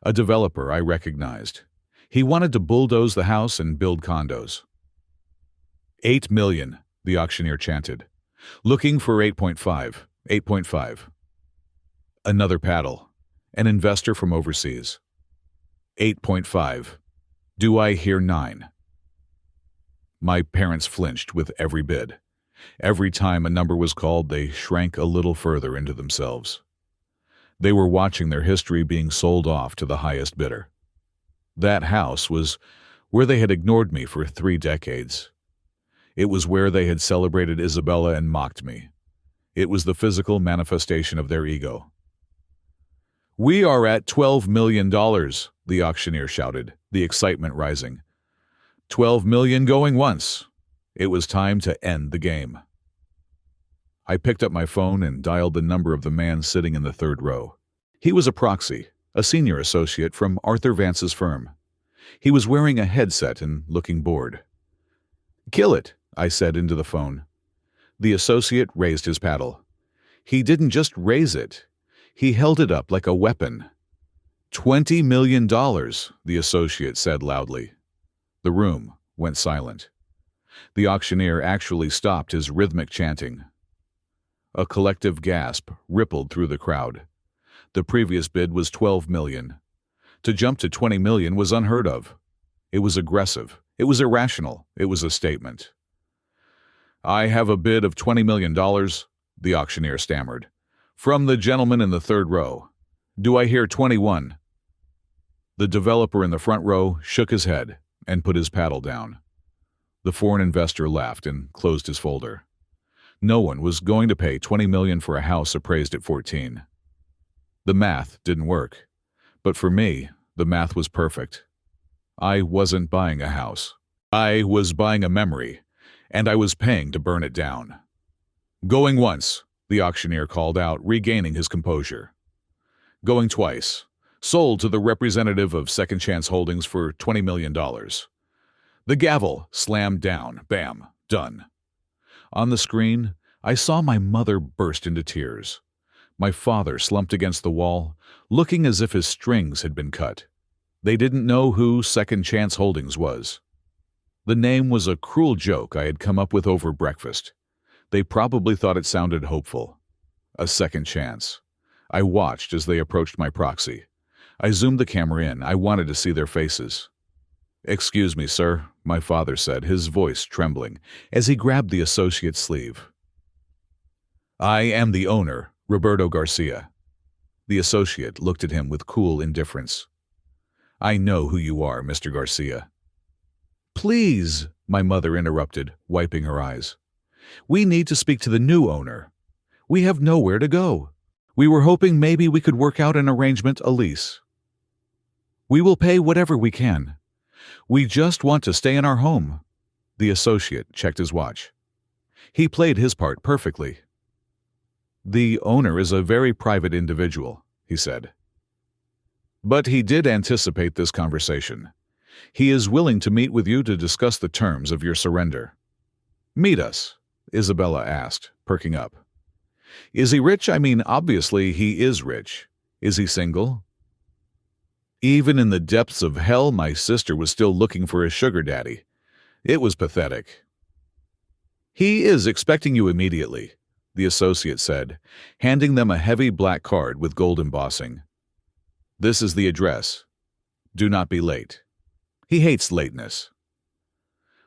A developer I recognized. He wanted to bulldoze the house and build condos. "8 million, the auctioneer chanted. "Looking for 8.5, 8.5. Another paddle. An investor from overseas. 8.5. "Do I hear 9? My parents flinched with every bid. Every time a number was called, they shrank a little further into themselves. They were watching their history being sold off to the highest bidder. That house was where they had ignored me for 3 decades. It was where they had celebrated Isabella and mocked me. It was the physical manifestation of their ego. "We are at $12 million, the auctioneer shouted, the excitement rising. 12 million going once. It was time to end the game. I picked up my phone and dialed the number of the man sitting in the third row. He was a proxy, a senior associate from Arthur Vance's firm. He was wearing a headset and looking bored. "Kill it," I said into the phone. The associate raised his paddle. He didn't just raise it. He held it up like a weapon. $20 million, the associate said loudly. The room went silent. The auctioneer actually stopped his rhythmic chanting. A collective gasp rippled through the crowd. The previous bid was $12 million. To jump to $20 million was unheard of. It was aggressive. It was irrational. It was a statement. "I have a bid of $20 million, the auctioneer stammered. "From the gentleman in the third row. Do I hear 21? The developer in the front row shook his head and put his paddle down. The foreign investor laughed and closed his folder. No one was going to pay $20 million for a house appraised at 14. The math didn't work. But for me, the math was perfect. I wasn't buying a house. I was buying a memory, and I was paying to burn it down. "Going once," the auctioneer called out, regaining his composure. "Going twice. Sold to the representative of Second Chance Holdings for $20 million. The gavel slammed down. Bam. Done. On the screen, I saw my mother burst into tears. My father slumped against the wall, looking as if his strings had been cut. They didn't know who Second Chance Holdings was. The name was a cruel joke I had come up with over breakfast. They probably thought it sounded hopeful. A second chance. I watched as they approached my proxy. I zoomed the camera in. I wanted to see their faces. "Excuse me, sir," my father said, his voice trembling, as he grabbed the associate's sleeve. "I am the owner, Roberto Garcia." The associate looked at him with cool indifference. "I know who you are, Mr. Garcia." "Please," my mother interrupted, wiping her eyes. "We need to speak to the new owner. We have nowhere to go. We were hoping maybe we could work out an arrangement, a lease. We will pay whatever we can. We just want to stay in our home." The associate checked his watch. He played his part perfectly. "The owner is a very private individual," he said. But he did anticipate this conversation. "He is willing to meet with you to discuss the terms of your surrender." "Meet us?" Isabella asked, perking up. "Is he rich? I mean, obviously he is rich. Is he single?" Even in the depths of hell, my sister was still looking for a sugar daddy. It was pathetic. "He is expecting you immediately," the associate said, handing them a heavy black card with gold embossing. "This is the address. Do not be late. He hates lateness."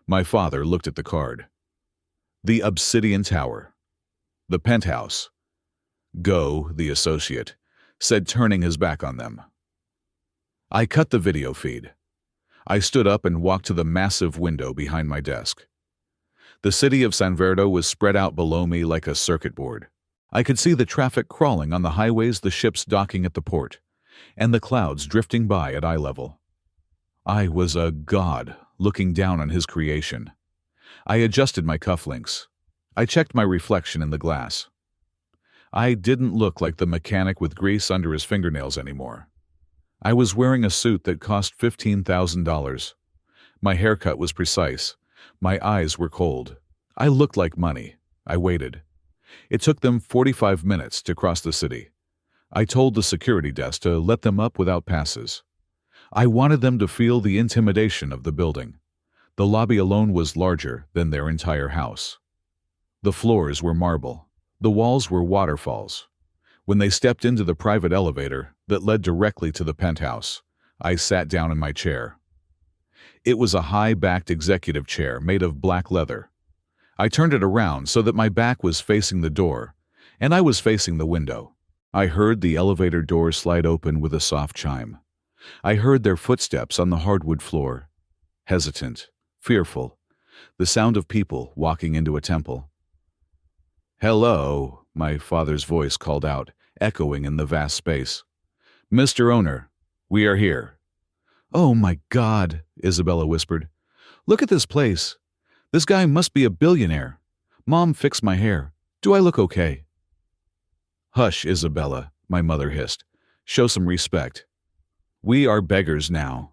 My father looked at the card. The Obsidian Tower. The penthouse. "Go," the associate said, turning his back on them. I cut the video feed. I stood up and walked to the massive window behind my desk. The city of San Verdo was spread out below me like a circuit board. I could see the traffic crawling on the highways, the ships docking at the port, and the clouds drifting by at eye level. I was a god looking down on his creation. I adjusted my cufflinks. I checked my reflection in the glass. I didn't look like the mechanic with grease under his fingernails anymore. I was wearing a suit that cost $15,000. My haircut was precise. My eyes were cold. I looked like money. I waited. It took them 45 minutes to cross the city. I told the security desk to let them up without passes. I wanted them to feel the intimidation of the building. The lobby alone was larger than their entire house. The floors were marble. The walls were waterfalls. When they stepped into the private elevator that led directly to the penthouse, I sat down in my chair. It was a high-backed executive chair made of black leather. I turned it around so that my back was facing the door, and I was facing the window. I heard the elevator door slide open with a soft chime. I heard their footsteps on the hardwood floor. Hesitant, fearful, the sound of people walking into a temple. "Hello," my father's voice called out, echoing in the vast space. "Mr. Owner, we are here." "Oh my God," Isabella whispered. "Look at this place. This guy must be a billionaire. Mom fixed my hair. Do I look okay?" "Hush, Isabella," my mother hissed. "Show some respect. We are beggars now."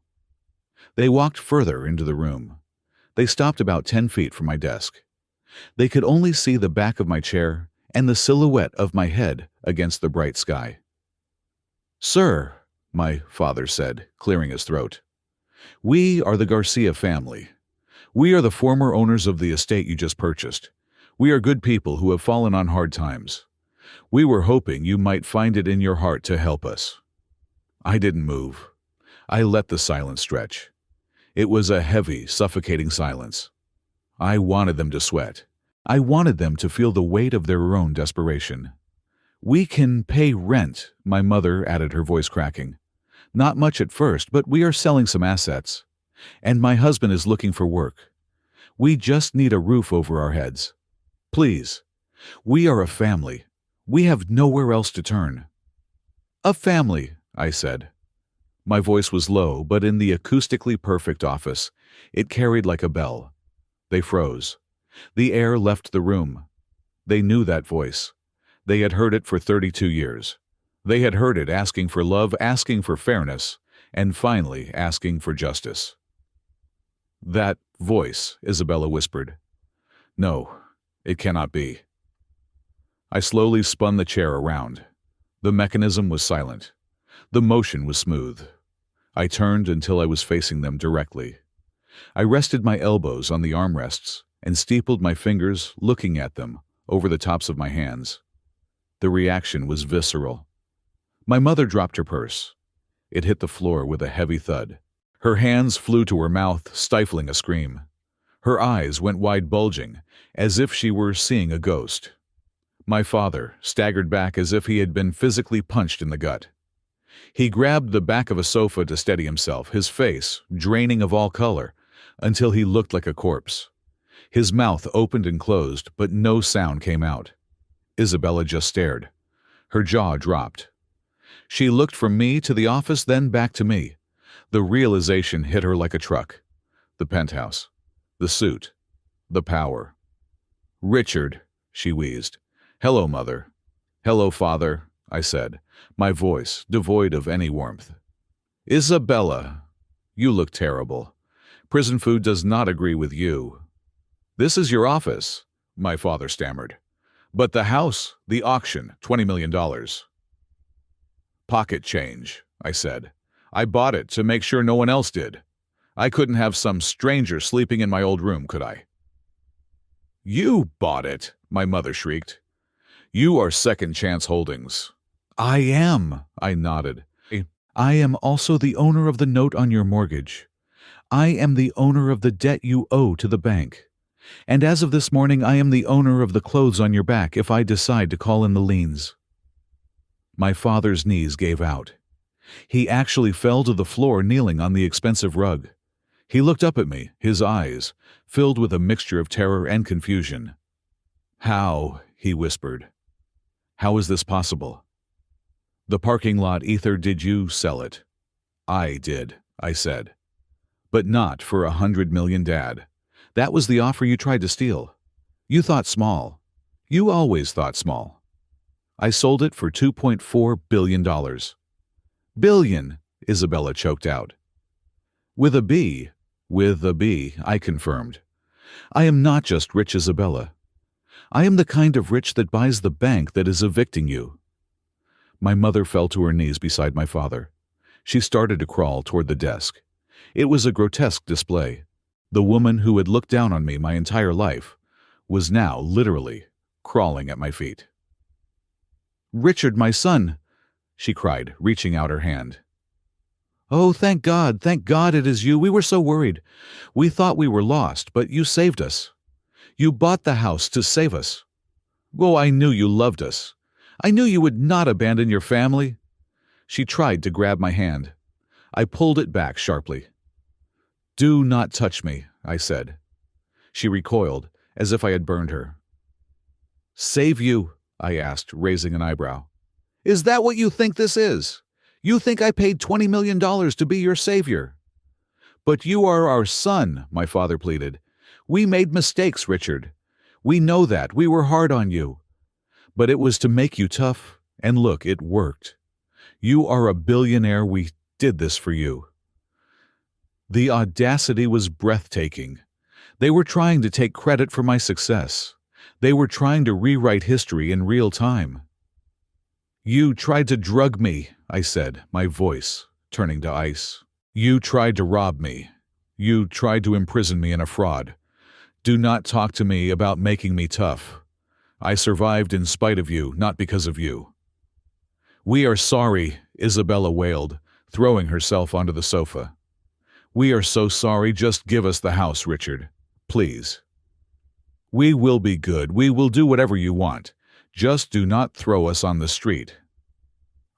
They walked further into the room. They stopped about 10 feet from my desk. They could only see the back of my chair and the silhouette of my head against the bright sky. "Sir," my father said, clearing his throat. We are the Garcia family. We are the former owners of the estate you just purchased. We are good people who have fallen on hard times. We were hoping you might find it in your heart to help us. I didn't move. I let the silence stretch. It was a heavy, suffocating silence. I wanted them to sweat. I wanted them to feel the weight of their own desperation. We can pay rent, my mother added, her voice cracking. Not much at first, but we are selling some assets. And my husband is looking for work. We just need a roof over our heads. Please. We are a family. We have nowhere else to turn. A family, I said. My voice was low, but in the acoustically perfect office, it carried like a bell. They froze. The air left the room. They knew that voice. They had heard it for 32 years. They had heard it asking for love, asking for fairness, and finally asking for justice. That voice, Isabella whispered. No, it cannot be. I slowly spun the chair around. The mechanism was silent. The motion was smooth. I turned until I was facing them directly. I rested my elbows on the armrests and steepled my fingers, looking at them over the tops of my hands. The reaction was visceral. My mother dropped her purse. It hit the floor with a heavy thud. Her hands flew to her mouth, stifling a scream. Her eyes went wide, bulging, as if she were seeing a ghost. My father staggered back as if he had been physically punched in the gut. He grabbed the back of a sofa to steady himself, his face draining of all color, until he looked like a corpse. His mouth opened and closed, but no sound came out. Isabella just stared. Her jaw dropped. She looked from me to the office, then back to me. The realization hit her like a truck. The penthouse. The suit. The power. Richard, she wheezed. Hello, Mother. Hello, Father, I said, my voice devoid of any warmth. Isabella, you look terrible. Prison food does not agree with you. This is your office, my father stammered. But the house, the auction, $20 million. Pocket change, I said. I bought it to make sure no one else did. I couldn't have some stranger sleeping in my old room, could I? You bought it, my mother shrieked. You are Second Chance Holdings. I am, I nodded. I am also the owner of the note on your mortgage. I am the owner of the debt you owe to the bank. And as of this morning, I am the owner of the clothes on your back if I decide to call in the liens. My father's knees gave out. He actually fell to the floor, kneeling on the expensive rug. He looked up at me, his eyes filled with a mixture of terror and confusion. How, he whispered. How is this possible? The parking lot ether, did you sell it? I did, I said. But not for $100 million, Dad. That was the offer you tried to steal. You thought small. You always thought small. I sold it for $2.4 billion. Billion, Isabella choked out. With a B, I confirmed. I am not just rich, Isabella. I am the kind of rich that buys the bank that is evicting you. My mother fell to her knees beside my father. She started to crawl toward the desk. It was a grotesque display. The woman who had looked down on me my entire life was now literally crawling at my feet. Richard, my son, she cried, reaching out her hand. Oh, thank God it is you. We were so worried. We thought we were lost, but you saved us. You bought the house to save us. Oh, I knew you loved us. I knew you would not abandon your family. She tried to grab my hand. I pulled it back sharply. Do not touch me, I said. She recoiled, as if I had burned her. Save you? I asked, raising an eyebrow. Is that what you think this is? You think I paid $20 million to be your savior? But you are our son, my father pleaded. We made mistakes, Richard. We know that. We were hard on you. But it was to make you tough, and look, it worked. You are a billionaire. We did this for you. The audacity was breathtaking. They were trying to take credit for my success. They were trying to rewrite history in real time. You tried to drug me, I said, my voice turning to ice. You tried to rob me. You tried to imprison me in a fraud. Do not talk to me about making me tough. I survived in spite of you, not because of you. We are sorry, Isabella wailed, throwing herself onto the sofa. We are so sorry, just give us the house, Richard. Please. We will be good, we will do whatever you want. Just do not throw us on the street.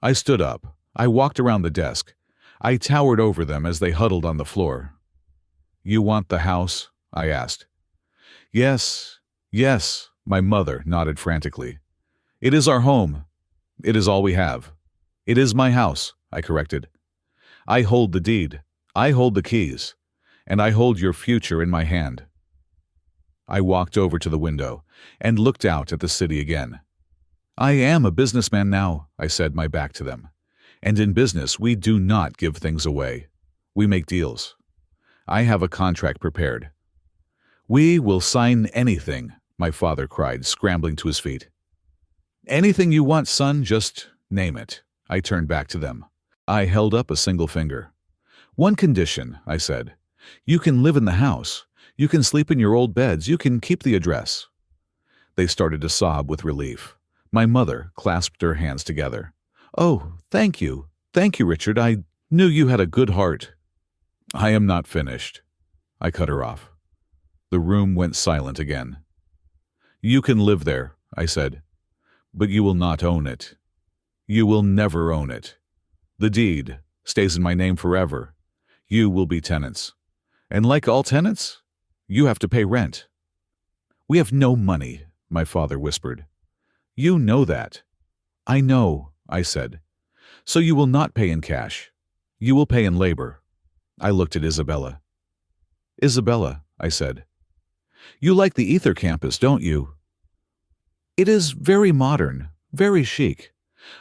I stood up. I walked around the desk. I towered over them as they huddled on the floor. You want the house? I asked. Yes, yes, my mother nodded frantically. It is our home. It is all we have. It is my house, I corrected. I hold the deed. I hold the keys. And I hold your future in my hand. I walked over to the window and looked out at the city again. I am a businessman now, I said, my back to them. And in business, we do not give things away. We make deals. I have a contract prepared. We will sign anything, my father cried, scrambling to his feet. Anything you want, son, just name it. I turned back to them. I held up a single finger. One condition, I said. You can live in the house. You can sleep in your old beds. You can keep the address. They started to sob with relief. My mother clasped her hands together. Oh, thank you. Thank you, Richard. I knew you had a good heart. I am not finished. I cut her off. The room went silent again. You can live there, I said, but you will not own it. You will never own it. The deed stays in my name forever. You will be tenants. And like all tenants, you have to pay rent. We have no money, my father whispered. You know that. I know, I said. So you will not pay in cash. You will pay in labor. I looked at Isabella. Isabella, I said. You like the Ether campus, don't you? It is very modern, very chic.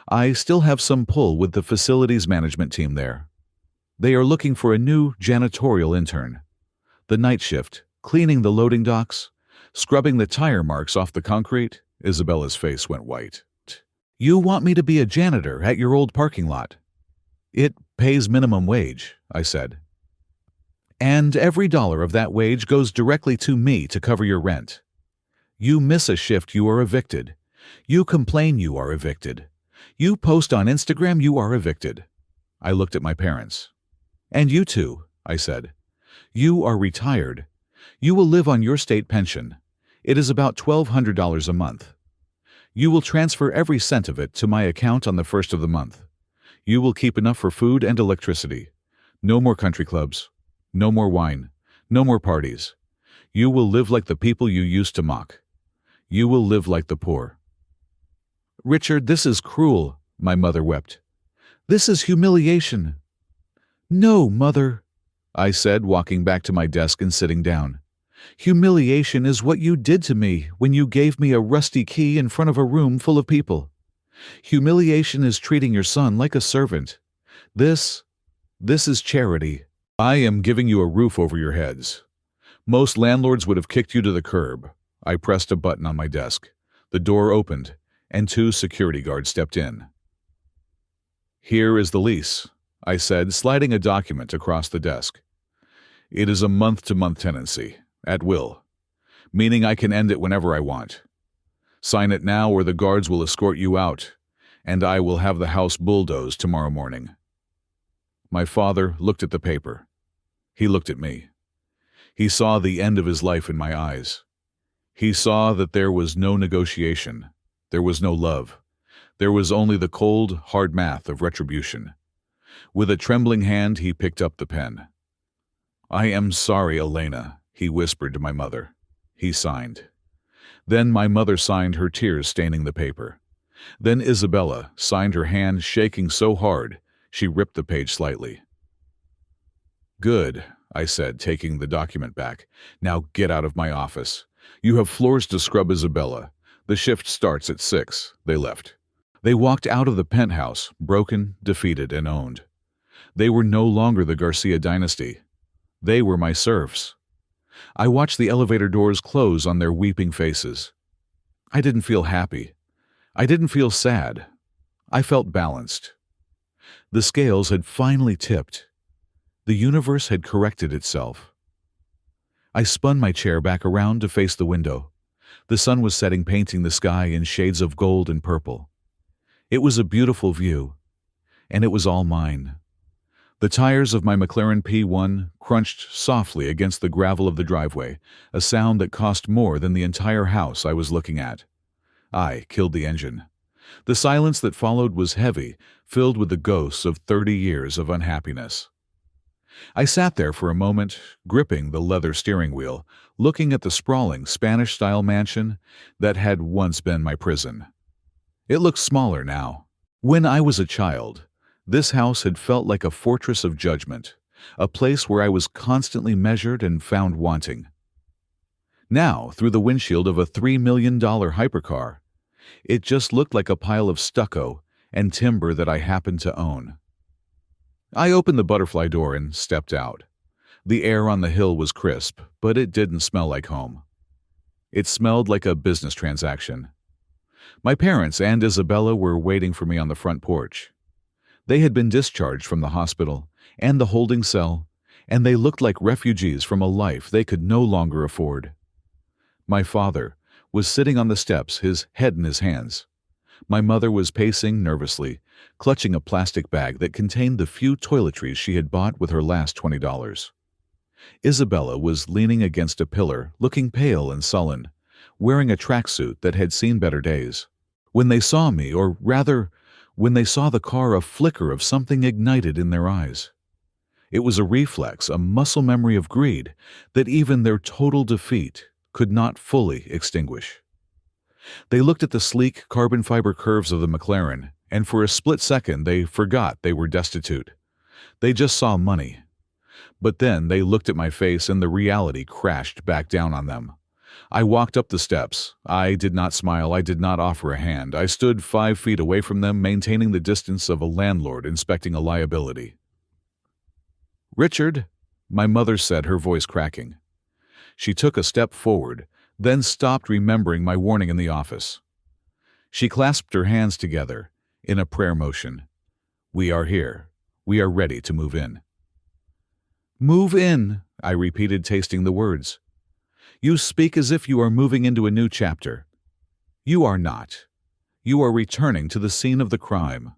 I still have some pull with the facilities management team there. They are looking for a new janitorial intern. The night shift, cleaning the loading docks, scrubbing the tire marks off the concrete. Isabella's face went white. You want me to be a janitor at your old parking lot? It pays minimum wage, I said. And every dollar of that wage goes directly to me to cover your rent. You miss a shift, you are evicted. You complain, you are evicted. You post on Instagram, you are evicted. I looked at my parents. And you too, I said. You are retired. You will live on your state pension. It is about $1,200 a month. You will transfer every cent of it to my account on the first of the month. You will keep enough for food and electricity. No more country clubs. No more wine. No more parties. You will live like the people you used to mock. You will live like the poor. Richard, this is cruel, my mother wept. This is humiliation. No, Mother, I said, walking back to my desk and sitting down. Humiliation is what you did to me when you gave me a rusty key in front of a room full of people. Humiliation is treating your son like a servant. This is charity. I am giving you a roof over your heads. Most landlords would have kicked you to the curb. I pressed a button on my desk. The door opened, and 2 security guards stepped in. Here is the lease, I said, sliding a document across the desk. It is a month-to-month tenancy, at will, meaning I can end it whenever I want. Sign it now or the guards will escort you out, and I will have the house bulldozed tomorrow morning. My father looked at the paper. He looked at me. He saw the end of his life in my eyes. He saw that there was no negotiation. There was no love. There was only the cold, hard math of retribution. With a trembling hand, he picked up the pen. I am sorry, Elena, he whispered to my mother. He signed. Then my mother signed, her tears staining the paper. Then Isabella signed, her hand shaking so hard she ripped the page slightly. Good, I said, taking the document back. Now get out of my office. You have floors to scrub, Isabella. The shift starts at 6. They left. They walked out of the penthouse, broken, defeated, and owned. They were no longer the Garcia dynasty. They were my serfs. I watched the elevator doors close on their weeping faces. I didn't feel happy. I didn't feel sad. I felt balanced. The scales had finally tipped. The universe had corrected itself. I spun my chair back around to face the window. The sun was setting, painting the sky in shades of gold and purple. It was a beautiful view, and it was all mine. The tires of my McLaren P1 crunched softly against the gravel of the driveway, a sound that cost more than the entire house I was looking at. I killed the engine. The silence that followed was heavy, filled with the ghosts of 30 years of unhappiness. I sat there for a moment, gripping the leather steering wheel, looking at the sprawling Spanish-style mansion that had once been my prison. It looked smaller now. When I was a child, this house had felt like a fortress of judgment, a place where I was constantly measured and found wanting. Now, through the windshield of a $3 million hypercar, it just looked like a pile of stucco and timber that I happened to own. I opened the butterfly door and stepped out. The air on the hill was crisp, but it didn't smell like home. It smelled like a business transaction. My parents and Isabella were waiting for me on the front porch. They had been discharged from the hospital and the holding cell, and they looked like refugees from a life they could no longer afford. My father was sitting on the steps, his head in his hands. My mother was pacing nervously, clutching a plastic bag that contained the few toiletries she had bought with her last $20. Isabella was leaning against a pillar, looking pale and sullen, wearing a tracksuit that had seen better days. When they saw me, or rather, when they saw the car, a flicker of something ignited in their eyes. It was a reflex, a muscle memory of greed that even their total defeat could not fully extinguish. They looked at the sleek carbon fiber curves of the McLaren, and for a split second they forgot they were destitute. They just saw money. But then they looked at my face and the reality crashed back down on them. I walked up the steps. I did not smile. I did not offer a hand. I stood 5 feet away from them, maintaining the distance of a landlord inspecting a liability. "Richard," my mother said, her voice cracking. She took a step forward, then stopped, remembering my warning in the office. She clasped her hands together in a prayer motion. "We are here. We are ready to move in." "Move in," I repeated, tasting the words. "You speak as if you are moving into a new chapter. You are not. You are returning to the scene of the crime."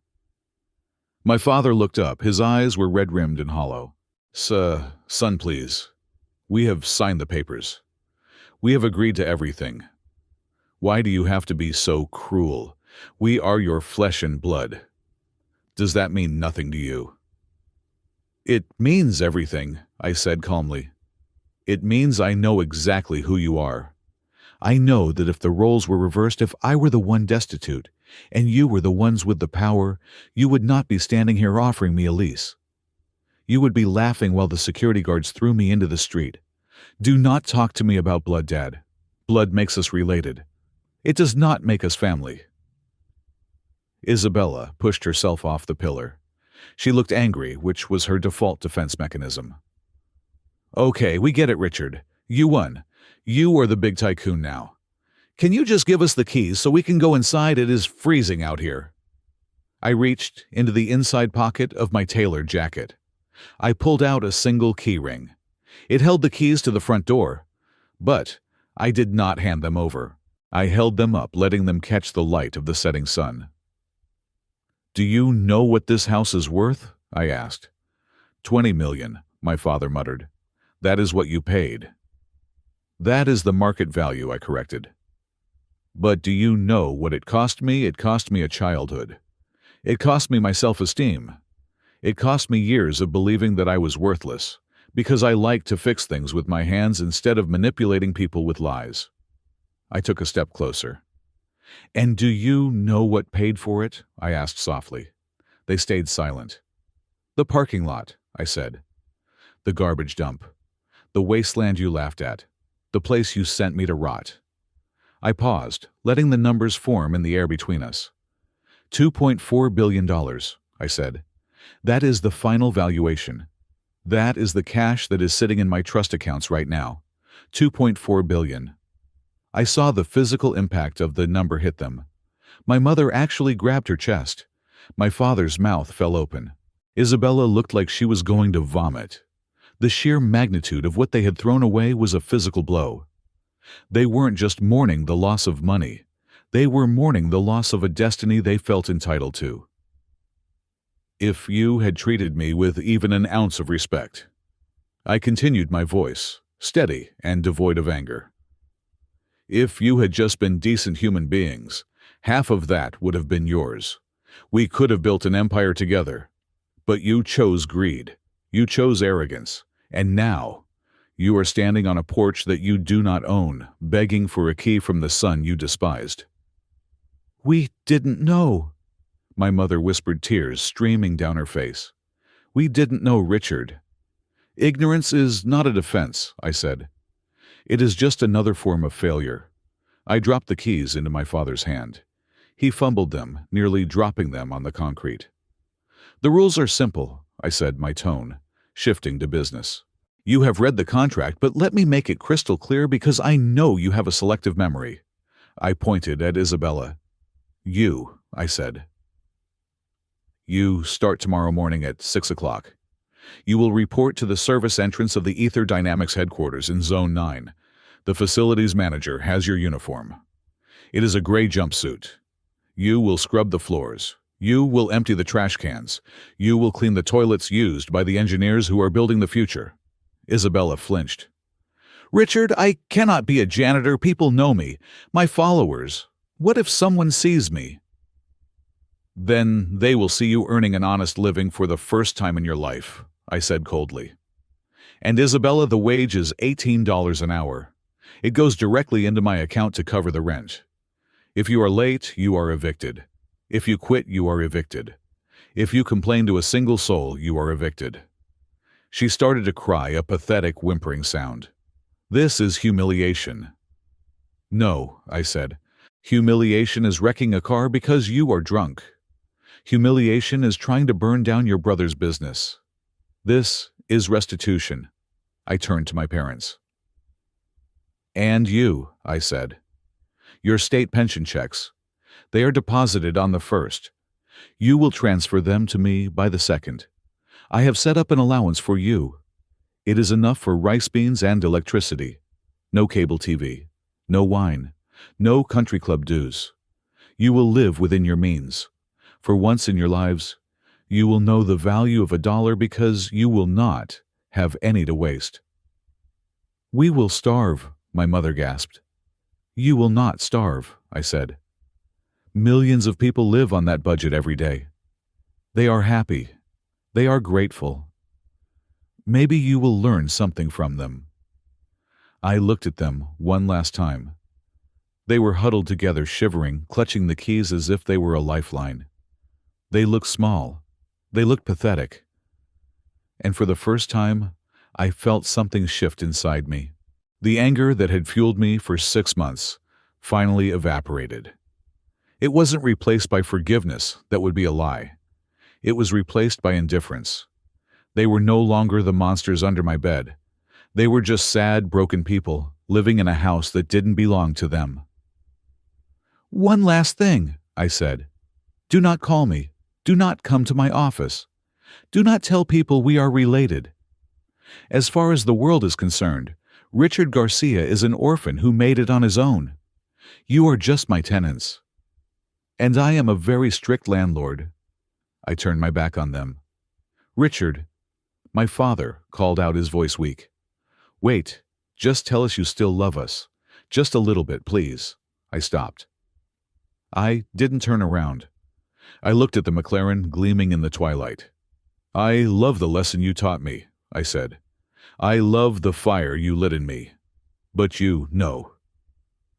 My father looked up. His eyes were red-rimmed and hollow. Son, please. We have signed the papers. We have agreed to everything. Why do you have to be so cruel? We are your flesh and blood. Does that mean nothing to you?" "It means everything," I said calmly. "It means I know exactly who you are. I know that if the roles were reversed, if I were the one destitute, and you were the ones with the power, you would not be standing here offering me a lease. You would be laughing while the security guards threw me into the street. Do not talk to me about blood, Dad. Blood makes us related. It does not make us family." Isabella pushed herself off the pillar. She looked angry, which was her default defense mechanism. "Okay, we get it, Richard. You won. You are the big tycoon now. Can you just give us the keys so we can go inside? It is freezing out here." I reached into the inside pocket of my tailored jacket. I pulled out a single key ring. It held the keys to the front door, but I did not hand them over. I held them up, letting them catch the light of the setting sun. "Do you know what this house is worth?" I asked. "20 million, my father muttered. "That is what you paid." "That is the market value," I corrected. "But do you know what it cost me? It cost me a childhood. It cost me my self-esteem. It cost me years of believing that I was worthless, because I liked to fix things with my hands instead of manipulating people with lies." I took a step closer. "And do you know what paid for it?" I asked softly. They stayed silent. "The parking lot," I said. "The garbage dump. The wasteland you laughed at. The place you sent me to rot." I paused, letting the numbers form in the air between us. $2.4 billion, I said. "That is the final valuation. That is the cash that is sitting in my trust accounts right now. $2.4 billion. I saw the physical impact of the number hit them. My mother actually grabbed her chest. My father's mouth fell open. Isabella looked like she was going to vomit. The sheer magnitude of what they had thrown away was a physical blow. They weren't just mourning the loss of money. They were mourning the loss of a destiny they felt entitled to. If you had treated me with even an ounce of respect. I continued, my voice, steady and devoid of anger. If you had just been decent human beings, half of that would have been yours. We could have built an empire together. But you chose greed. You chose arrogance. And now, you are standing on a porch that you do not own, begging for a key from the son you despised. We didn't know. My mother whispered, tears streaming down her face. We didn't know, Richard. Ignorance is not a defense, I said. It is just another form of failure. I dropped the keys into my father's hand. He fumbled them, nearly dropping them on the concrete. The rules are simple, I said, my tone shifting to business. You have read the contract, but let me make it crystal clear because I know you have a selective memory. I pointed at Isabella. You, I said. You start tomorrow morning at 6 o'clock. You will report to the service entrance of the Ether Dynamics headquarters in Zone 9. The facilities manager has your uniform. It is a gray jumpsuit. You will scrub the floors. You will empty the trash cans. You will clean the toilets used by the engineers who are building the future. Isabella flinched. Richard, I cannot be a janitor. People know me. My followers. What if someone sees me? Then they will see you earning an honest living for the first time in your life, I said coldly. And Isabella, the wage is $18 an hour. It goes directly into my account to cover the rent. If you are late, you are evicted. If you quit, you are evicted. If you complain to a single soul, you are evicted. She started to cry, a pathetic whimpering sound. This is humiliation. No, I said. Humiliation is wrecking a car because you are drunk. Humiliation is trying to burn down your brother's business. This is restitution. I turned to my parents. And you, I said. Your state pension checks. They are deposited on the 1st. You will transfer them to me by the 2nd. I have set up an allowance for you. It is enough for rice beans and electricity. No cable TV. No wine. No country club dues. You will live within your means. For once in your lives, you will know the value of $1 because you will not have any to waste. We will starve, my mother gasped. You will not starve, I said. Millions of people live on that budget every day. They are happy. They are grateful. Maybe you will learn something from them. I looked at them one last time. They were huddled together, shivering, clutching the keys as if they were a lifeline. They looked small. They looked pathetic. And for the first time, I felt something shift inside me. The anger that had fueled me for 6 months finally evaporated. It wasn't replaced by forgiveness, that would be a lie. It was replaced by indifference. They were no longer the monsters under my bed. They were just sad, broken people living in a house that didn't belong to them. One last thing, I said. Do not call me. Do not come to my office. Do not tell people we are related. As far as the world is concerned, Richard Garcia is an orphan who made it on his own. You are just my tenants. And I am a very strict landlord. I turned my back on them. Richard, my father called out, his voice weak. Wait, just tell us you still love us. Just a little bit, please. I stopped. I didn't turn around. I looked at the McLaren gleaming in the twilight. I love the lesson you taught me, I said. I love the fire you lit in me. But you, no.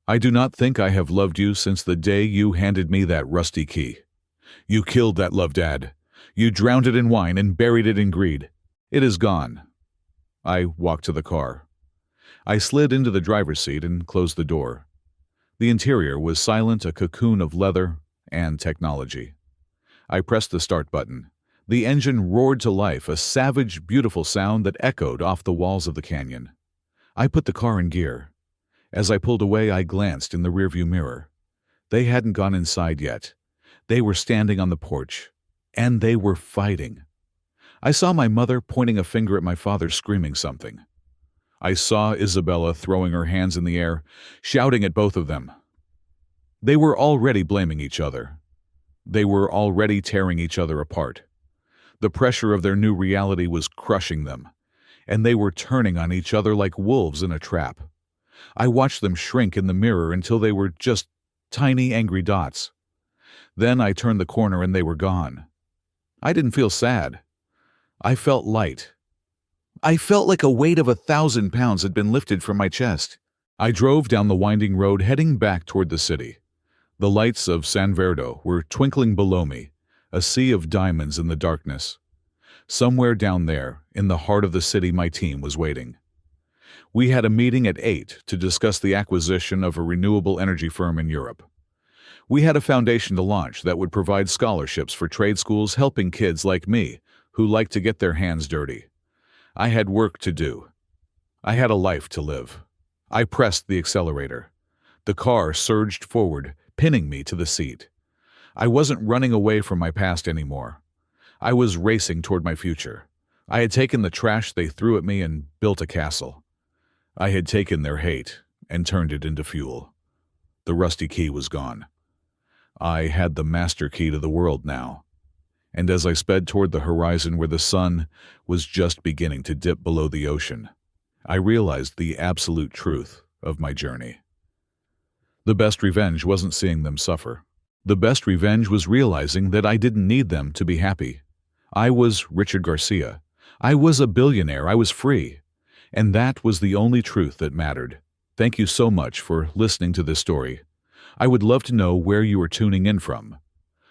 I do not think I have loved you since the day you handed me that rusty key. You killed that love, Dad. You drowned it in wine and buried it in greed. It is gone. I walked to the car. I slid into the driver's seat and closed the door. The interior was silent, a cocoon of leather and technology. I pressed the start button. The engine roared to life, a savage, beautiful sound that echoed off the walls of the canyon. I put the car in gear. As I pulled away, I glanced in the rearview mirror. They hadn't gone inside yet. They were standing on the porch, And they were fighting. I saw my mother pointing a finger at my father, screaming something. I saw Isabella throwing her hands in the air, shouting at both of them. They were already blaming each other. They were already tearing each other apart. The pressure of their new reality was crushing them, and they were turning on each other like wolves in a trap. I watched them shrink in the mirror until they were just tiny, angry dots. Then I turned the corner and they were gone. I didn't feel sad. I felt light. I felt like a weight of 1,000 pounds had been lifted from my chest. I drove down the winding road heading back toward the city. The lights of San Verdo were twinkling below me, a sea of diamonds in the darkness. Somewhere down there, in the heart of the city, my team was waiting. We had a meeting at 8 to discuss the acquisition of a renewable energy firm in Europe. We had a foundation to launch that would provide scholarships for trade schools, helping kids like me who like to get their hands dirty. I had work to do. I had a life to live. I pressed the accelerator. The car surged forward, pinning me to the seat. I wasn't running away from my past anymore. I was racing toward my future. I had taken the trash they threw at me and built a castle. I had taken their hate and turned it into fuel. The rusty key was gone. I had the master key to the world now. And as I sped toward the horizon where the sun was just beginning to dip below the ocean, I realized the absolute truth of my journey. The best revenge wasn't seeing them suffer. The best revenge was realizing that I didn't need them to be happy. I was Richard Garcia. I was a billionaire. I was free. And that was the only truth that mattered. Thank you so much for listening to this story. I would love to know where you are tuning in from.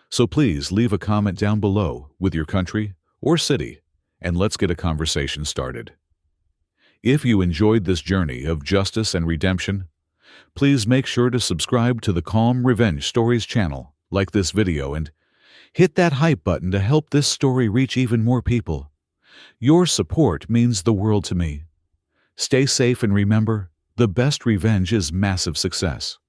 So please leave a comment down below with your country or city, and let's get a conversation started. If you enjoyed this journey of justice and redemption, please make sure to subscribe to the Calm Revenge Stories channel, like this video, and hit that hype button to help this story reach even more people. Your support means the world to me. Stay safe and remember, the best revenge is massive success.